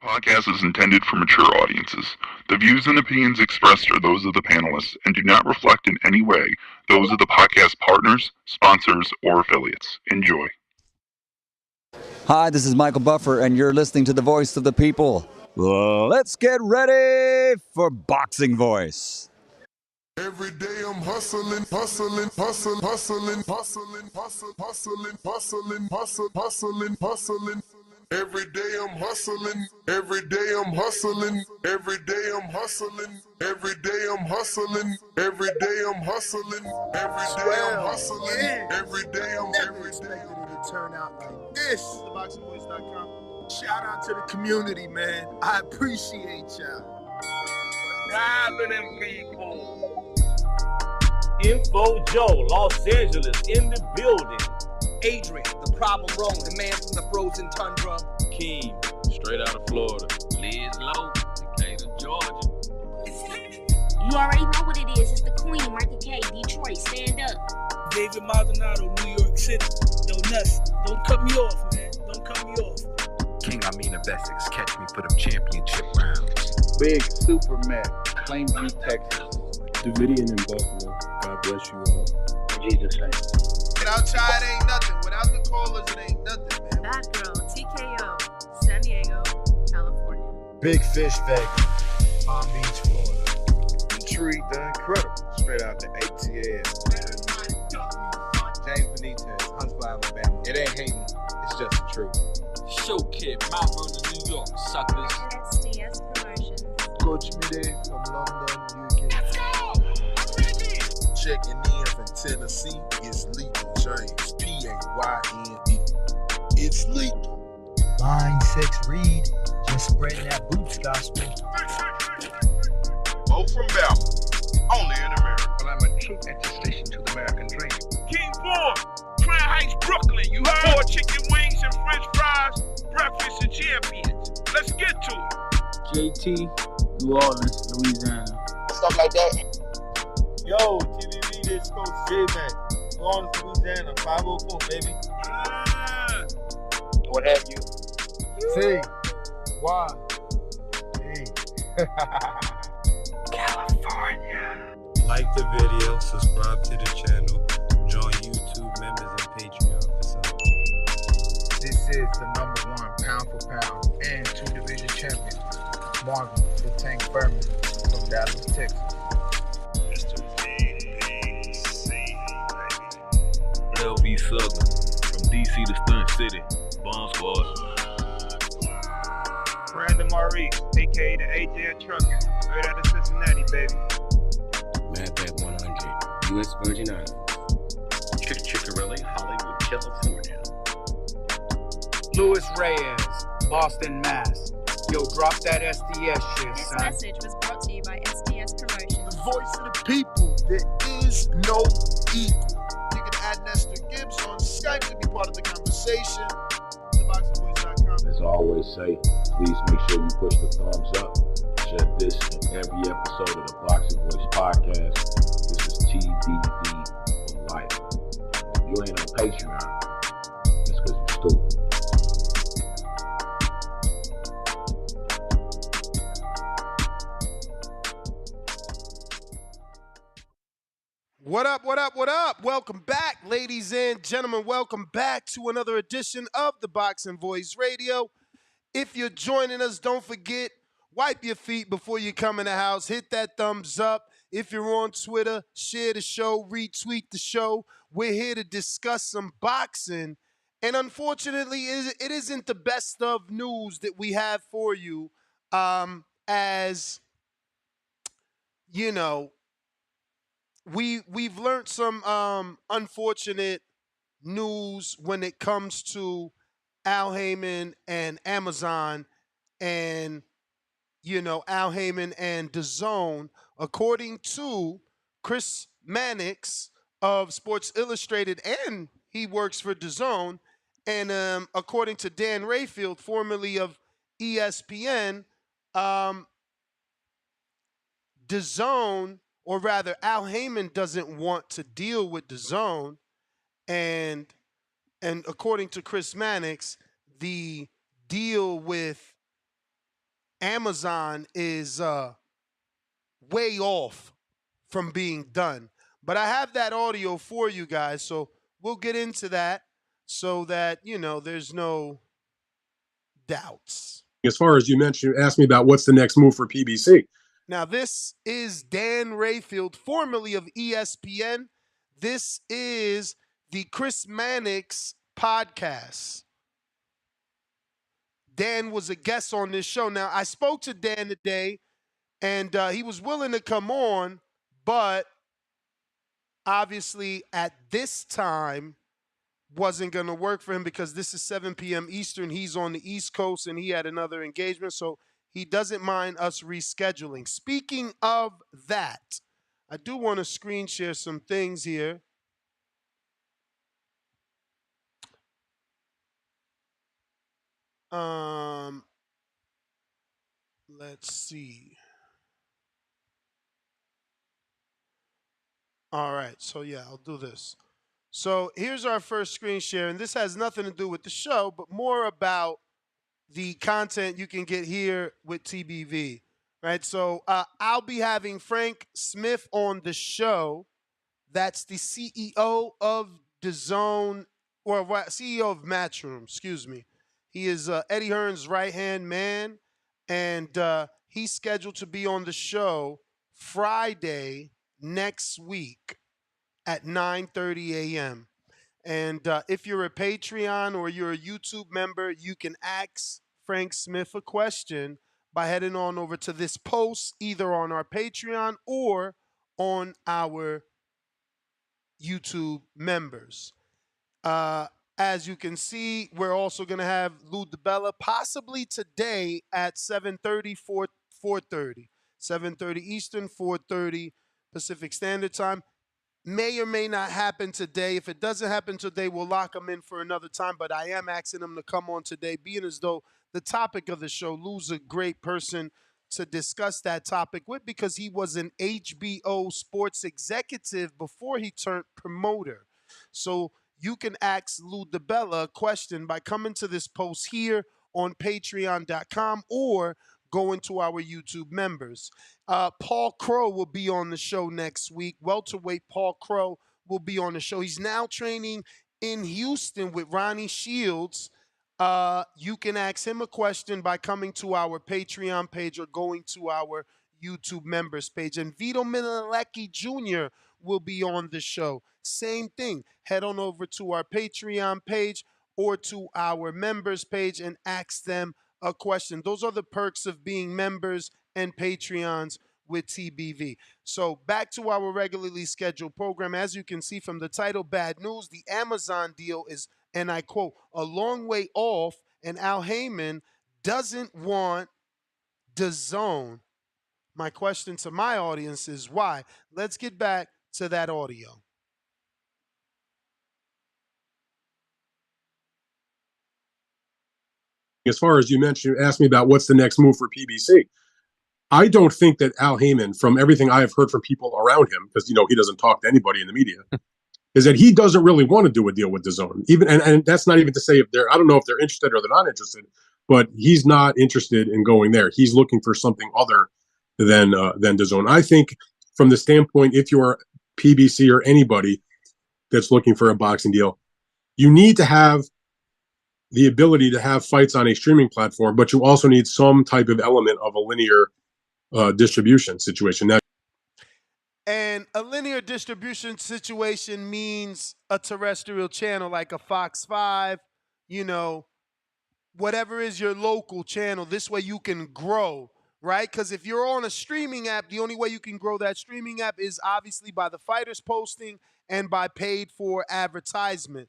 Podcast is intended for mature audiences. The views and opinions expressed are those of the panelists and do not reflect in any way those of the podcast partners, sponsors, or affiliates. Enjoy. Hi, this is Michael Buffer, and you're listening to the Voice of the People. Let's get ready for Boxing Voice. Every day I'm hustling, hustling, hustling, hustling, hustling, hustling, hustling, hustling, hustling, hustling, hustling. Every day I'm hustling, every day I'm hustling, every day I'm hustling, every day I'm hustling, every day I'm hustling, every day I'm hustling, every day I'm never expected it to turn out like this. TheBoxingVoice.com. Shout out to the community, man. I appreciate y'all. What's happening, people? Info Joe, Los Angeles, in the building. Adrian, the problem wrong, the man from the frozen tundra. Keem, straight out of Florida. Liz Lowe, Decatur, Georgia. You already know what it is. It's the Queen, Michael K. Detroit, stand up. David Maldonado, New York City. Yo, Nuts, don't cut me off, man. Don't cut me off. King Amin of Essex, catch me for them championship rounds. Big Superman, Plainview, Texas. Davidian in Buffalo. God bless you all. In Jesus' name. Outside ain't nothing. Without the callers, it ain't nothing, man. Bad Girl, TKO, San Diego, California. Big Fish, Vegas, Palm Beach, Florida. Detroit, the Incredible, straight out the ATL. James Benitez, Huntsville, Alabama. It ain't hating, it's just the truth. Show Kid, Mount Vernon, New York, suckers. SDS Promotions. Coach Midday from London, UK. Let's go! I'm ready! Checking in from Tennessee, it's Lethal James, P-A-Y-N-E. It's lethal. Line 6 Reed, just spreading that boots gospel. Mo from Bama, only in America. Well, I'm a true attestation to the American dream. King Born, Crown Heights, Brooklyn. You heard? 4 chicken wings and french fries, breakfast of champions. Let's get to it. JT, New Orleans, Louisiana. Stuff like that. Yo, TVV, this Coach J-Man. New Orleans, Louisiana, 504, baby. What have you? C. Y. E. California. Like the video, subscribe to the channel, join YouTube members and Patreon for some. This is the #1 pound for pound and 2 division champion, Marvin the Tank Furman from Dallas, Texas. LB Southern, from DC to Stunt City, Bomb Squad. Brandon Maurice, a.k.a. the AJ Trucker, straight out of Cincinnati, baby. Madbag 100, U.S. Virgin Islands. Chickarelli, Hollywood, California. Louis Reyes, Boston, Mass. Yo, drop that SDS shit, This son. message was brought to you by SDS Promotions. The voice of the people. There is no equal. You can add Nestor Gibbs on Skype to be part of the conversation. TheBoxingVoice.com. As I always say, please make sure you push the thumbs up. Share this in every episode of the Boxing Voice podcast. This is TBD for life. If you ain't on Patreon, that's because you're stupid. What up, what up, what up? Welcome back, ladies and gentlemen. Welcome back to another edition of the Boxing Voice Radio. If you're joining us, don't forget, wipe your feet before you come in the house. Hit that thumbs up. If you're on Twitter, share the show, retweet the show. We're here to discuss some boxing. And unfortunately, it isn't the best of news that we have for you. As you know, we've learned some unfortunate news when it comes to Al Haymon and Amazon, and Al Haymon and Dazn. According to Chris Mannix of Sports Illustrated, and he works for Dazn, and according to Dan Rayfield, formerly of ESPN, Dazn, or rather Al Haymon, doesn't want to deal with Dazn, and according to Chris Mannix, the deal with Amazon is way off from being done. But I have that audio for you guys, so we'll get into that so that, there's no doubts. As far as you mentioned, asked me about what's the next move for PBC. Now, this is Dan Rayfield, formerly of ESPN. This is the Chris Mannix podcast. Dan was a guest on this show. Now, I spoke to Dan today, and he was willing to come on, but obviously at this time wasn't going to work for him because this is 7 p.m. Eastern. He's on the East Coast, and he had another engagement, so he doesn't mind us rescheduling. Speaking of that, I do want to screen share some things here. Let's see. All right, so yeah, I'll do this. So here's our first screen share, and this has nothing to do with the show, but more about the content you can get here with TBV, right? So I'll be having Frank Smith on the show. That's the CEO of Dazn, or CEO of Matchroom, excuse me. He is Eddie Hearn's right-hand man, and he's scheduled to be on the show Friday next week at 9:30 a.m. And if you're a Patreon or you're a YouTube member, you can ask Frank Smith a question by heading on over to this post, either on our Patreon or on our YouTube members. As you can see, we're also going to have Lou DiBella possibly today at 7:30, 4:30. 7:30 Eastern, 4:30 Pacific Standard Time. May or may not happen today. If it doesn't happen today, we'll lock him in for another time. But I am asking him to come on today, being as though the topic of the show, Lou's a great person to discuss that topic with because he was an HBO sports executive before he turned promoter. So you can ask Lou DiBella a question by coming to this post here on patreon.com or going to our YouTube members. Paul Crow will be on the show next week. Welterweight Paul Crow will be on the show. He's now training in Houston with Ronnie Shields. You can ask him a question by coming to our Patreon page or going to our YouTube members page. And Vito Minelecki Jr. will be on the show. Same thing. Head on over to our Patreon page or to our members page and ask them a question. Those are the perks of being members and Patreons with TBV. So back to our regularly scheduled program. As you can see from the title, Bad News, the Amazon deal is, and I quote, a long way off, and Al Haymon doesn't want Dazn. My question to my audience is why? Let's get back to that audio. As far as you mentioned, asked me about what's the next move for PBC. I don't think that Al Haymon, from everything I have heard from people around him, because he doesn't talk to anybody in the media, is that he doesn't really want to do a deal with DAZN. Even and that's not even to say if they're, I don't know if they're interested or they're not interested, but he's not interested in going there. He's looking for something other than DAZN. I think from the standpoint, if you're PBC or anybody that's looking for a boxing deal, you need to have the ability to have fights on a streaming platform, but you also need some type of element of a linear distribution situation. Now, and a linear distribution situation means a terrestrial channel like a Fox 5, whatever is your local channel. This way you can grow, right? Because if you're on a streaming app, the only way you can grow that streaming app is obviously by the fighters posting and by paid for advertisement.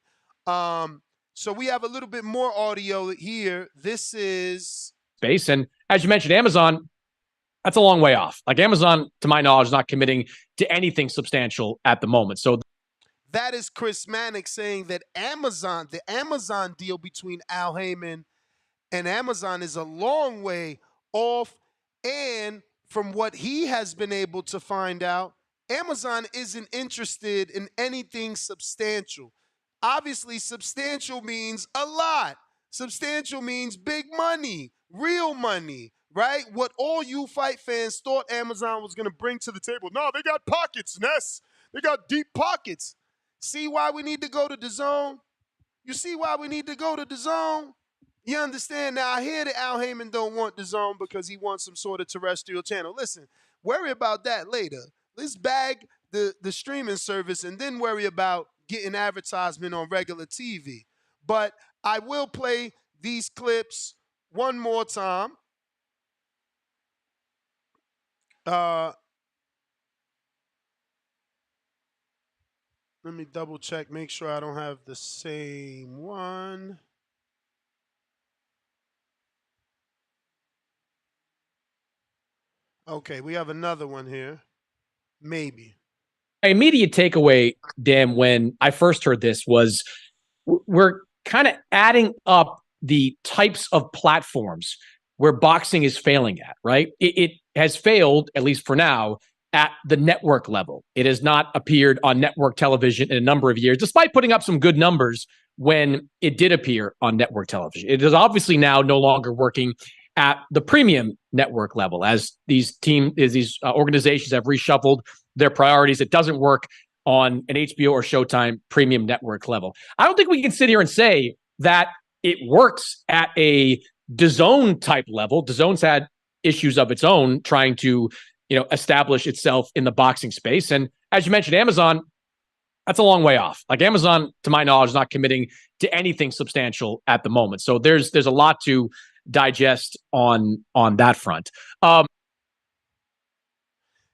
So we have a little bit more audio here. This is space. And as you mentioned, Amazon, that's a long way off. Like Amazon, to my knowledge, is not committing to anything substantial at the moment. So that is Chris Mannix saying that the Amazon deal between Al Haymon and Amazon is a long way off. And from what he has been able to find out, Amazon isn't interested in anything substantial. Obviously, substantial means a lot. Substantial means big money, real money, right? What all you fight fans thought Amazon was going to bring to the table. No, they got pockets, Ness. They got deep pockets. See why we need to go to DAZN? You see why we need to go to DAZN? You understand? Now, I hear that Al Heyman don't want DAZN because he wants some sort of terrestrial channel. Listen, worry about that later. Let's bag the streaming service and then worry about getting advertisement on regular TV. But I will play these clips one more time. Let me double check, make sure I don't have the same one. Okay, we have another one here. Maybe. My immediate takeaway, Dan, when I first heard this was we're kind of adding up the types of platforms where boxing is failing at, right? It has failed, at least for now, at the network level. It has not appeared on network television in a number of years, despite putting up some good numbers when it did appear on network television. It is obviously now no longer working at the premium network level as these organizations have reshuffled their priorities. It doesn't work on an HBO or Showtime premium network level. I don't think we can sit here and say that it works at a DAZN type level. DAZN's had issues of its own trying to, establish itself in the boxing space. And as you mentioned, Amazon, that's a long way off. Like Amazon, to my knowledge, is not committing to anything substantial at the moment. So there's a lot to digest on that front.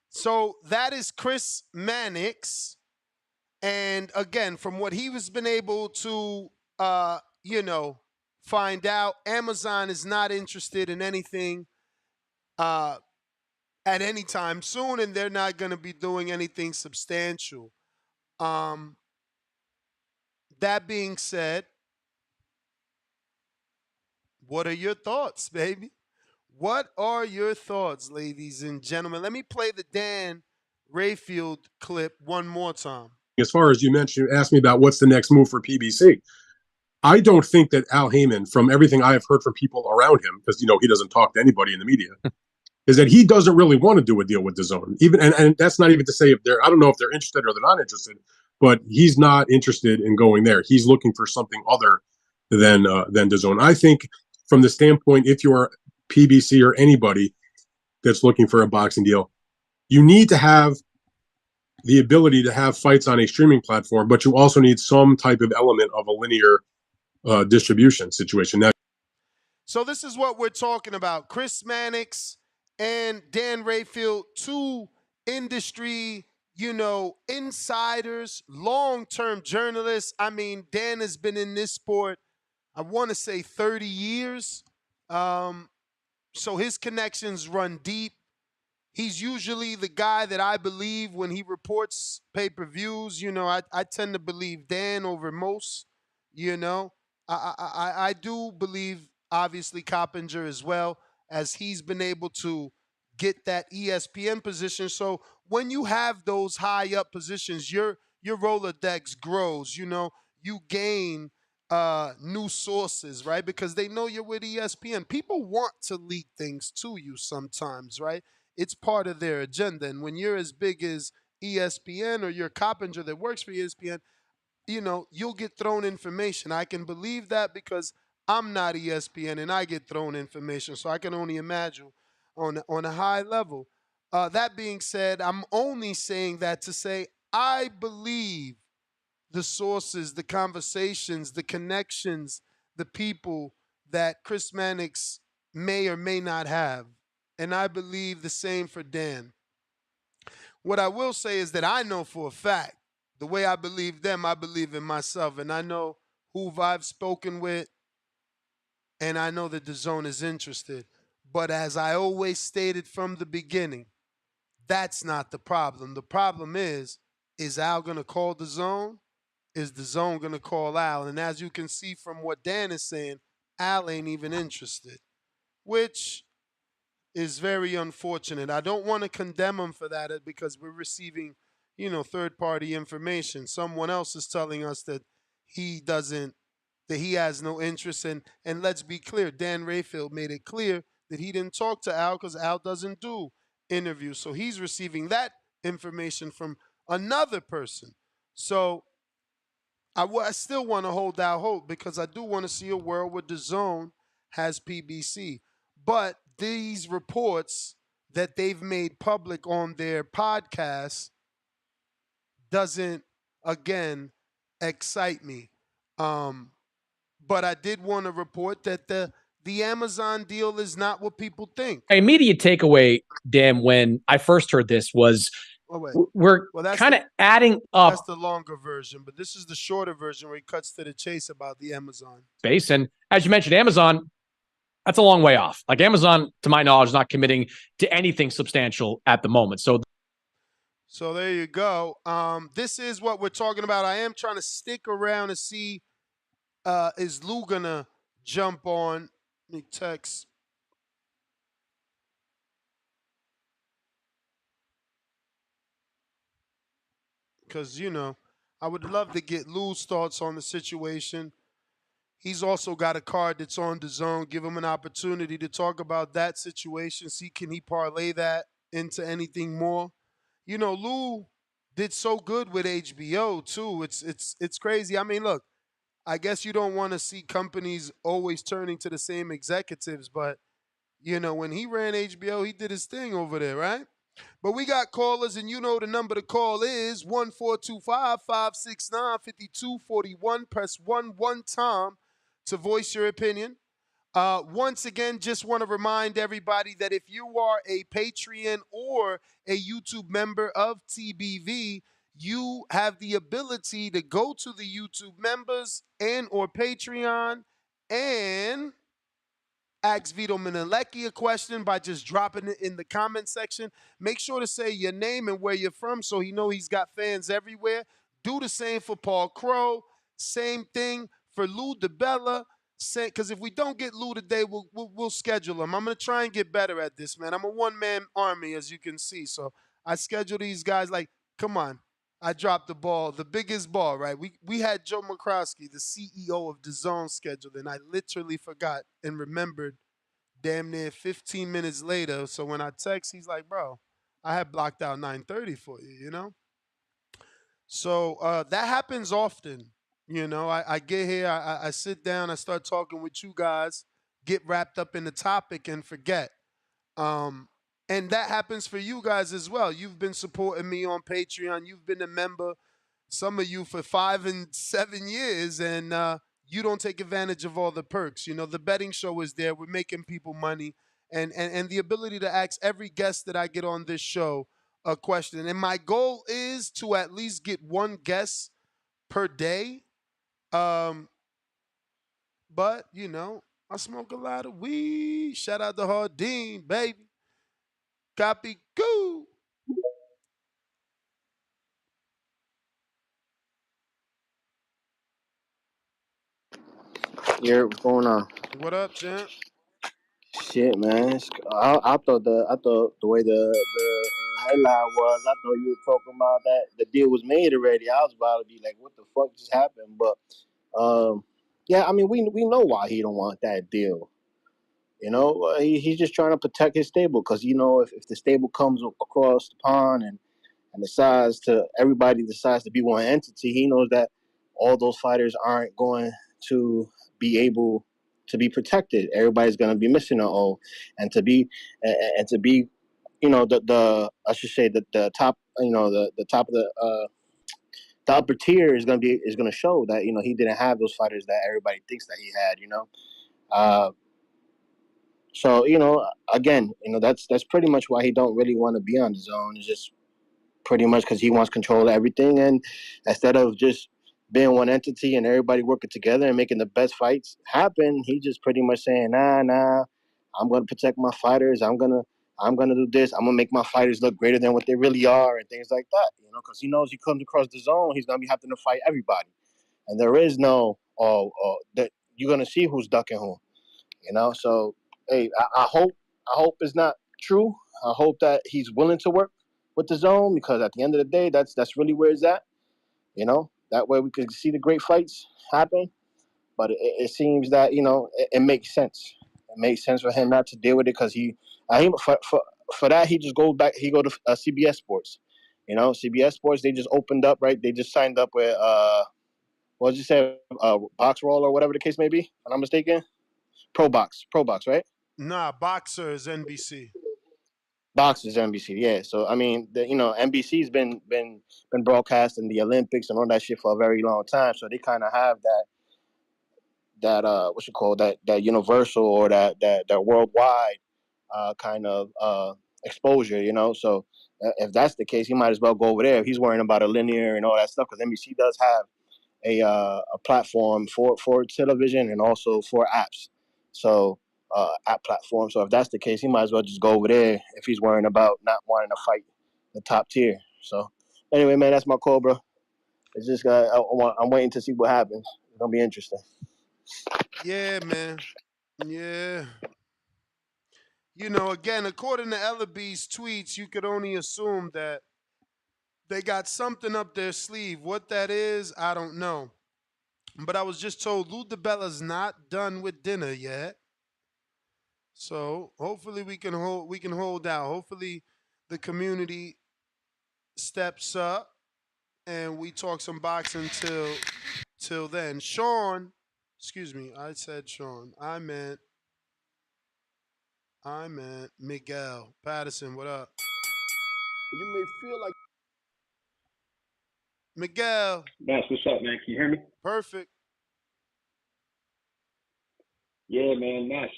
So that is Chris Mannix. And again, from what he has been able to, find out, Amazon is not interested in anything at any time soon, and they're not going to be doing anything substantial. That being said, what are your thoughts, baby? What are your thoughts, ladies and gentlemen? Let me play the Dan Rayfield clip one more time. As far as you mentioned, you asked me about what's the next move for PBC. I don't think that Al Heyman, from everything I've heard from people around him, because he doesn't talk to anybody in the media, is that he doesn't really want to do a deal with DAZN. Even and that's not even to say I don't know if they're interested or they're not interested, but he's not interested in going there. He's looking for something other than DAZN. I think from the standpoint, if you're PBC or anybody that's looking for a boxing deal, you need to have the ability to have fights on a streaming platform, but you also need some type of element of a linear distribution situation. Now, so this is what we're talking about. Chris Mannix and Dan Rayfield, two industry, insiders, long-term journalists. I mean, Dan has been in this sport, I want to say 30 years. So his connections run deep. He's usually the guy that I believe when he reports pay-per-views. I tend to believe Dan over most. I do believe, obviously, Coppinger as well, as he's been able to get that ESPN position. So when you have those high-up positions, your Rolodex grows. You gain new sources, right? Because they know you're with ESPN. People want to leak things to you sometimes, right? It's part of their agenda. And when you're as big as ESPN or you're Coppinger that works for ESPN, you'll get thrown information. I can believe that because I'm not ESPN and I get thrown information. So I can only imagine on a high level. That being said, I'm only saying that to say I believe the sources, the conversations, the connections, the people that Chris Mannix may or may not have. And I believe the same for Dan. What I will say is that I know for a fact, the way I believe them, I believe in myself. And I know who I've spoken with, and I know that DAZN is interested. But as I always stated from the beginning, that's not the problem. The problem is Al going to call DAZN? Is DAZN going to call Al? And as you can see from what Dan is saying, Al ain't even interested, which is very unfortunate. I don't want to condemn him for that because we're receiving, third-party information. Someone else is telling us that he has no interest in. And let's be clear, Dan Rayfield made it clear that he didn't talk to Al because Al doesn't do interviews. So he's receiving that information from another person. So I still want to hold out hope because I do want to see a world where DAZN has PBC. But these reports that they've made public on their podcast doesn't, again, excite me. But I did want to report that the Amazon deal is not what people think. My immediate takeaway, Dan, when I first heard this was we're kind of adding up. That's the longer version, but this is the shorter version where he cuts to the chase about the Amazon space. And as you mentioned, Amazon, that's a long way off. Like Amazon, to my knowledge, is not committing to anything substantial at the moment. So there you go. This is what we're talking about. I am trying to stick around and see is Lou gonna jump on. Let me text. Because, I would love to get Lou's thoughts on the situation. He's also got a card that's on DAZN. Give him an opportunity to talk about that situation. See, can he parlay that into anything more? Lou did so good with HBO too. It's crazy. I mean, look, I guess you don't want to see companies always turning to the same executives, but when he ran HBO, he did his thing over there, right? But we got callers, and the number to call is 1-425-569-5241. Press 1 time to voice your opinion. Once again, just want to remind everybody that if you are a Patreon or a YouTube member of TBV, you have the ability to go to the YouTube members and or Patreon and ask Vito Minelecki a question by just dropping it in the comment section. Make sure to say your name and where you're from so he know he's got fans everywhere. Do the same for Paul Crow. Same thing for Lou DeBella. Because if we don't get Lou today, we'll schedule him. I'm going to try and get better at this, man. I'm a one-man army, as you can see. So I schedule these guys like, come on. I dropped the ball, the biggest ball, right? We had Joe McCroskey, the CEO of DAZN, scheduled, and I literally forgot and remembered damn near 15 minutes later. So when I text, he's like, bro, I had blocked out 9:30 for you, So that happens often. I get here, I sit down, I start talking with you guys, get wrapped up in the topic and forget. And that happens for you guys as well. You've been supporting me on Patreon. You've been a member, some of you, for 5 and 7 years, and you don't take advantage of all the perks. The betting show is there. We're making people money, and the ability to ask every guest that I get on this show a question. And my goal is to at least get one guest per day. But, I smoke a lot of weed. Shout out to Hardin, baby. Copy, go. Yeah, what's going on? What up, champ? Shit, man. I thought the way the headline was, I thought you were talking about that the deal was made already. I was about to be like, what the fuck just happened? But yeah, I mean, we know why he don't want that deal. He's just trying to protect his stable because if the stable comes across the pond and everybody decides to be one entity, he knows that all those fighters aren't going to be able to be protected. Everybody's going to be missing an O, and to be the I should say that the top the top of the upper tier is going to show that he didn't have those fighters that everybody thinks that he had. So again, that's pretty much why he don't really want to be on DAZN. It's just pretty much because he wants control of everything, and instead of just being one entity and everybody working together and making the best fights happen, he just pretty much saying, nah, I'm gonna protect my fighters. I'm gonna do this. I'm gonna make my fighters look greater than what they really are and things like that. Because he knows he comes across DAZN, he's gonna be having to fight everybody, and there is no that you're gonna see who's ducking who. So hey, I hope it's not true. I hope that he's willing to work with DAZN, because at the end of the day, that's really where it's at. That way we could see the great fights happen. But it seems that it makes sense. It makes sense for him not to deal with it because for that he just goes back. He go to CBS Sports. You know, CBS Sports. They just opened up, right? They just signed up with what did you say? Box Roll or whatever the case may be. If I'm not mistaken. Pro Box, right? Nah, Boxer is NBC. Box is NBC, yeah. So I mean, NBC's been broadcasting the Olympics and all that shit for a very long time. So they kind of have that what you call that universal or that worldwide kind of exposure, you know. So if that's the case, he might as well go over there. If he's worrying about a linear and all that stuff, because NBC does have a platform for television and also for apps. So app platform. So if that's the case, he might as well just go over there if he's worrying about not wanting to fight the top tier. So anyway, man, that's my call, bro. It's just I'm waiting to see what happens. It's gonna be interesting. Yeah, man. Yeah. You know, again, according to Ellaby's tweets, you could only assume that they got something up their sleeve. What that is, I don't know. But I was just told Lou DiBella's not done with dinner yet. So hopefully we can hold out. Hopefully the community steps up and we talk some boxing till then. Sean, excuse me, I said Sean. I meant Miguel Patterson. What up? You may feel like Miguel. That's what's up, man. Can you hear me? Perfect. Yeah, man. That's.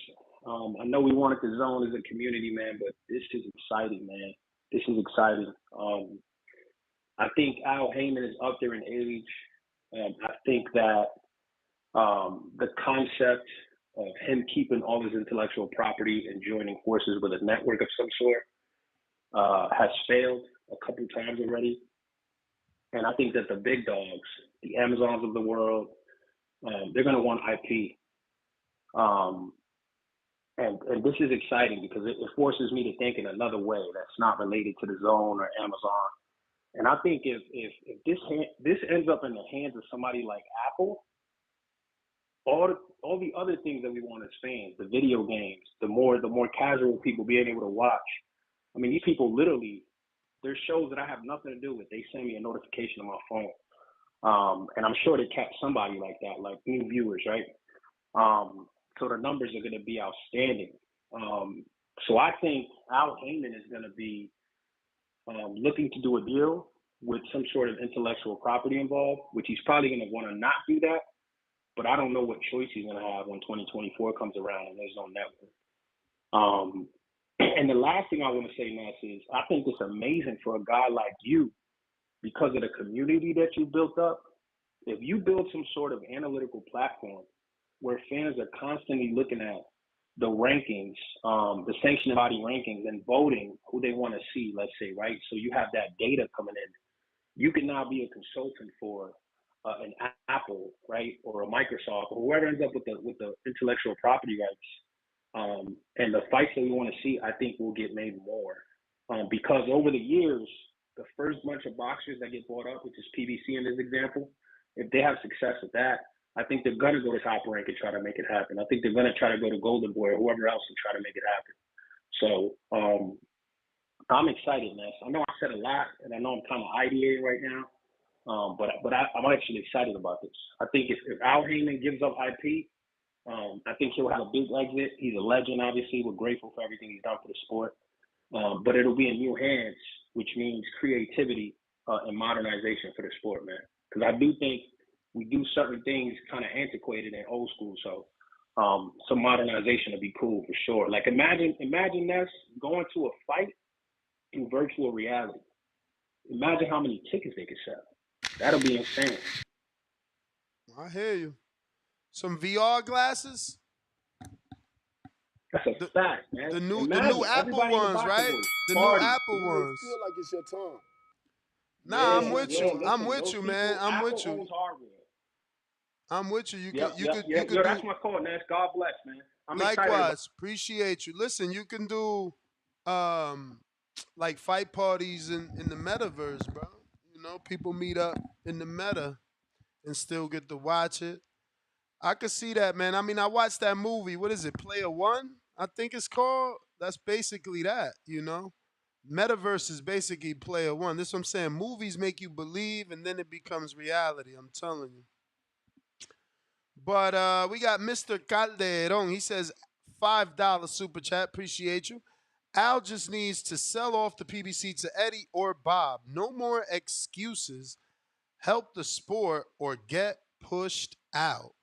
I know we wanted the zone as a community, man, but this is exciting, man. This is exciting. I think Al Haymon is up there in age. I think that the concept of him keeping all his intellectual property and joining forces with a network of some sort has failed a couple times already. And I think that the big dogs, the Amazons of the world, they're going to want IP. And this is exciting because it forces me to think in another way that's not related to the zone or Amazon. And I think if this ends up in the hands of somebody like Apple, all the other things that we want as fans, the video games, the more casual people being able to watch. I mean, these people literally, there's shows that I have nothing to do with. They send me a notification on my phone. And I'm sure they catch somebody like that, like new viewers, right? So the numbers are going to be outstanding. So I think Al Haymon is going to be looking to do a deal with some sort of intellectual property involved, which he's probably going to want to not do that. But I don't know what choice he's going to have when 2024 comes around and there's no network. And the last thing I want to say, Nash, is I think it's amazing for a guy like you, because of the community that you built up, if you build some sort of analytical platform where fans are constantly looking at the rankings, the sanctioning body rankings, and voting who they want to see, let's say, right? So you have that data coming in. You can now be a consultant for an Apple, right, or a Microsoft, or whoever ends up with the intellectual property rights. And the fights that we want to see, I think, will get made more. Because over the years, the first bunch of boxers that get bought up, which is PBC in this example, if they have success with that, I think they're going to go to Top Rank and try to make it happen. I think they're going to try to go to Golden Boy or whoever else and try to make it happen. So I'm excited, man. I know I said a lot, and I know I'm kind of ideating right now, but I'm actually excited about this. I think if Al Haymon gives up IP, I think he'll have a big exit. He's a legend, obviously. We're grateful for everything he's done for the sport. But it'll be in new hands, which means creativity and modernization for the sport, man. Because I do think we do certain things kind of antiquated and old school. So some modernization would be cool for sure. Like imagine us going to a fight in virtual reality. Imagine how many tickets they could sell. That'll be insane. I hear you. Some VR glasses. That's a fact, man. The new Apple ones, right? The new Apple ones. feel like it's your time. Nah, I'm with you. Listen, I'm with you, man. I'm Apple with you. owns hardware. I'm with you. You could Yo, that's my call, Nash. God bless, man. I'm likewise. Appreciate you. Listen, you can do like fight parties in the metaverse, bro. You know, people meet up in the meta and still get to watch it. I could see that, man. I mean, I watched that movie. What is it? Player One, I think it's called. That's basically that, you know? Metaverse is basically Player One. This is what I'm saying. Movies make you believe and then it becomes reality. I'm telling you. But we got Mr. Calderon. He says $5 super chat. Appreciate you. Al just needs to sell off the PBC to Eddie or Bob. No more excuses. Help the sport or get pushed out.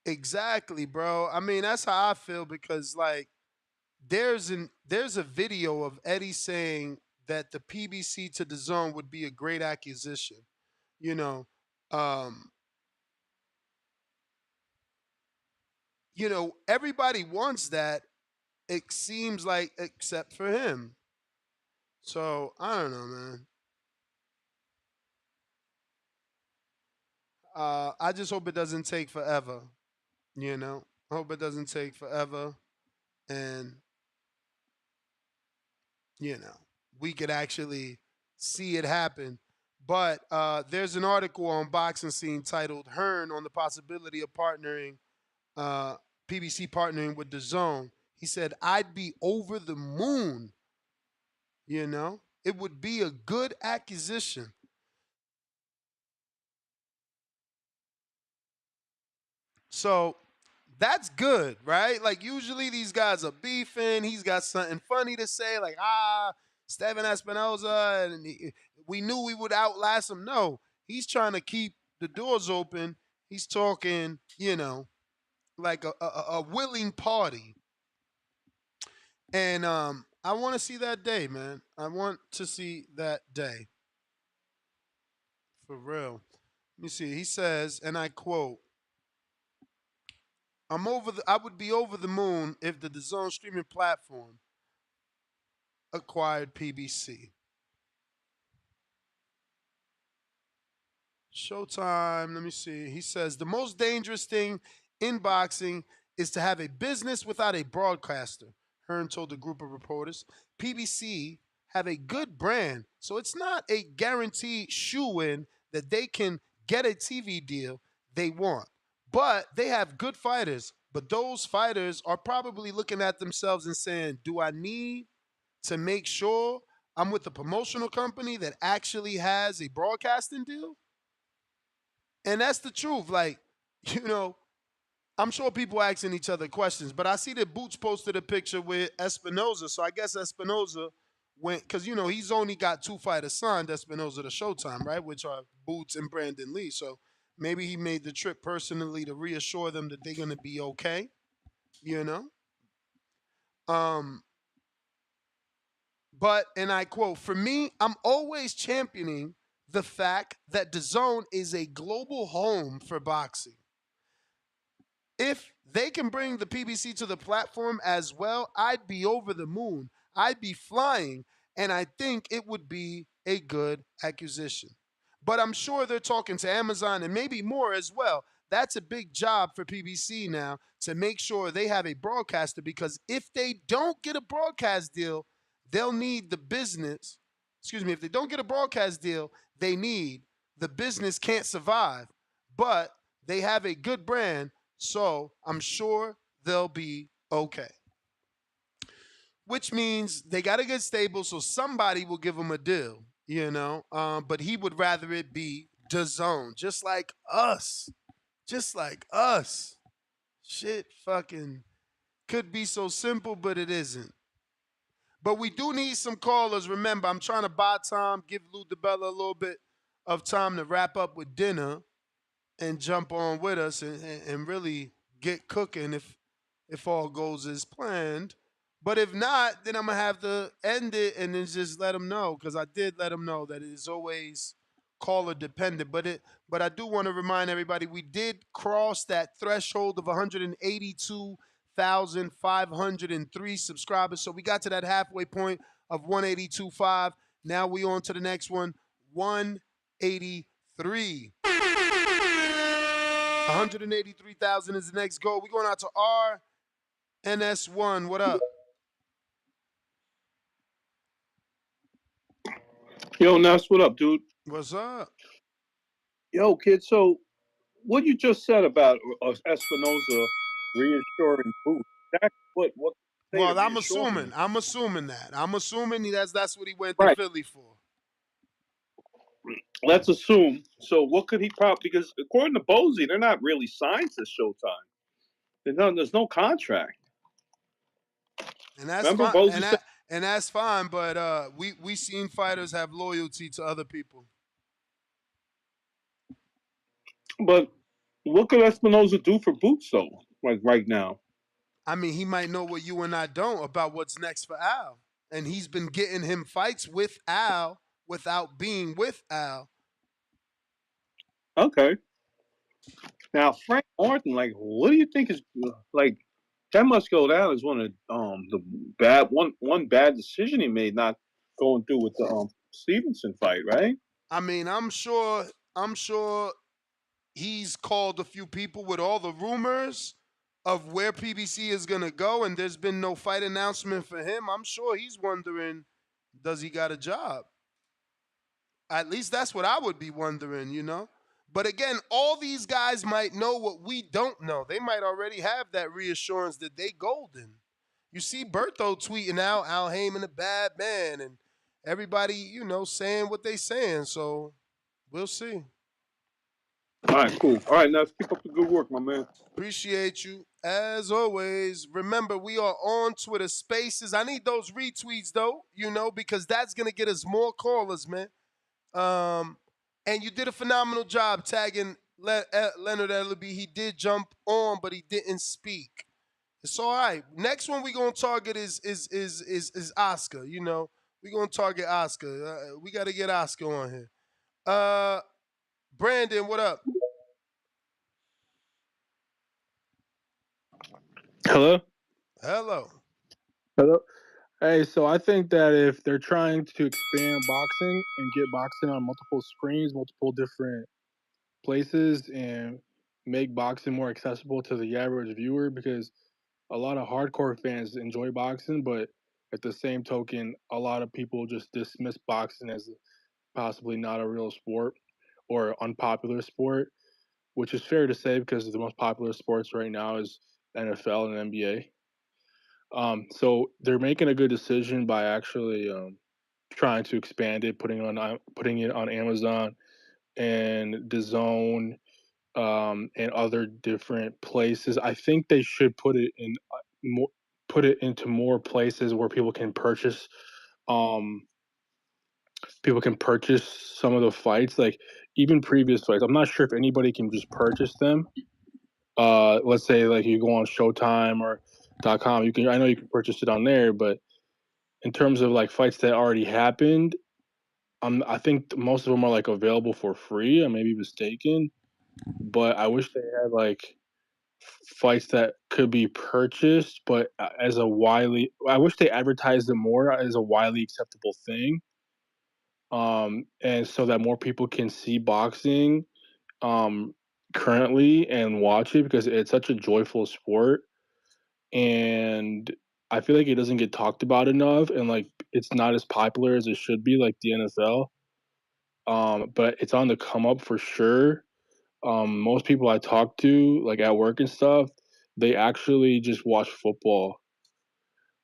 Exactly, bro. I mean, that's how I feel because like there's a video of Eddie saying that the PBC to the zone would be a great acquisition. You know, um, everybody wants that. It seems like except for him. So I don't know, man. I just hope it doesn't take forever. I hope it doesn't take forever, and you know, we could actually see it happen. But there's an article on Boxing Scene titled "Hearn on the possibility of uh, PBC partnering with the Zone." He said, "I'd be over the moon. It would be a good acquisition." So that's good, right? Like usually these guys are beefing. He's got something funny to say, like Steven Espinoza, and we knew we would outlast him. No, he's trying to keep the doors open. He's talking, like a willing party, and I want to see that day, man. I want to see that day for real. Let me see. He says, and I quote. I would be over the moon if the DAZN streaming platform acquired PBC. Showtime, let me see. He says the most dangerous thing in boxing is to have a business without a broadcaster, Hearn told a group of reporters. PBC have a good brand, so it's not a guaranteed shoe-in that they can get a TV deal they want. But they have good fighters, but those fighters are probably looking at themselves and saying, do I need to make sure I'm with a promotional company that actually has a broadcasting deal? And that's the truth. Like, you know, I'm sure people asking each other questions, but I see that Boots posted a picture with Espinoza. So I guess Espinoza went, because, he's only got two fighters signed, Espinoza to Showtime, right? Which are Boots and Brandon Lee. So maybe he made the trip personally to reassure them that they're going to be okay, you know? But, and I quote, for me, I'm always championing the fact that DAZN is a global home for boxing. If they can bring the PBC to the platform as well, I'd be over the moon. I'd be flying, and I think it would be a good acquisition. But I'm sure they're talking to Amazon and maybe more as well. That's a big job for PBC now to make sure they have a broadcaster, because if they don't get a broadcast deal, they'll need the business. Excuse me, if they don't get a broadcast deal, the business can't survive. But they have a good brand, so I'm sure they'll be okay. Which means they got to get stable, so somebody will give them a deal, But he would rather it be DAZN, just like us. Just like us. Shit fucking could be so simple, but it isn't. But we do need some callers. Remember, I'm trying to buy time, give Lou DeBella a little bit of time to wrap up with dinner and jump on with us and really get cooking if all goes as planned. But if not, then I'm gonna have to end it and then just let them know, because I did let them know that it is always caller dependent. But I do want to remind everybody we did cross that threshold of 182,503 subscribers. So we got to that halfway point of 182.5. Now we on to the next one, 183. 183,000 is the next goal. We're going out to RNS1. What up? Yo, Nas, what up, dude? What's up? Yo, kid, so what you just said about Espinoza reassuring Boots, that's what say to Well, reassure him. I'm assuming that. I'm assuming that's what he went to Right. Philly for. Let's assume. So what could he probably, because according to Bozy, they're not really signed to Showtime. There's no contract. And that's Remember fine. Bozy said, And that's fine. But we seen fighters have loyalty to other people. but what could Espinoza do for Boots though? Like right now. I mean, he might know what you and I don't about what's next for Al. And he's been getting him fights with Al without being with Al. Okay. Now Frank Martin, like, what do you think is like? That must go down as one of the one bad decision he made, not going through with the Stevenson fight, right? I mean, I'm sure he's called a few people with all the rumors of where PBC is going to go, and there's been no fight announcement for him. I'm sure he's wondering, does he got a job? At least that's what I would be wondering, you know? But again, all these guys might know what we don't know. They might already have that reassurance that they golden. You see Bertho tweeting out Al Haymon a bad man, and everybody, saying what they saying. So we'll see. All right, cool. All right, now let's keep up the good work, my man. Appreciate you. As always, remember we are on Twitter Spaces. I need those retweets though, because that's gonna get us more callers, man. And you did a phenomenal job tagging Leonard Ellaby. He did jump on, but he didn't speak. It's all right. Next one we gonna target is Oscar. We gonna target Oscar. We got to get Oscar on here. Brandon, what up? Hello? Hello. Hello? Hey, so I think that if they're trying to expand boxing and get boxing on multiple screens, multiple different places, and make boxing more accessible to the average viewer, because a lot of hardcore fans enjoy boxing, but at the same token, a lot of people just dismiss boxing as possibly not a real sport or unpopular sport, which is fair to say because the most popular sports right now is NFL and NBA. So they're making a good decision by actually trying to expand it, putting it on Amazon and Dazn, and other different places. I think they should put it into more places where people can purchase. People can purchase some of the fights, like even previous fights. I'm not sure if anybody can just purchase them. Let's say like you go on Showtime or .com. I know you can purchase it on there, but in terms of like fights that already happened, I think most of them are like available for free. I may be mistaken, but I wish they had like fights that could be purchased, but I wish they advertised them more as a widely acceptable thing, and so that more people can see boxing currently and watch it, because it's such a joyful sport, and I feel like it doesn't get talked about enough, and like it's not as popular as it should be, like the NFL. But it's on the come up for sure. Most people I talk to, like at work and stuff, they actually just watch football,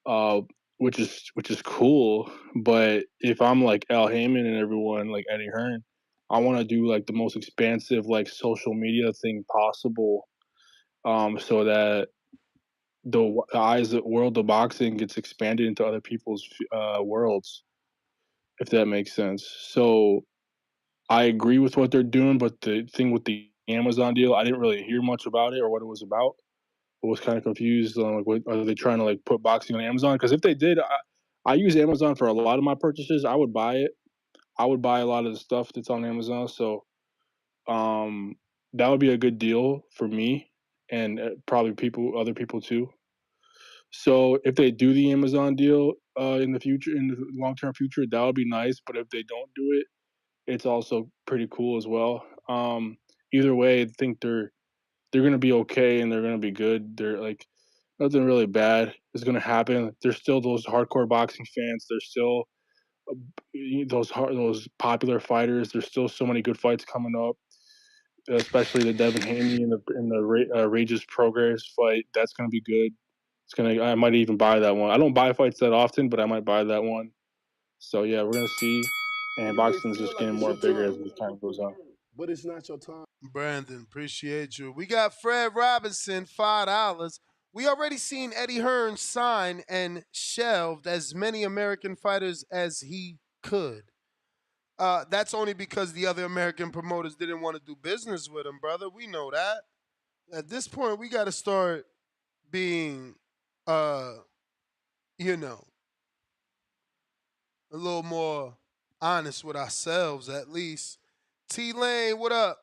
uh, which is cool. But if I'm like Al Heyman and everyone, like Eddie Hearn, I want to do like the most expansive like social media thing possible, so that the eyes the world of boxing gets expanded into other people's worlds, if that makes sense. So I agree with what they're doing, but the thing with the Amazon deal, I didn't really hear much about it or what it was about. I was kind of confused on like, what are they trying to like put boxing on Amazon? Because if they did, I use Amazon for a lot of my purchases. I would buy it. I would buy a lot of the stuff that's on Amazon. So um, that would be a good deal for me and probably other people too. So if they do the Amazon deal in the future, in the long term future, that would be nice. But if they don't do it, it's also pretty cool as well. Either way, I think they're gonna be okay and they're gonna be good. They're like nothing really bad is gonna happen. There's still those hardcore boxing fans. There's still those popular fighters. There's still so many good fights coming up. especially the Devin Haney and the Regis Progress fight. That's going to be good. I might even buy that one. I don't buy fights that often, but I might buy that one. So yeah, we're gonna see. And You may boxing's feel just like getting it's more your bigger time, as the time goes on. but it's not your time. Brandon, appreciate you. We got Fred Robinson, $5. We already seen Eddie Hearn sign and shelved as many American fighters as he could. That's only because the other American promoters didn't want to do business with him, brother. We know that. At this point, we got to start being, uh, you know, a little more honest with ourselves, at least. T Lane, what up?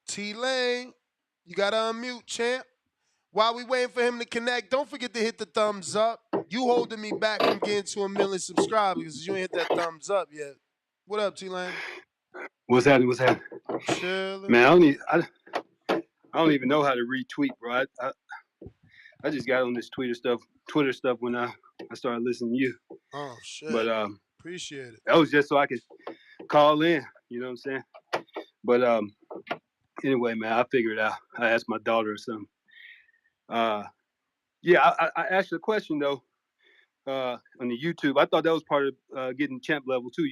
T Lane, you got to unmute, champ. While we waiting for him to connect, don't forget to hit the thumbs up. You holding me back from getting to 1 million subscribers because you ain't hit that thumbs up yet. What up, T Lane? What's happening? What's happening? Chilling. Man, I don't even know how to retweet, bro. I just got on this Twitter stuff when I started listening to you. Oh shit. But appreciate it. that was just so I could call in. You know what I'm saying? But anyway, man, I figured it out. I asked my daughter or something. Yeah, I asked you a question though. On the YouTube, I thought that was part of getting champ level too.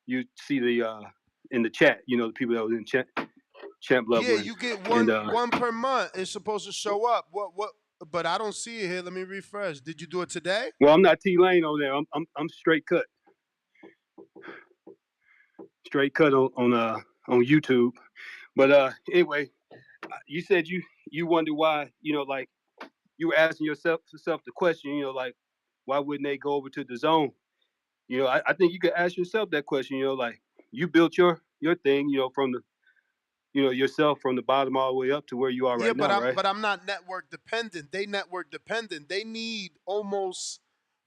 You see the in the chat, you know, the people that was in champ level. Yeah, you get one per month. It's supposed to show up. What? But I don't see it here. Let me refresh. Did you do it today? Well, I'm not T Lane over there. I'm straight cut. Straight cut on YouTube. But anyway, you said you wonder why, you know, like you were asking yourself the question, you know, like why wouldn't they go over to the zone? You know, I think you could ask yourself that question, you know, like you built your thing, you know, from the, you know, yourself from the bottom all the way up to where you are right now, right? But I'm not network dependent. They network dependent. They need almost,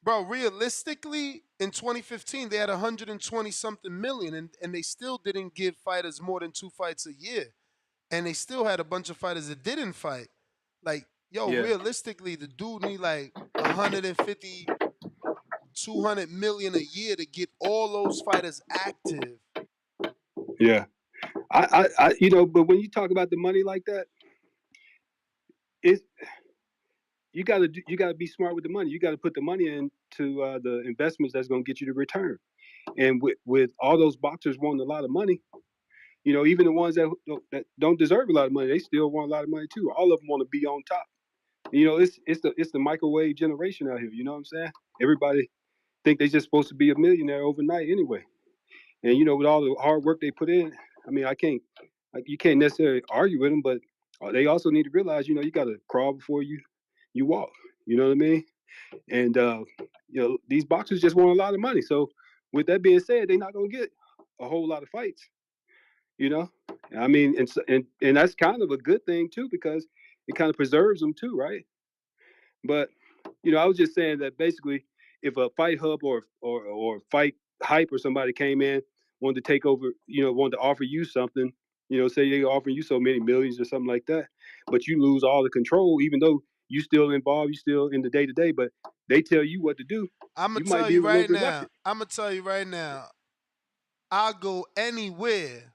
bro. Realistically, in 2015, they had 120 something million, and they still didn't give fighters more than 2 fights a year, and they still had a bunch of fighters that didn't fight. Like, yo, Yeah. realistically, the dude need like 150, 200 million a year to get all those fighters active. Yeah. I you know, but when you talk about the money like that, you gotta be smart with the money. You gotta put the money into the investments that's gonna get you the return. And with all those boxers wanting a lot of money, you know, even the ones that don't deserve a lot of money, they still want a lot of money too. All of them want to be on top. You know, it's the microwave generation out here. You know what I'm saying? Everybody think they just supposed to be a millionaire overnight anyway. And you know, with all the hard work they put in, I mean, you can't necessarily argue with them, but they also need to realize, you know, you got to crawl before you walk. You know what I mean? And you know, these boxers just want a lot of money. So with that being said, they're not gonna get a whole lot of fights. You know, I mean, and that's kind of a good thing too, because it kind of preserves them too, right? But you know, I was just saying that basically, if a Fight Hub or Fight Hype or somebody came in, wanted to take over, you know, wanted to offer you something, you know, say they're offering you so many millions or something like that, but you lose all the control, even though you still involved, you still in the day to day, but they tell you what to do. I'm You gonna might tell be a you little right now. reluctant. I'm gonna tell you right now. I'll go anywhere,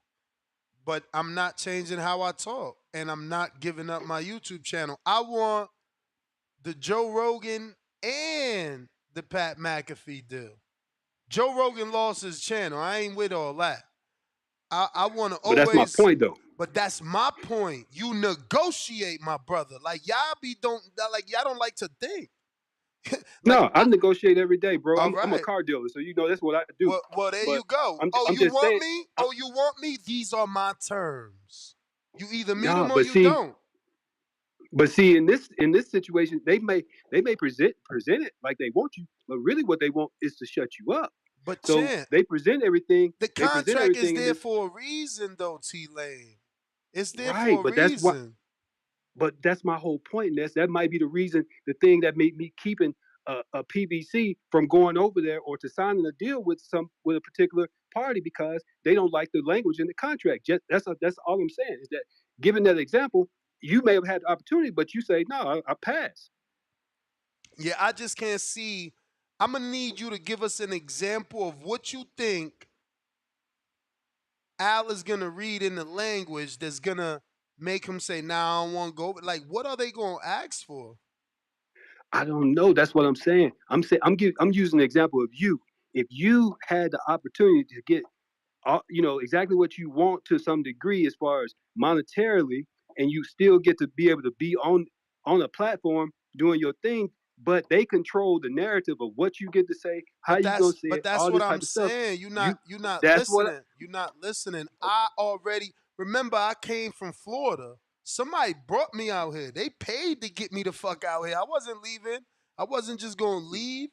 but I'm not changing how I talk, and I'm not giving up my YouTube channel. I want the Joe Rogan and the Pat McAfee deal. Joe Rogan lost his channel. I ain't with all that. I want to But that's my always. point, though. But that's my point. You negotiate, my brother. Like y'all don't like to think. Like No, I negotiate every day, bro. all I'm a right. car dealer, so you know that's what I do. Well, there But you go. I'm You just want saying. me? Oh, you want me? These are my terms. You either meet No, them or but you see, don't. in this situation, they may present it like they want you, but really what they want is to shut you up. But So champ, they present everything. the They present contract is everything, and there then for a reason, though, T Lane. It's there right. for a But that's what. reason. But that's my whole point. That might be the reason, the thing that made me keeping a PBC from going over there or to signing a deal with a particular party, because they don't like the language in the contract. Just that's all I'm saying is that, given that example, you may have had the opportunity, but you say no, I pass. Yeah, I just can't see. I'm gonna need you to give us an example of what you think Al is gonna read in the language that's gonna make him say, "Nah, I don't want to go." Like, what are they gonna ask for? I don't know. That's what I'm saying. I'm using an example of you. If you had the opportunity to get exactly what you want to some degree as far as monetarily, and you still get to be able to be on a platform doing your thing, but they control the narrative of what you get to say, how But you gonna that's say but it, that's all what this I'm type of stuff. saying. You're not That's what. listening. You're not listening. I already remember I came from Florida. Somebody brought me out here. They paid to get me the fuck out here. I wasn't leaving. I wasn't just gonna leave.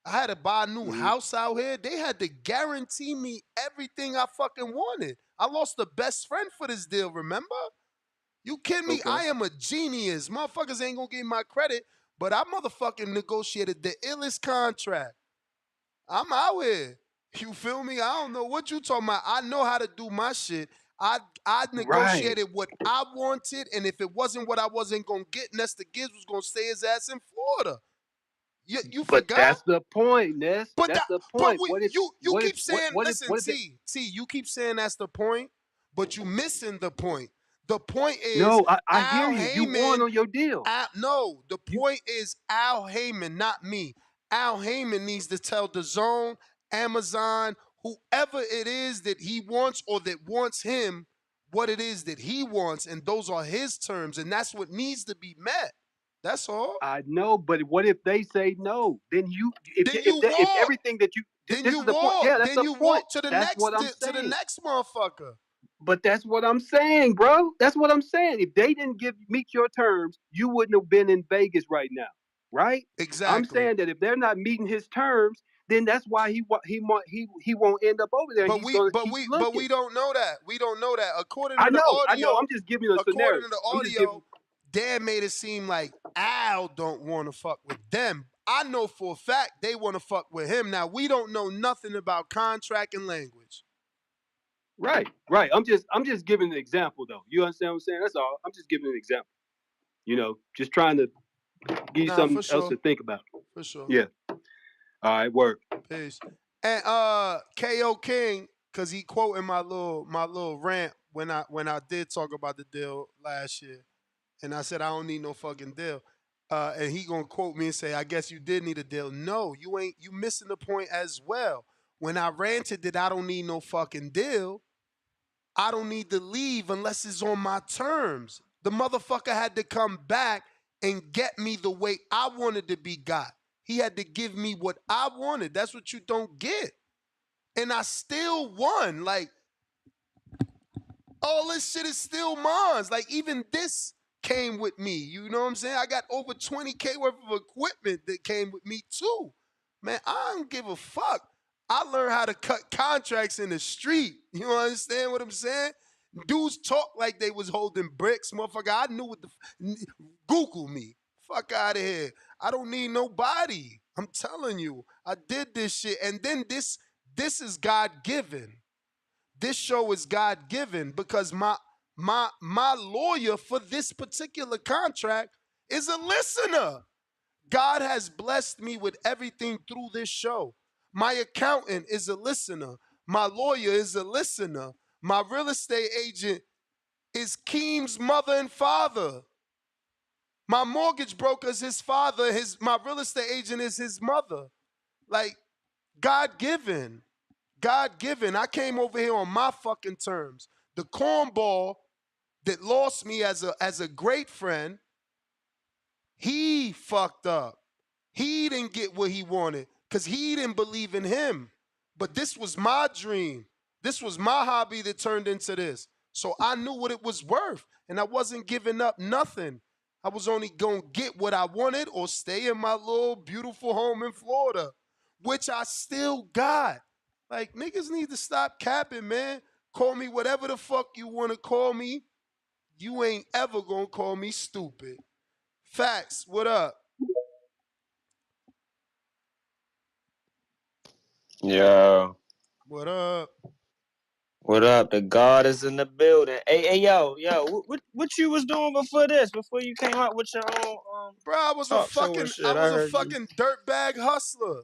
I had to buy a new house out here. They had to guarantee me everything I fucking wanted. I lost the best friend for this deal, remember? You kidding me? Okay. I am a genius. Motherfuckers ain't gonna give me my credit, but I motherfucking negotiated the illest contract. I'm out here. You feel me? I don't know what you talking about. I know how to do my shit. I Right. negotiated what I wanted, and if it wasn't what I wasn't gonna get, Nesta Gibbs was gonna stay his ass in Florida. You But forgot? that's the point, Ness. But That's that, the but point. we, What if you what if keep what saying, what if listen, what if they, T, you keep saying that's the point, but you missing the point. The point is no, I hear Al you. You won Heyman. on your deal. No, the point is Al Heyman, not me. Al Heyman needs to tell DAZN, Amazon, whoever it is that he wants or that wants him, what it is that he wants, and those are his terms, and that's what needs to be met. That's all. I know, but what if they say no? Then you, Then you if walk. everything that you, Then this you is the point. Yeah, walk. that's Then the you point. walk to the That's next what I'm to the saying. next motherfucker. But that's what I'm saying, bro. That's what I'm saying. If they didn't meet your terms, you wouldn't have been in Vegas right now, right? I'm Exactly. saying that if they're not meeting his terms, then that's why he won't end up over there. But He's gonna keep we looking. don't know that. We don't know that. According I to the know, I know. audio, I'm just giving you a according scenario. to the I'm just giving. audio, Dan made it seem like Al don't want to fuck with them. I know for a fact they want to fuck with him. Now we don't know nothing about contract and language. Right, right. I'm just giving an example though. You understand what I'm saying? That's all. I'm just giving an example. Just trying to give you Nah, something for else sure. to think about. For sure. Yeah. All right, work. Peace. And KO King, cause he quoting my little rant when I did talk about the deal last year. And I said I don't need no fucking deal. And he gonna quote me and say, I guess you did need a deal. No, you ain't. You missing the point as well. When I ranted that I don't need no fucking deal, I don't need to leave unless it's on my terms. The motherfucker had to come back and get me the way I wanted to be got. He had to give me what I wanted. That's what you don't get. And I still won. Like, all this shit is still mine. Like, even this came with me. You know what I'm saying? I got over 20K worth of equipment that came with me too. Man, I don't give a fuck. I learned how to cut contracts in the street. You understand what I'm saying? Dudes talk like they was holding bricks, motherfucker. I knew what Google me. Fuck out of here. I don't need nobody. I'm telling you. I did this shit. And then this is God given. This show is God given because my lawyer for this particular contract is a listener. God has blessed me with everything through this show. My accountant is a listener. My lawyer is a listener. My real estate agent is Keem's mother and father. My mortgage broker is his father. My real estate agent is his mother. Like, God given. God given. I came over here on my fucking terms. The cornball that lost me as a great friend, he fucked up. He didn't get what he wanted because he didn't believe in him. But this was my dream. This was my hobby that turned into this. So I knew what it was worth, and I wasn't giving up nothing. I was only going to get what I wanted or stay in my little beautiful home in Florida, which I still got. Like, niggas need to stop capping, man. Call me whatever the fuck you want to call me. You ain't ever going to call me stupid. Facts, what up? Yeah. What up? What up? The God is in the building. Hey, yo, what you was doing before this? Before you came out with your own Bro, I was a talk show and fucking I shit? I was a heard you. fucking dirtbag hustler.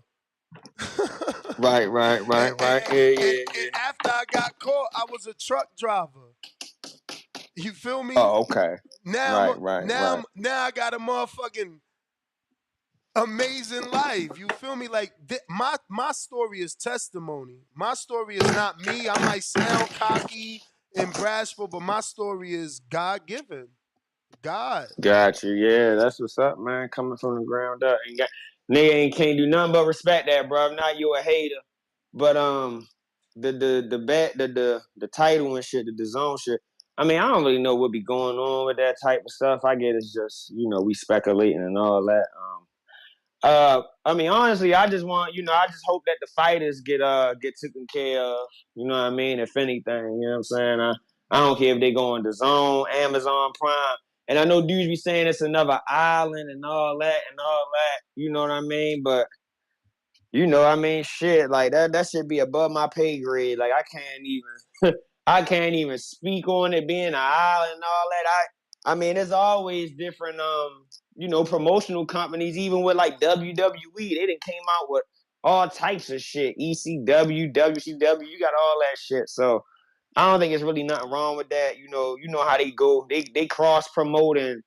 Right. And after I got caught, I was a truck driver. You feel me? Oh, okay. Now Right. now I got a motherfucking amazing life. You feel me? Like my story is testimony. My story is not me. I might sound cocky and bashful, but my story is God given. God. Got you. Yeah, that's what's up, man. Coming from the ground up. Nigga can't do nothing but respect that, bro. If not, you a hater. But the title and shit, the zone shit. I mean, I don't really know what be going on with that type of stuff. I get it's just we speculating and all that. I mean, honestly, I just want I just hope that the fighters get taken care of. You know what I mean? If anything, you know what I'm saying. I don't care if they go on the Zone, Amazon Prime, and I know dudes be saying it's another island and all that. You know what I mean? But I mean, shit, like that should be above my pay grade. Like I can't even speak on it being an island and all that. I mean, there's always different promotional companies, even with like WWE, they done came out with all types of shit. ECW, WCW, you got all that shit. So I don't think it's really nothing wrong with that. You know how they go. They cross promote and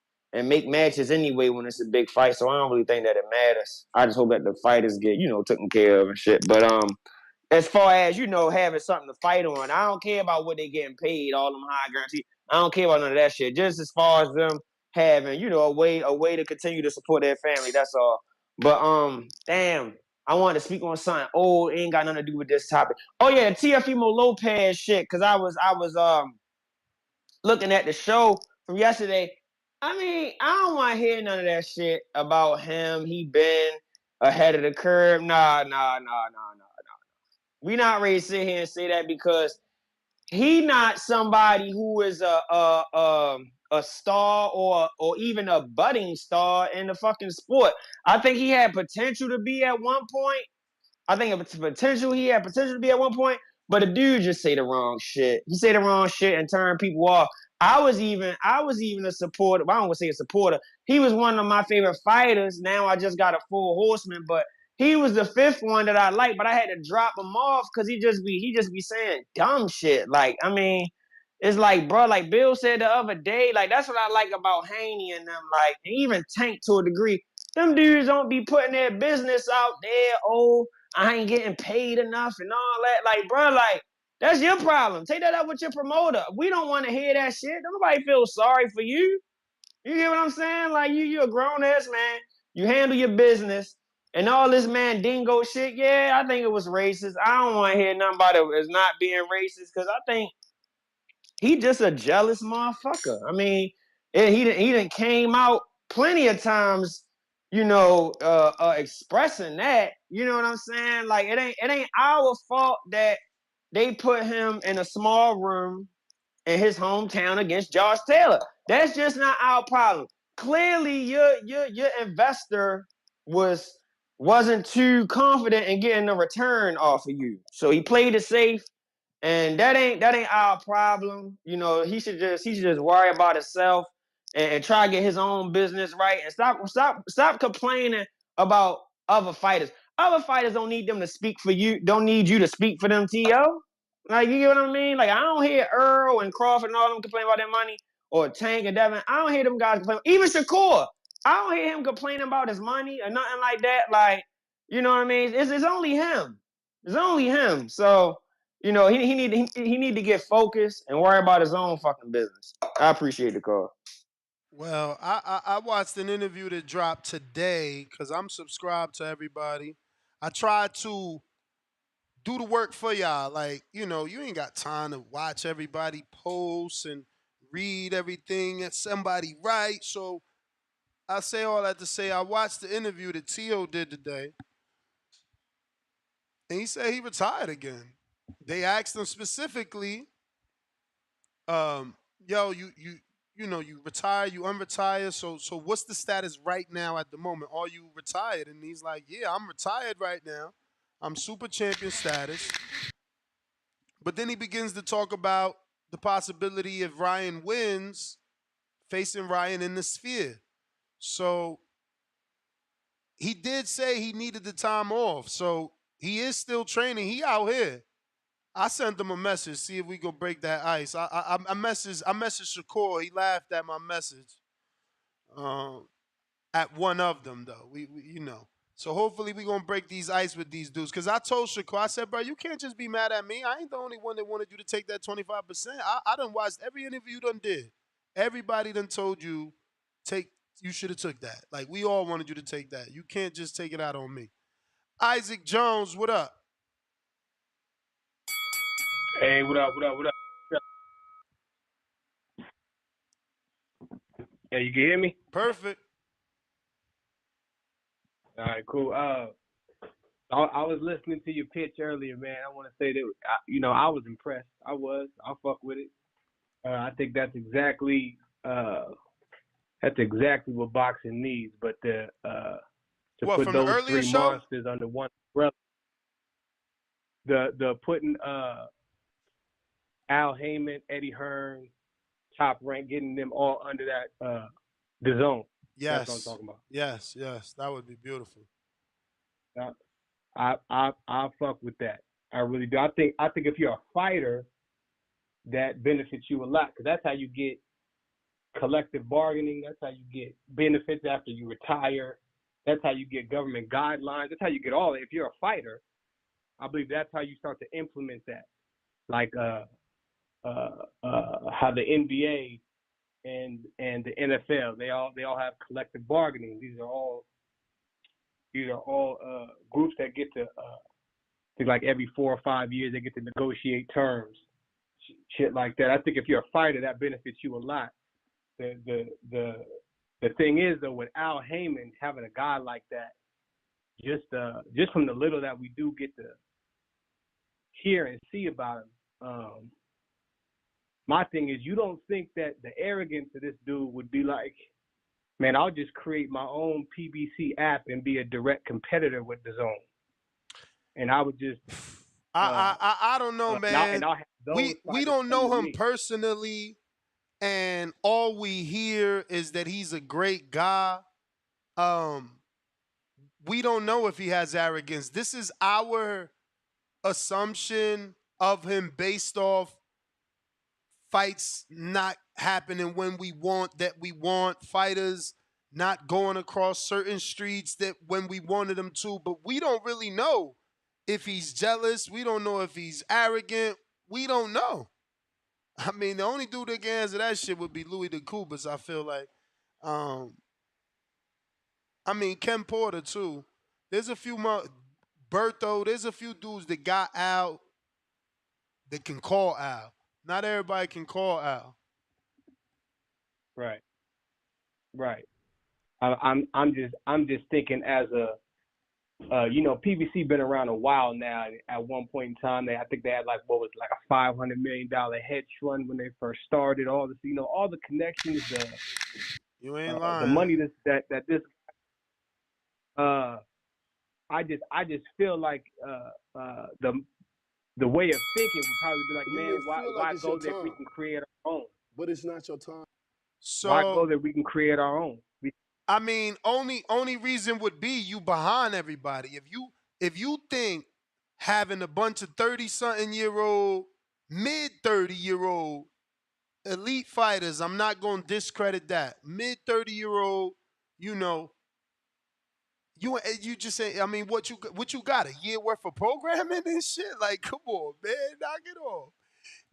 make matches anyway when it's a big fight. So I don't really think that it matters. I just hope that the fighters get taken care of and shit. But as far as having something to fight on, I don't care about what they getting paid, all them high guarantees. I don't care about none of that shit. Just as far as them having a way to continue to support their family. That's all. But damn, I wanted to speak on something old. Ain't got nothing to do with this topic. Oh yeah, the Teofimo Lopez shit. Cause I was looking at the show from yesterday. I mean, I don't want to hear none of that shit about him. He been ahead of the curve. Nah. We not ready to sit here and say that because he not somebody who is a star or even a budding star in the fucking sport. I think he had potential to be at one point. I think he had potential to be at one point, but the dude just say the wrong shit. He say the wrong shit and turn people off. I was even a supporter. Well, I don't want to say a supporter. He was one of my favorite fighters. Now I just got a full horseman, but he was the fifth one that I liked, but I had to drop him off because he just be saying dumb shit. Like, I mean, it's like, bro, like Bill said the other day, like that's what I like about Haney and them, like, and even Tank to a degree. Them dudes don't be putting their business out there. Oh, I ain't getting paid enough and all that. Like, bro, like, that's your problem. Take that up with your promoter. We don't want to hear that shit. Nobody feels sorry for you. You get what I'm saying? Like, you're a grown ass man. You handle your business. And all this dingo shit, yeah, I think it was racist. I don't want to hear nothing about it as not being racist because I think he just a jealous motherfucker. I mean, he done came out plenty of times, expressing that. You know what I'm saying? Like it ain't our fault that they put him in a small room in his hometown against Josh Taylor. That's just not our problem. Clearly, your investor wasn't too confident in getting a return off of you, so he played it safe. And that ain't our problem. He should just worry about himself and try to get his own business right and stop complaining about other fighters. Other fighters don't need them to speak for you. Don't need you to speak for them, T.O. Like, you get what I mean? Like, I don't hear Earl and Crawford and all them complain about their money, or Tank and Devin. I don't hear them guys complain. Even Shakur, I don't hear him complaining about his money or nothing like that. Like, you know what I mean? It's only him. It's only him. So, he need to get focused and worry about his own fucking business. I appreciate the call. Well, I watched an interview that dropped today because I'm subscribed to everybody. I tried to do the work for y'all. Like, you ain't got time to watch everybody post and read everything that somebody writes. So I say all that to say I watched the interview that T.O. did today. And he said he retired again. They asked him specifically, yo, you retire, you unretire. So what's the status right now at the moment? Are you retired? And he's like, yeah, I'm retired right now. I'm super champion status. But then he begins to talk about the possibility if Ryan wins, facing Ryan in the Sphere. So he did say he needed the time off. So he is still training. He out here. I sent him a message, see if we can break that ice. I messaged Shakur. He laughed at my message. At one of them though, you know. So hopefully we gonna break these ice with these dudes. Cause I told Shakur, I said, bro, you can't just be mad at me. I ain't the only one that wanted you to take that 25%. I done watched every interview you done did. Everybody done told you you should have took that. Like we all wanted you to take that. You can't just take it out on me. Isaac Jones, what up? Hey, what up? Yeah, you can hear me? Perfect. All right, cool. I was listening to your pitch earlier, man. I want to say that, I was impressed. I fuck with it. I think that's exactly what boxing needs. But to put from the those earlier three show? monsters under one umbrella, the putting Al Haymon, Eddie Hearn, Top Rank, getting them all under that Dazn. Yes. That's what I'm talking about. Yes, that would be beautiful. I fuck with that. I really do. I think if you're a fighter, that benefits you a lot because that's how you get collective bargaining. That's how you get benefits after you retire. That's how you get government guidelines. That's how you get all that. If you're a fighter, I believe that's how you start to implement that. Like how the NBA and the NFL, they all have collective bargaining. These are all groups that get to like every 4 or 5 years they get to negotiate terms, shit like that. I think if you're a fighter, that benefits you a lot. The thing is though, with Al Haymon having a guy like that, just from the little that we do get to hear and see about him, my thing is, you don't think that the arrogance of this dude would be like, man, I'll just create my own PBC app and be a direct competitor with Dazn. And I would just I don't know, man. I'll have those we don't know him personally, and all we hear is that he's a great guy. We don't know if he has arrogance. This is our assumption of him based off fights not happening when we want, fighters not going across certain streets that when we wanted them to, but we don't really know if he's jealous. We don't know if he's arrogant. We don't know. I mean, the only dude that can answer that shit would be Louis the Kubas, I feel like. I mean, Ken Porter, too. There's a few more. Berto, there's a few dudes that got Al that can call Al. Not everybody can call Al. Right. I'm just thinking as a PBC been around a while now. At one point in time, I think they had like a $500 million hedge fund when they first started. All this, all the connections, you ain't lying. The money that this. I just feel like the way of thinking would probably be like, man, why go there if we can create our own? But it's not your time. So why go there we can create our own? I mean, only reason would be you behind everybody. If you think having a bunch of 30-something-year-old, mid-30-year-old elite fighters, I'm not gonna discredit that. Mid-30-year-old, you just say, I mean, what you got, a year worth of programming and shit? Like, come on, man, knock it off.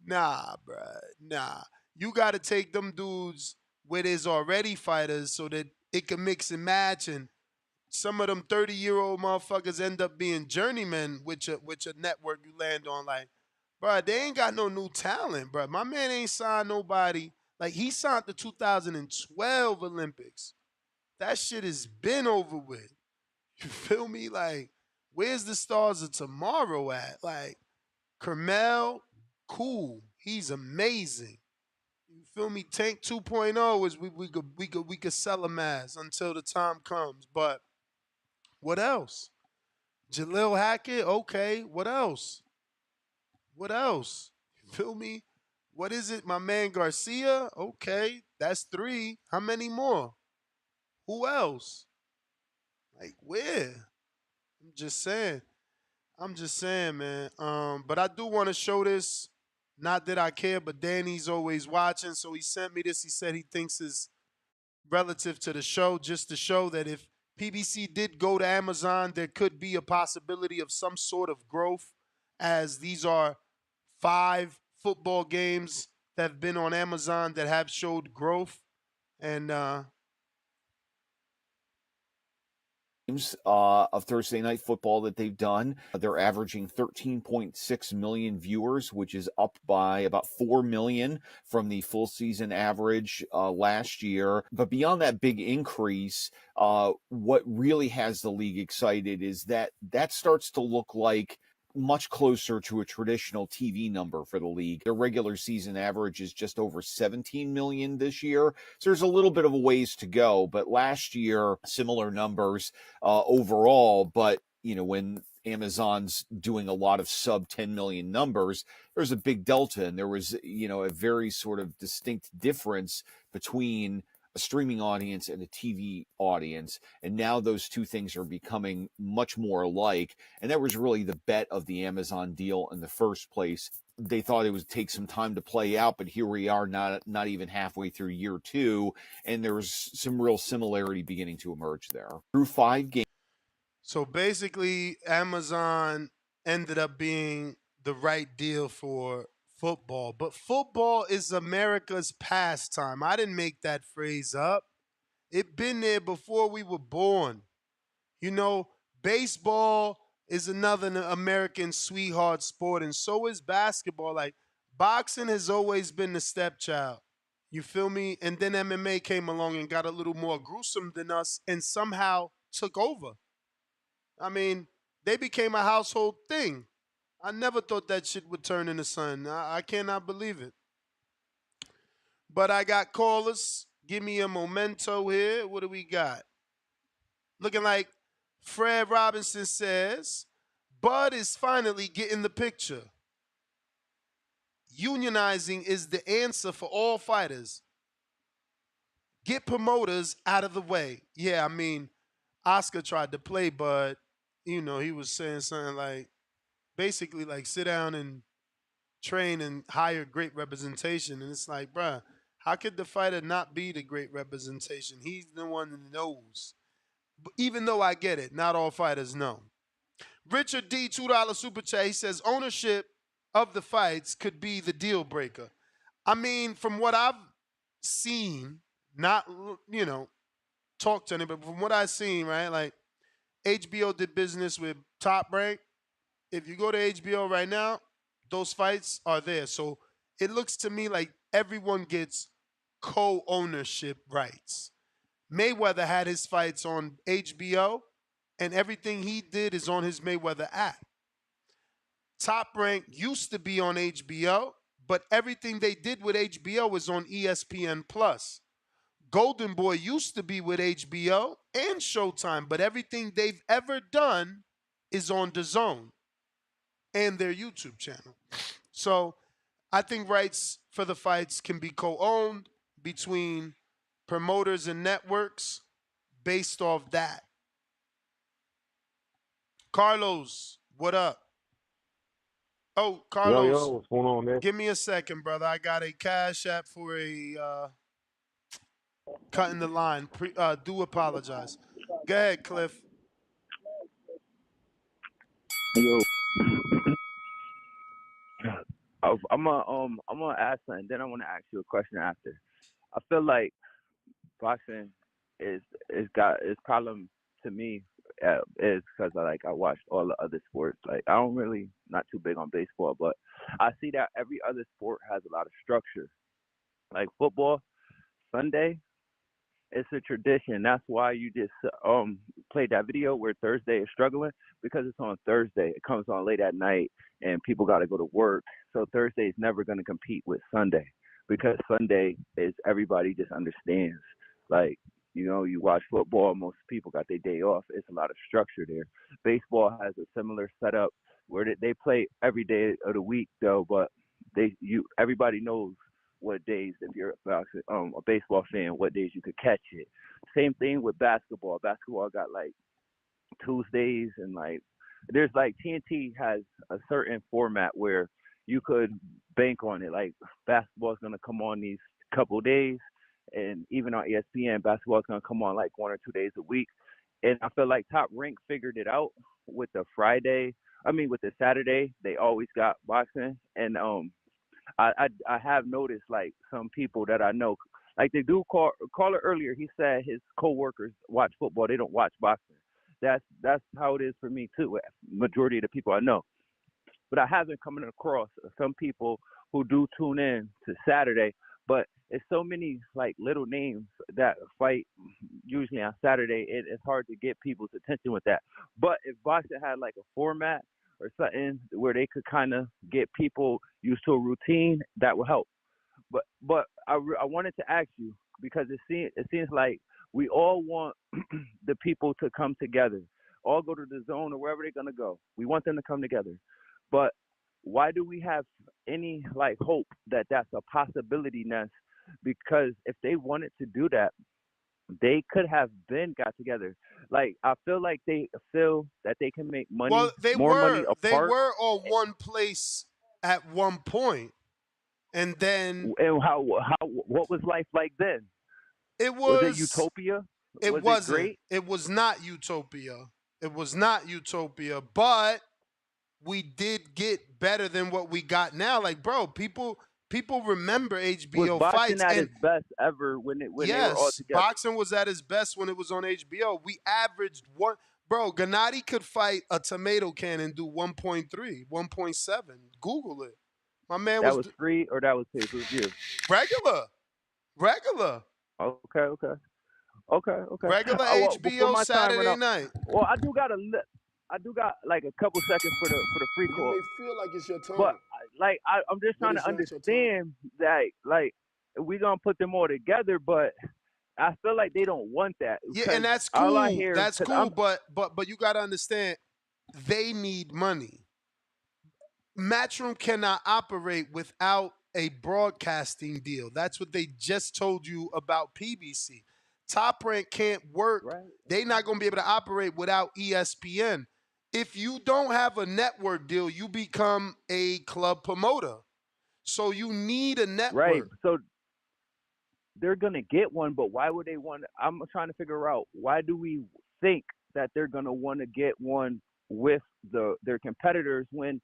Nah, bruh, nah. You got to take them dudes where there's already fighters so that it can mix and match, and some of them 30-year-old motherfuckers end up being journeymen, which a network you land on. Like, bruh, they ain't got no new talent, bruh. My man ain't signed nobody. Like, he signed the 2012 Olympics. That shit has been over with. You feel me? Like, where's the stars of tomorrow at? Like, Kermel, cool. He's amazing. You feel me? Tank 2.0 is we could sell him as until the time comes. But what else? Jalil Hackett, okay. What else? What else? You feel me? What is it? My man Garcia? Okay, that's 3. How many more? Who else? Like where? I'm just saying. I'm just saying, man. But I do want to show this. Not that I care, but Danny's always watching, so he sent me this. He said he thinks is relative to the show, just to show that if PBC did go to Amazon, there could be a possibility of some sort of growth, as these are 5 football games that have been on Amazon that have showed growth. And of Thursday Night Football that they've done. They're averaging 13.6 million viewers, which is up by about 4 million from the full season average last year. But beyond that big increase, what really has the league excited is that starts to look like much closer to a traditional TV number for the league. Their regular season average is just over 17 million this year. So there's a little bit of a ways to go. But last year, similar numbers overall. But, when Amazon's doing a lot of sub 10 million numbers, there's a big delta. And there was, a very sort of distinct difference between a streaming audience and a TV audience. And now those two things are becoming much more alike. And that was really the bet of the Amazon deal in the first place. They thought it would take some time to play out, but here we are, not even halfway through year 2, and there's some real similarity beginning to emerge there. Through 5 games. so basically, Amazon ended up being the right deal for football. But football is America's pastime. I didn't make that phrase up. It been there before we were born. Baseball is another American sweetheart sport, and so is basketball. Like boxing has always been the stepchild. You feel me? And then MMA came along and got a little more gruesome than us and somehow took over. I mean, they became a household thing. I never thought that shit would turn into something. I cannot believe it. But I got callers. Give me a memento here. What do we got? Looking like Fred Robinson says, Bud is finally getting the picture. Unionizing is the answer for all fighters. Get promoters out of the way. Yeah, I mean, Oscar tried to play Bud. He was saying something like, basically like sit down and train and hire great representation. And it's like, bruh, how could the fighter not be the great representation? He's the one that knows. But even though I get it, not all fighters know. Richard D, $2 super chat. He says ownership of the fights could be the deal breaker. I mean, from what I've seen, not talked to anybody, but from what I've seen, right? Like HBO did business with Top Rank. If you go to HBO right now, those fights are there. So it looks to me like everyone gets co-ownership rights. Mayweather had his fights on HBO, and everything he did is on his Mayweather app. Top Rank used to be on HBO, but everything they did with HBO is on ESPN Plus. Golden Boy used to be with HBO and Showtime, but everything they've ever done is on DAZN and their YouTube channel. So I think rights for the fights can be co-owned between promoters and networks based off that. Carlos, what up? Oh, Carlos, What's going on, man? give me a second, brother. I got a cash app for a cutting the line. Do apologize. Go ahead, Cliff. Yo, I'm gonna ask something. Then I want to ask you a question after. I feel like boxing is got its problem to me is because I watched all the other sports. Like I don't really not too big on baseball, but I see that every other sport has a lot of structure. Like football, Sunday, it's a tradition. That's why you just played that video where Thursday is struggling because it's on Thursday. It comes on late at night and people got to go to work. So Thursday is never going to compete with Sunday because Sunday is everybody just understands. Like, you watch football, most people got their day off. It's a lot of structure there. Baseball has a similar setup where they play every day of the week though, but everybody knows what days, if you're a baseball fan, what days you could catch it. Same thing with basketball. Basketball got like Tuesdays, and like there's like TNT has a certain format where you could bank on it. Like basketball is gonna come on these couple days, and even on ESPN, basketball is gonna come on like 1 or 2 days a week. And I feel like Top Rank figured it out with the with the Saturday. They always got boxing, and I have noticed like some people that I know, like the dude caller earlier, he said his coworkers watch football, they don't watch boxing. That's how it is for me too. Majority of the people I know, but I have been coming across some people who do tune in to Saturday. But it's so many like little names that fight usually on Saturday. It's hard to get people's attention with that. But if boxing had like a format or something where they could kind of get people used to a routine, that would help. But I wanted to ask you, because it seems like we all want the people to come together, all go to the zone or wherever they're gonna go. We want them to come together, but why do we have any like hope that that's a possibility, Ness? Because if they wanted to do that, they could have been got together. Like I feel like they feel that they can make money, Well, more money they apart. were all one place at one point, and then And what was life like then? it Was it was. utopia? It Was it wasn't. great? It was not utopia. It was not utopia, but we did get better than what we got now. Like, bro, people remember Was HBO boxing fights, at and its best ever when they were all yes, together? boxing was at its best when it was on HBO. We averaged one. Bro, Gennady could fight a tomato can and do 1.3, 1.7. Google it. My man That was was free or that was pay per view? regular Okay. regular Well, before HBO my time run Saturday out, night. well, I do got like a couple seconds for the free You call, may feel like it's your but time, I'm just but trying it's to not your time. understand that like we gonna put them all together, but I feel like they don't want that Yeah, because and that's all I cool. hear, That's because cool, I'm but you got to understand, they need money. Matchroom cannot operate without a broadcasting deal. That's what they just told you about PBC. Top Rank can't work. right. They're not going to be able to operate without ESPN. If you don't have a network deal, you become a club promoter. So you need a Right. network So they're gonna get one, but why would they want? I'm trying to figure out why do we think that they're gonna want to get one with their competitors when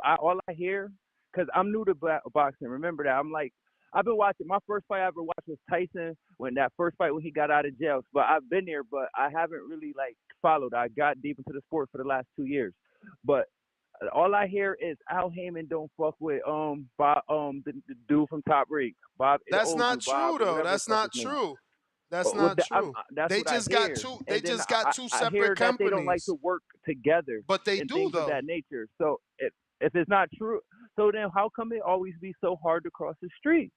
all I hear, because I'm new to boxing. Remember that I'm like I've been watching. My first fight I ever watched was Tyson when that first fight when he got out of jail. But I've been there, but I haven't really like followed. I got deep into the sport for the last 2 years, but all I hear is Al Heyman don't fuck with Bob the dude from Top Rank, Bob, the That's old not dude, Bob, true though. whatever the That's fuck his not name. true. That's not true. That's They what I just got hear, two. They and then just got two I hear separate that they don't like companies. to work together But they and do things of though, that nature. So if it's not true, so then how come it always be so hard to cross the street?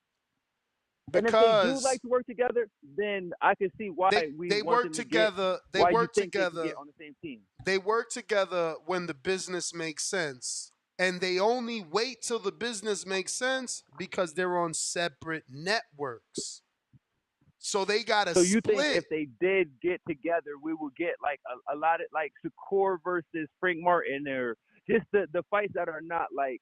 And if they do because like to work together, then I can see why we they want work them to get. together. They Why you work think they can together. get on the same team? They work together when the business makes sense, and they only wait till the business makes sense because they're on separate networks. So they got to So you think split. if they did get together, we would get like a lot of like Shakur versus Frank Martin, or just the fights that are not like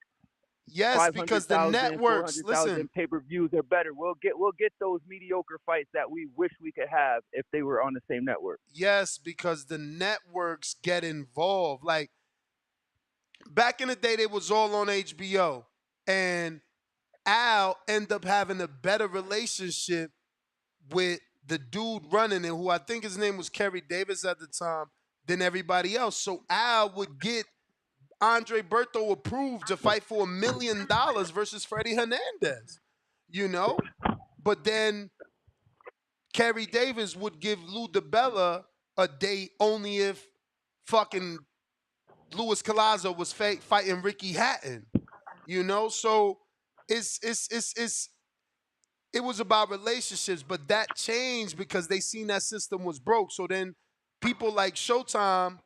Yes, because the 500,000, networks. Listen, pay-per-views are better. We'll get those mediocre fights that we wish we could have if they were on the same network. yes, because the networks get involved. Like back in the day, they was all on HBO, and Al ended up having a better relationship with the dude running it, who I think his name was Kerry Davis at the time, than everybody else. So Al would get Andre Berto approved to fight for $1 million versus Freddie Hernandez, you know? But then Kerry Davis would give Lou DiBella a date only if fucking Luis Collazo was fighting Ricky Hatton, you know? So it's it was about relationships, but that changed because they seen that system was broke. So then people like Showtime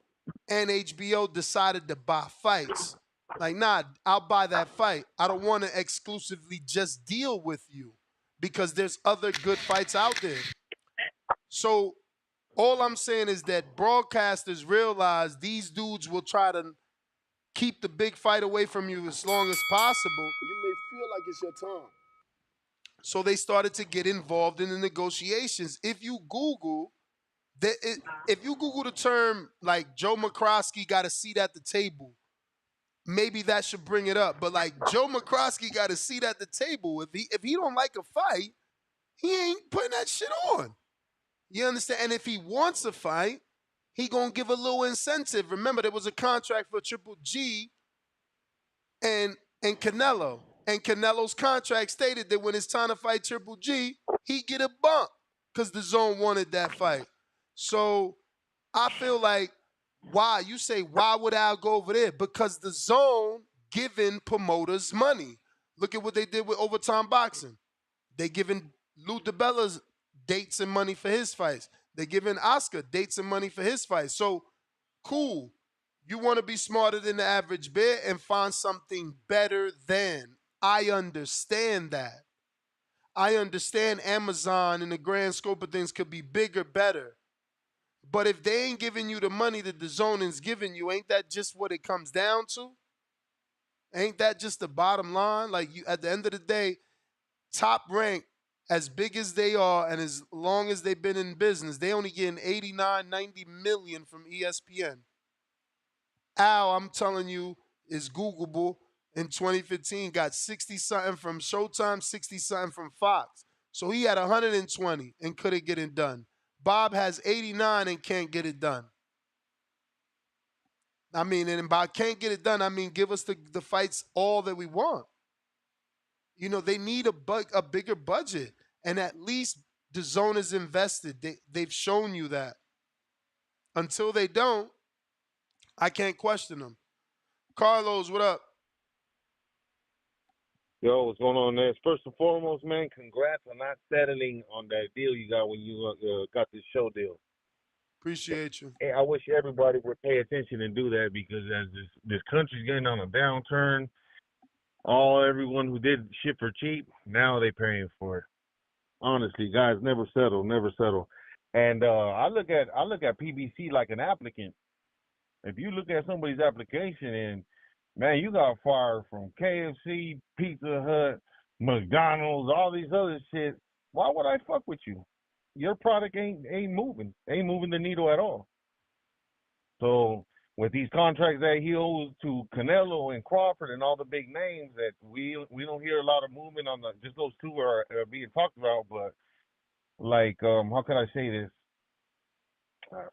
and HBO decided to buy fights. Like, nah, I'll buy that fight. I don't want to exclusively just deal with you because there's other good fights out there. So all I'm saying is that broadcasters realize these dudes will try to keep the big fight away from you as long as possible. You may feel like it's your time. So they started to get involved in the negotiations. If you Google the term like Joe McCroskey got a seat at the table, maybe that should bring it up. But like Joe McCroskey got a seat at the table. If he don't like a fight, he ain't putting that shit on. You understand? And if he wants a fight, he gonna give a little incentive. Remember, there was a contract for Triple G and Canelo. And Canelo's contract stated that when it's time to fight Triple G, he get a bump because the zone wanted that fight. So I feel like why would Al go over there? Because the zone giving promoters money. Look at what they did with Overtime Boxing. They giving Lou DiBella's dates and money for his fights. They giving Oscar dates and money for his fights. So cool. You want to be smarter than the average bear and find something better than. I understand that. I understand Amazon in the grand scope of things could be bigger, better. But if they ain't giving you the money that the zone is giving you, ain't that just what it comes down to? Ain't that just the bottom line? Like, you, at the end of the day, Top Rank, as big as they are and as long as they've been in business, they only getting 89, 90 million from ESPN. Al, I'm telling you, is Googleable. In 2015, got 60 something from Showtime, 60 something from Fox. So he had 120 and couldn't get it done. Bob has 89 and can't get it done. I mean, and by can't get it done, I mean give us the fights all that we want. You know, they need a bigger budget. And at least the zone is invested. They've shown you that. Until they don't, I can't question them. Carlos, what up? Yo, what's going on, Ness? First and foremost, man, congrats on not settling on that deal you got when you got this show deal. Appreciate you. Hey, I wish everybody would pay attention and do that because as this country's getting on a downturn, everyone who did shit for cheap, now they paying for it. Honestly, guys, never settle, never settle. And I look at PBC like an applicant. If you look at somebody's application and man, you got fired from KFC, Pizza Hut, McDonald's, all these other shit. Why would I fuck with you? Your product ain't moving the needle at all. So with these contracts that he owes to Canelo and Crawford and all the big names that we don't hear a lot of movement on just those two are being talked about. But like, how can I say this?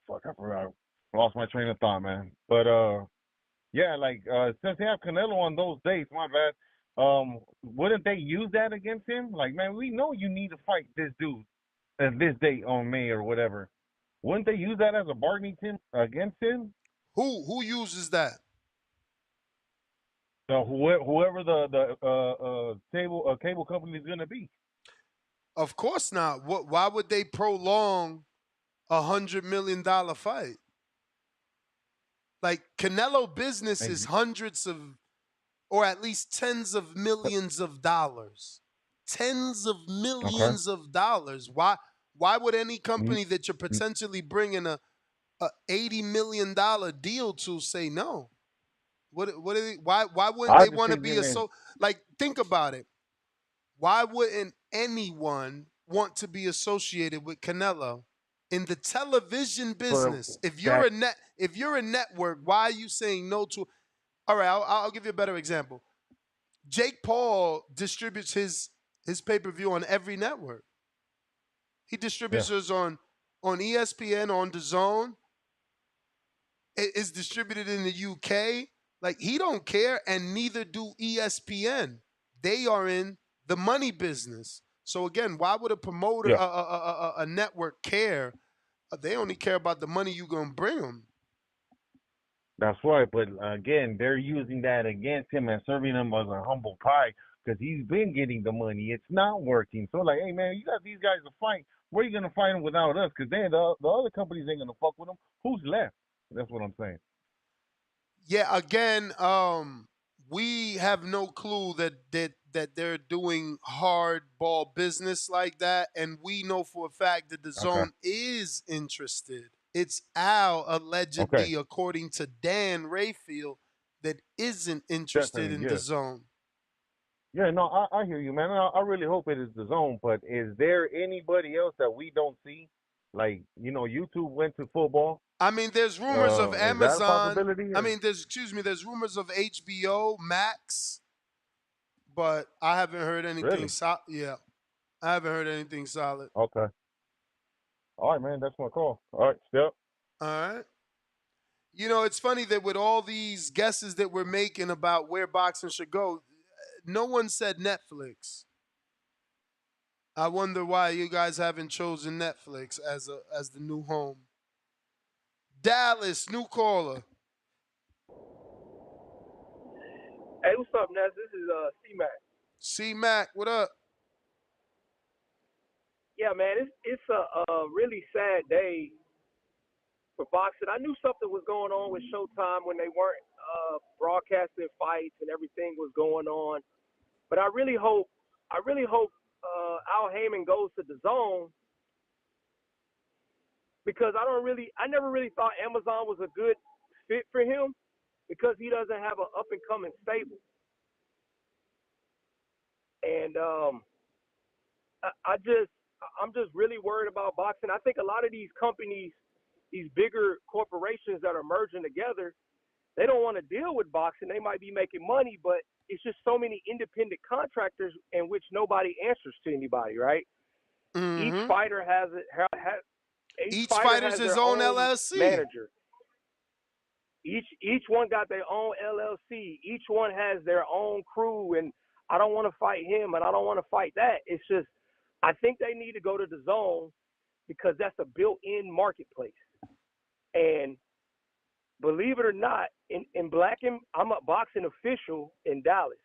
Fuck, I forgot. Lost my train of thought, man. But yeah, like since they have Canelo on those dates, my bad. Wouldn't they use that against him? Like, man, we know you need to fight this dude at this date on May or whatever. Wouldn't they use that as a bargaining chip against him? Who uses that? So whoever the cable company is gonna be. Of course not. Why would they prolong $100 million fight? Like, Canelo business is hundreds of, or at least tens of millions of dollars. Tens of millions of dollars. Why would any company that you're potentially bringing a $80 million deal to say no? Why wouldn't they want to be like, think about it. Why wouldn't anyone want to be associated with Canelo in the television business? If you're a network, why are you saying no to? All right, I'll give you a better example. Jake Paul distributes his pay-per-view on every network. He distributes his on ESPN, on Dazn. It is distributed in the UK. Like, he don't care, and neither do ESPN. They are in the money business. So again, why would a promoter, a network care? They only care about the money you're gonna bring them. That's right, but again, they're using that against him and serving him as a humble pie because he's been getting the money. It's not working. So like, hey man, you got these guys to fight. Where are you gonna fight them without us? Because the other companies ain't gonna fuck with them. Who's left? That's what I'm saying. Yeah, again, we have no clue that they're doing hardball business like that, and we know for a fact that the Okay. zone is interested. It's Al Okay. allegedly, according to Dan Rayfield, that isn't interested Definitely. in the Yeah. zone. Yeah. No, I hear you, man. I really hope it is the zone. But is there anybody else that we don't see? Like, YouTube went to football. I mean, there's rumors of Is that a Amazon. possibility? I mean, there's rumors of HBO Max, but I haven't heard anything. Really? Yeah, I haven't heard anything solid. Okay. All right, man. That's my call. All right. Step. All right. You know, it's funny that with all these guesses that we're making about where boxing should go, no one said Netflix. I wonder why you guys haven't chosen Netflix as the new home. Dallas, new caller. Hey, what's up, Ness? This is C-Mac. C Mac, what up? Yeah, man, it's a really sad day for boxing. I knew something was going on with Showtime when they weren't broadcasting fights and everything was going on. But I really hope Al Haymon goes to the zone because I never really thought Amazon was a good fit for him because he doesn't have an up and coming stable. And I'm just really worried about boxing. I think a lot of these companies, these bigger corporations that are merging together, they don't want to deal with boxing. They might be making money, but it's just so many independent contractors in which nobody answers to anybody, right? Each Mm-hmm. fighter has Each fighter's his their own own LLC. manager. Each one got their own LLC. Each one has their own crew, and I don't want to fight him, and I don't want to fight that. It's just, I think they need to go to the zone because that's a built-in marketplace. And believe it or not, in Black and I'm a boxing official in Dallas,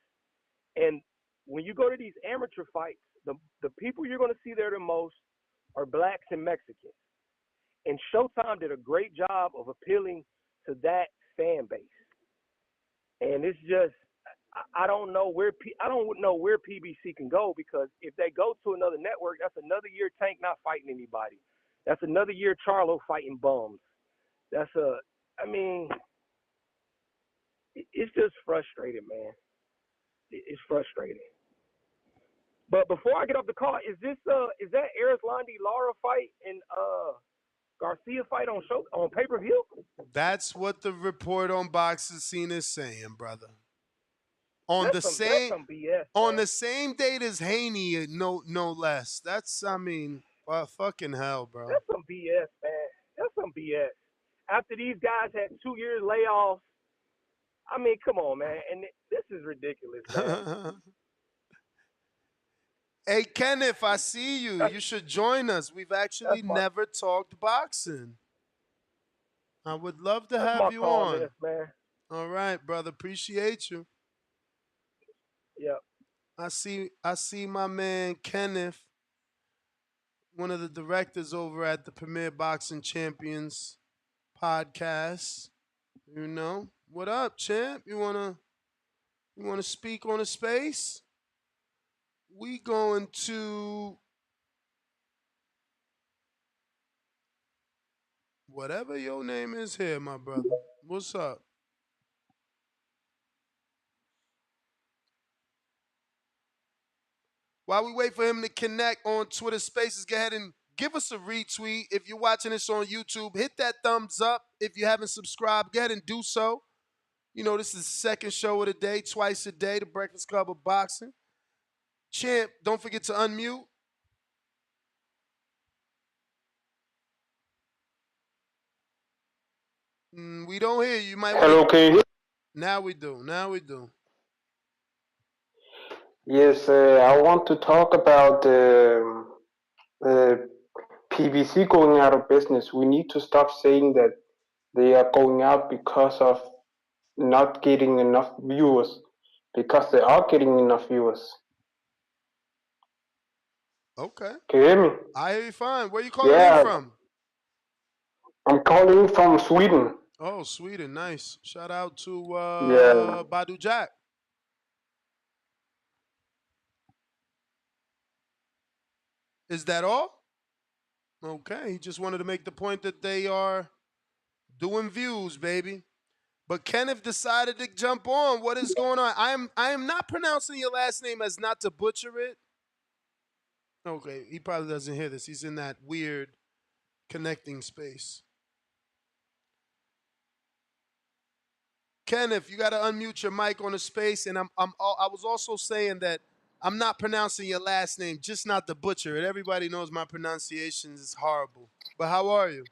and when you go to these amateur fights, the people you're going to see there the most are blacks and Mexicans. And Showtime did a great job of appealing to that fan base. And it's just, I don't know where PBC can go because if they go to another network, that's another year Tank not fighting anybody. That's another year Charlo fighting bums. It's just frustrating, man. It's frustrating. But before I get off the call, is that Erislandy Lara fight and Garcia fight on pay-per-view? That's what the report on Boxing Scene is saying, brother. On That's some BS. On man. the same date as Haney, no less. That's fucking hell, bro. That's some BS, man. That's some BS. After these guys had 2 years layoffs, I mean, come on, man. And this is ridiculous, man. Hey, Kenneth, I see you. You should join us. We've actually never talked boxing. I would love to have you on. Man. All right, brother. Appreciate you. Yep. I see my man Kenneth, one of the directors over at the Premier Boxing Champions podcast. You know, what up, champ? You wanna speak on a space? We going to whatever your name is here, my brother. What's up? While we wait for him to connect on Twitter Spaces, go ahead and give us a retweet. If you're watching this on YouTube, hit that thumbs up. If you haven't subscribed, go ahead and do so. You know, this is the second show of the day, twice a day, the Breakfast Club of Boxing. Champ, don't forget to unmute. We don't hear you. You might Hello, want to... can you hear? Now we do. Yes, I want to talk about PBC going out of business. We need to stop saying that they are going out because of not getting enough viewers, because they are getting enough viewers. Okay. Can you hear me? I hear you fine. Where you calling in from? I'm calling from Sweden. Oh, Sweden, nice. Shout out to Yeah. Badu Jack. Is that all? Okay, he just wanted to make the point that they are doing views, baby. But Kenneth decided to jump on. What is going on? I am not pronouncing your last name as not to butcher it. Okay, he probably doesn't hear this. He's in that weird connecting space. Kenneth, you got to unmute your mic on the space. And I was also saying that I'm not pronouncing your last name, just not to butcher it. Everybody knows my pronunciation is horrible. But how are you?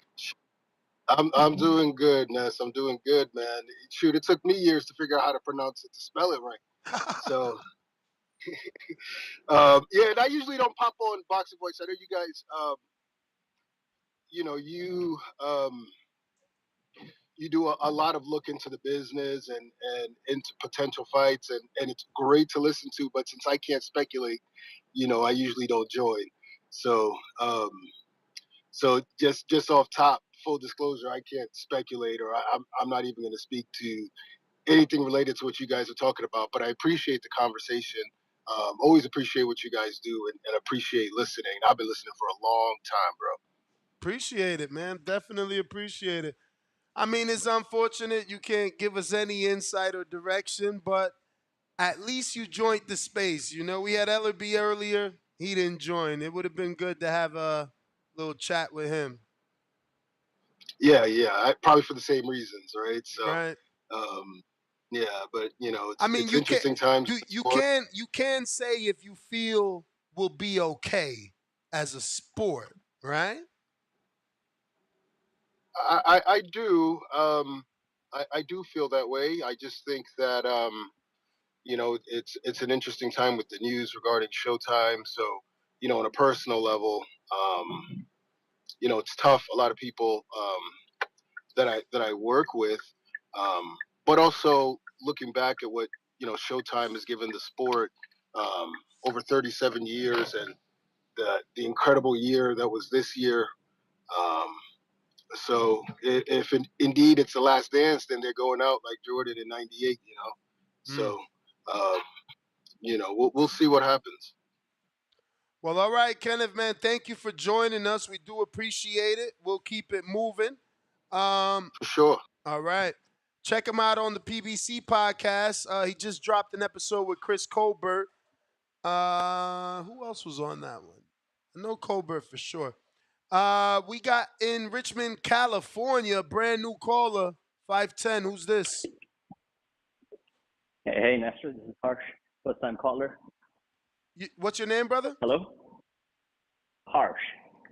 I'm doing good, Ness. I'm doing good, man. Shoot, it took me years to figure out how to pronounce it, to spell it right. So, yeah, and I usually don't pop on Boxing Voice. I know you guys, you do a lot of look into the business and into potential fights, and it's great to listen to. But since I can't speculate, I usually don't join. So, so just off top, full disclosure, I can't speculate, or I'm not even going to speak to anything related to what you guys are talking about, but I appreciate the conversation. Always appreciate what you guys do, and appreciate listening. I've been listening for a long time, bro. Appreciate it, man. Definitely appreciate it. I mean, it's unfortunate you can't give us any insight or direction, but at least you joined the space. We had Ellerby earlier. He didn't join. It would have been good to have a little chat with him. Yeah, probably for the same reasons, right? So, Right. yeah, but I mean, it's interesting times. you can say if you feel will be okay as a sport, right? I do. I do feel that way. I just think that it's an interesting time with the news regarding Showtime. So, on a personal level, it's tough. A lot of people that I work with, um, but also looking back at what Showtime has given the sport um, over 37 years, and the incredible year that was this year. Um, so if indeed it's the last dance, then they're going out like Jordan in '98. So uh, we'll see what happens. Well, all right, Kenneth, man, thank you for joining us. We do appreciate it. We'll keep it moving. For sure. All right. Check him out on the PBC podcast. He just dropped an episode with Chris Colbert. Who else was on that one? I know Colbert for sure. We got in Richmond, California, brand new caller, 510. Who's this? Hey, Nestor, this is Harsh, first time caller. What's your name, brother? Hello? Harsh.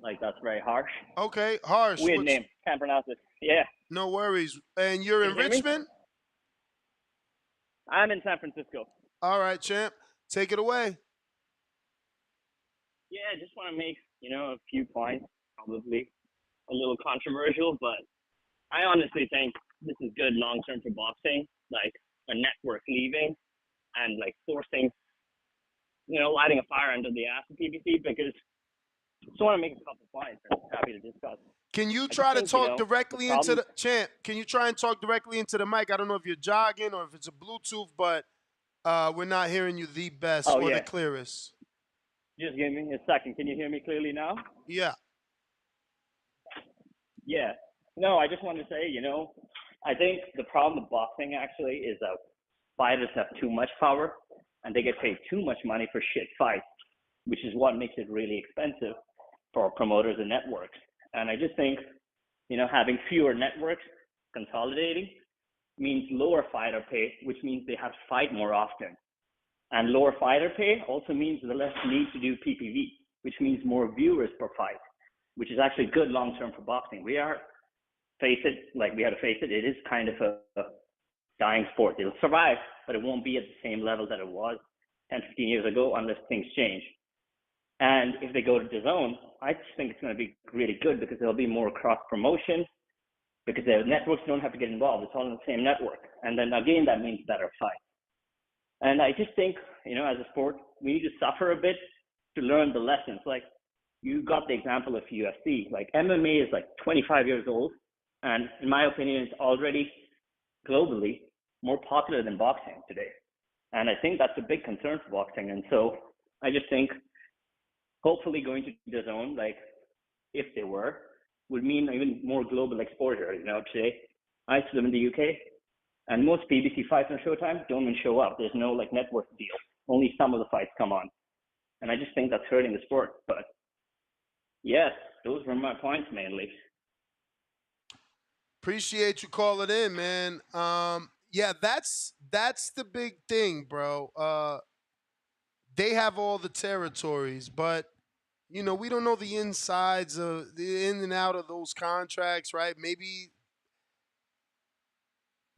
Like, that's very harsh. Okay, Harsh. Weird name. Can't pronounce it. Yeah. No worries. And you're in Richmond? I'm in San Francisco. All right, champ. Take it away. Yeah, I just want to make, a few points, probably a little controversial, but I honestly think this is good long-term for boxing, like a network leaving and like forcing, lighting a fire under the ass of PBC, because I just want to make a couple points and happy to discuss. Can you try to talk directly into the champ? Can you try and talk directly into the mic? I don't know if you're jogging or if it's a Bluetooth, but we're not hearing you the best or the clearest. Just give me a second. Can you hear me clearly now? Yeah. Yeah. No, I just wanted to say, I think the problem with boxing actually is that fighters have too much power and they get paid too much money for shit fights, which is what makes it really expensive for promoters and networks. And I just think, having fewer networks consolidating means lower fighter pay, which means they have to fight more often. And lower fighter pay also means the less need to do PPV, which means more viewers per fight, which is actually good long-term for boxing. We have to face it, it is kind of a dying sport. It'll survive, but it won't be at the same level that it was 10, 15 years ago unless things change. And if they go to DAZN, I just think it's going to be really good because there'll be more cross-promotion because the networks don't have to get involved. It's all in the same network. And then again, that means better fights. And I just think, as a sport, we need to suffer a bit to learn the lessons. Like, you got the example of UFC. Like, MMA is like 25 years old, And in my opinion, it's already globally more popular than boxing today. And I think that's a big concern for boxing. And so I just think hopefully going to the zone, like if they were, would mean even more global exposure. You know, today I used to live in the UK, and most PBC fights on Showtime don't even show up. There's no like network deal. Only some of the fights come on, and I just think that's hurting the sport. But yes, those were my points mainly. Appreciate you calling in, man. Yeah, that's the big thing, bro. They have all the territories, but we don't know the insides of the in and out of those contracts, right? Maybe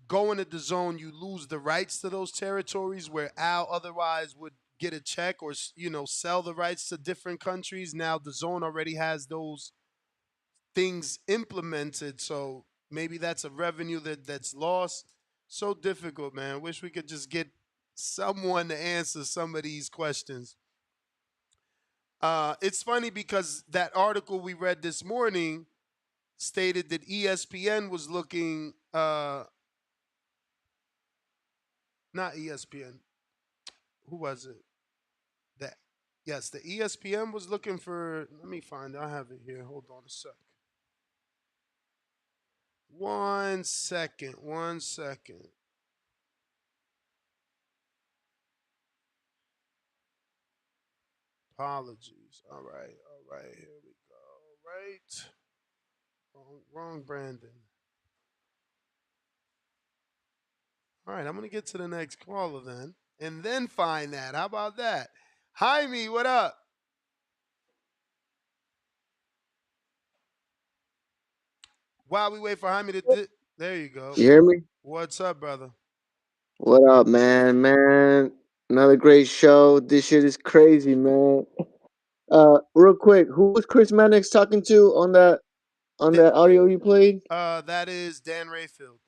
going to the zone, you lose the rights to those territories where Al otherwise would get a check or sell the rights to different countries. Now the zone already has those things implemented, so maybe that's a revenue that's lost. So difficult, man. Wish we could just get someone to answer some of these questions. It's funny because that article we read this morning stated that ESPN was looking, not ESPN. Who was it? That yes, the ESPN was looking for. Let me find it. I have it here. Hold on a sec. 1 second. 1 second. Apologies. All right. All right. Here we go. Right. Wrong Brandon. All right. I'm gonna get to the next caller then, and then find that. How about that? Jaime, what up? While we wait for Jaime to, there you go. You hear me? What's up, brother? What up, man? Man, another great show. This shit is crazy, man. Real quick, who was Chris Mannix talking to on that audio you played? That is Dan Rayfield.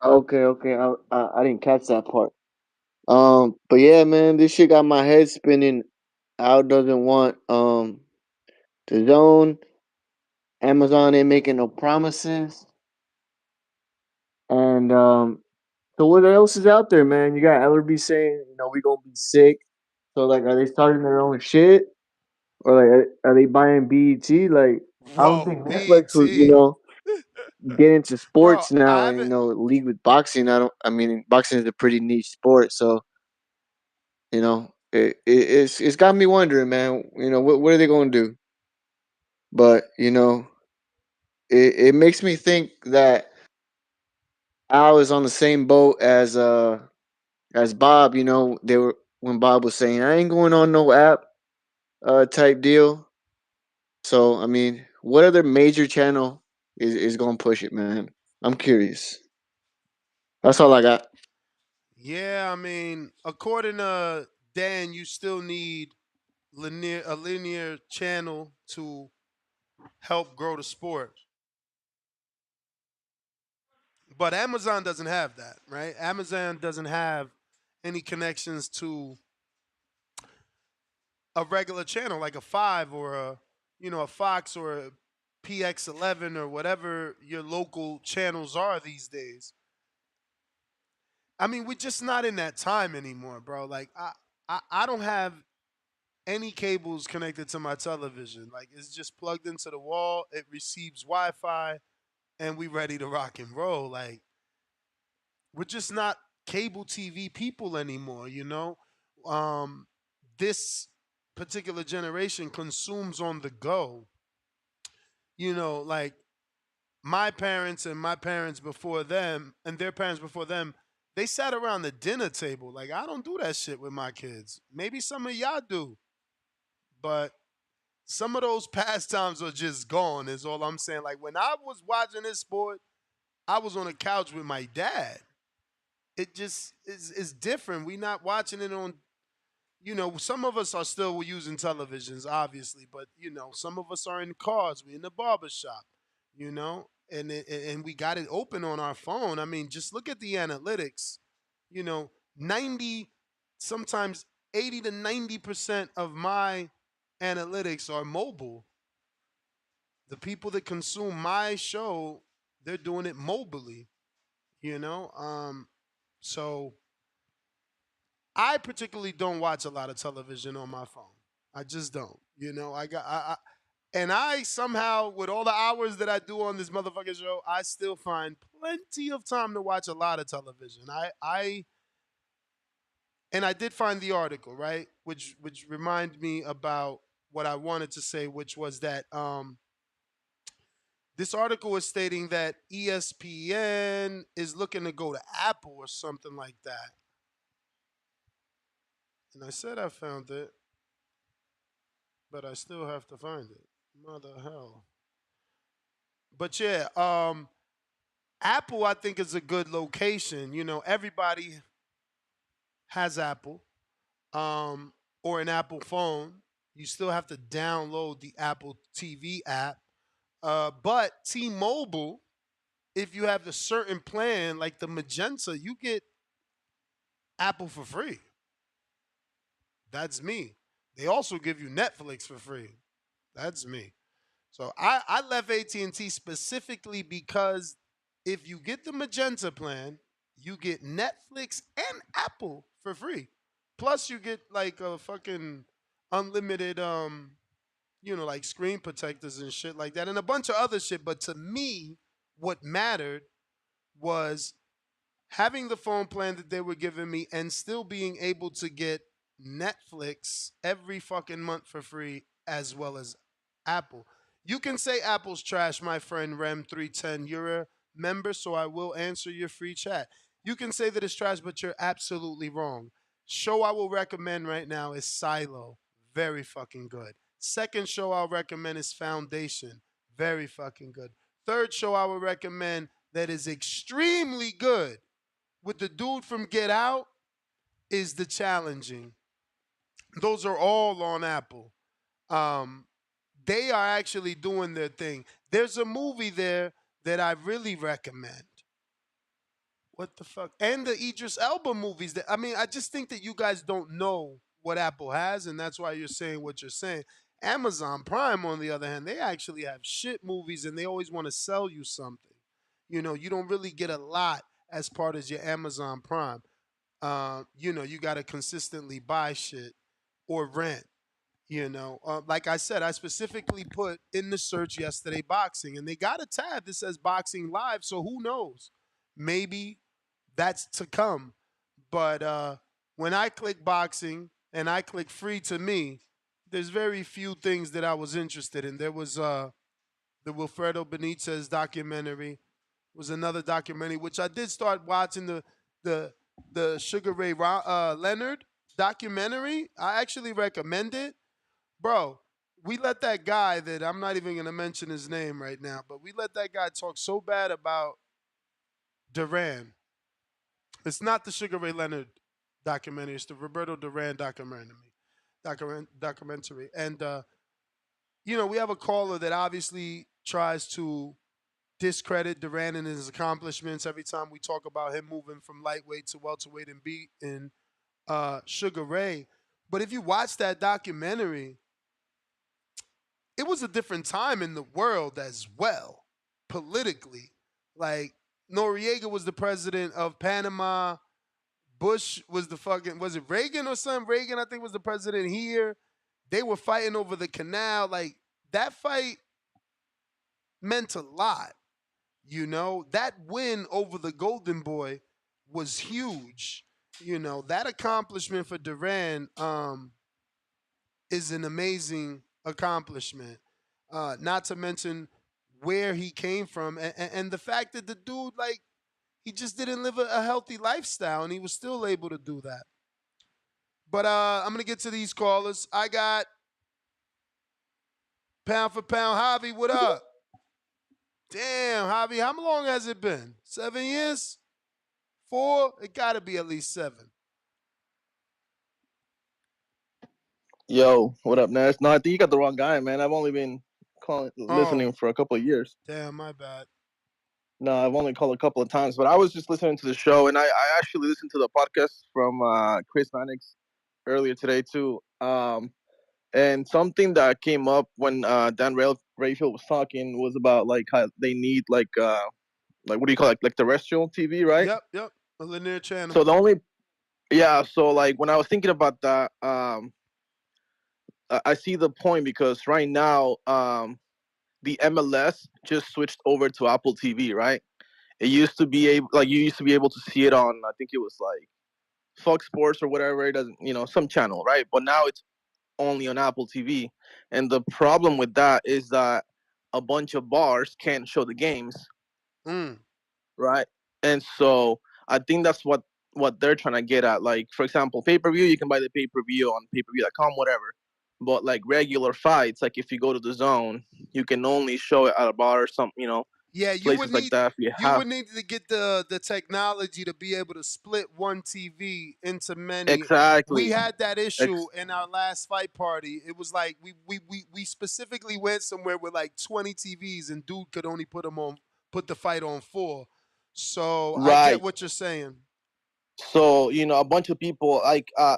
Okay, okay. I didn't catch that part. But yeah, man, this shit got my head spinning. Al doesn't want the zone. Amazon ain't making no promises, and so what else is out there, man? You got Ellerby saying, we gonna be sick. So like, are they starting their own shit? Or like, are they buying BET? Like, I don't Whoa, think Netflix would, BT. get into Bro, sports now I and haven't. league with boxing. I mean, boxing is a pretty niche sport, so it's got me wondering, man. What are they gonna do? But it makes me think that Al is on the same boat as Bob. They were when Bob was saying, "I ain't going on no app type deal." So, I mean, what other major channel is going to push it, man? I'm curious. That's all I got. Yeah, I mean, according to Dan, you still need a linear channel to help grow the sport. But Amazon doesn't have that, right? Amazon doesn't have any connections to a regular channel like a 5 or a Fox or a PX11 or whatever your local channels are these days. I mean, we're just not in that time anymore, bro. Like I don't have any cables connected to my television. Like it's just plugged into the wall. It receives Wi-Fi, and we ready to rock and roll. Like we're just not cable TV people anymore. Um, this particular generation consumes on the go. Like my parents and my parents before them and their parents before them, they sat around the dinner table. Like I don't do that shit with my kids. Maybe some of y'all do, but some of those pastimes are just gone. Is all I'm saying. Like when I was watching this sport, I was on a couch with my dad. It just is different. We not watching it on. Some of us are still using televisions, obviously, but some of us are in cars. We in the barber shop. And we got it open on our phone. I mean, just look at the analytics. 90, sometimes 80 to 90% of my analytics are mobile. The people that consume my show They're doing it mobily, So I particularly don't watch a lot of television on my phone. I just don't. And I somehow, with all the hours that I do on this motherfucking show, I still find plenty of time to watch a lot of television. And I did find the article, right, which reminded me about what I wanted to say, which was that this article was stating that ESPN is looking to go to Apple or something like that. And I said I found it, but I still have to find it. Mother hell. But yeah, Apple, I think, is a good location. Everybody has Apple, or an Apple phone. You still have to download the Apple TV app. But T-Mobile, if you have a certain plan, like the Magenta, you get Apple for free. That's me. They also give you Netflix for free. That's me. So I left AT&T specifically because if you get the Magenta plan, you get Netflix and Apple for free. Plus you get like a fucking unlimited like screen protectors and shit like that and a bunch of other shit. But to me, what mattered was having the phone plan that they were giving me and still being able to get Netflix every fucking month for free as well as Apple. You can say Apple's trash, my friend Rem310. You're a member, so I will answer your free chat. You can say that it's trash, but you're absolutely wrong. Show I will recommend right now is Silo. Very fucking good. Second show I'll recommend is Foundation. Very fucking good. Third show I will recommend that is extremely good with the dude from Get Out is The Challenging. Those are all on Apple. Um, they are actually doing their thing. There's a movie there that I really recommend. What the fuck? And the Idris Elba movies. I just think that you guys don't know what Apple has, and that's why you're saying what you're saying. Amazon Prime, on the other hand, they actually have shit movies, and they always want to sell you something. You don't really get a lot as part of your Amazon Prime. You got to consistently buy shit or rent. Like I said, I specifically put in the search yesterday boxing, and they got a tab that says boxing live. So who knows? Maybe that's to come. But when I click boxing and I click free to me, there's very few things that I was interested in. There was the Wilfredo Benitez documentary. Was another documentary which I did start watching the Sugar Ray Leonard documentary. I actually recommend it, bro. We let that guy that I'm not even gonna mention his name right now, but we let that guy talk so bad about Duran. It's not the Sugar Ray Leonard documentary. It's the Roberto Duran documentary. And we have a caller that obviously tries to discredit Duran and his accomplishments every time we talk about him moving from lightweight to welterweight and beating Sugar Ray. But if you watch that documentary, it was a different time in the world as well, politically. Like Noriega was the president of Panama. Bush was was it Reagan or something? Reagan, I think, was the president here. They were fighting over the canal. Like that fight meant a lot. That win over the Golden Boy was huge. That accomplishment for Duran is an amazing accomplishment. Not to mention where he came from and the fact that the dude, like, he just didn't live a healthy lifestyle and he was still able to do that. But I'm going to get to these callers. I got Pound for Pound Javi. What up? Damn, Javi, how long has it been? 7 years? 4? It got to be at least 7. Yo, what up, Nash? No, I think you got the wrong guy, man. I've only been listening for a couple of years. Damn, my bad. No, I've only called a couple of times, but I was just listening to the show, and I actually listened to the podcast from Chris Mannix earlier today too. And something that came up when Dan Rayfield was talking was about like how they need like like what do you call it, like terrestrial TV, right? Yep. A linear channel. So the only yeah, so like when I was thinking about that, I see the point because right now, the MLS just switched over to Apple TV, right? It used to be able, like you used to be able to see it on, I think it was like Fox Sports or whatever. It doesn't, some channel, right? But now it's only on Apple TV, and the problem with that is that a bunch of bars can't show the games, Mm. right? And so I think that's what they're trying to get at. Like for example, pay per view, you can buy the pay per view on pay-per-view.com, whatever. But like regular fights, like if you go to the zone, you can only show it at a bar or some, Yeah, you would places like need that. If you you have would need to get the technology to be able to split one TV into many. We exactly, had that issue ex- in our last fight party. It was like we specifically went somewhere with like 20 TVs and dude could only put the fight on 4. So I get right. what you're saying. So a bunch of people like I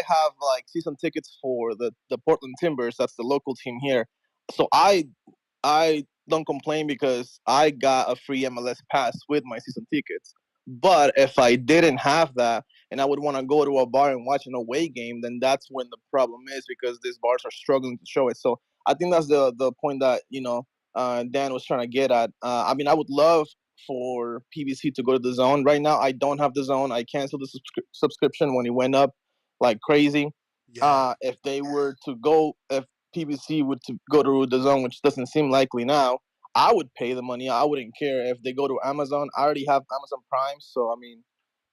have like season tickets for the Portland Timbers. That's the local team here. So I don't complain because I got a free MLS pass with my season tickets. But if I didn't have that and I would want to go to a bar and watch an away game, then that's when the problem is because these bars are struggling to show it. So I think that's the point that Dan was trying to get at. I mean, I would love for PBC to go to the zone. Right now, I don't have the zone. I canceled the subscription when it went up like crazy. Yeah. If they were to go, if PBC would to go to the zone, which doesn't seem likely now, I would pay the money. I wouldn't care if they go to Amazon. I already have Amazon Prime, so I mean,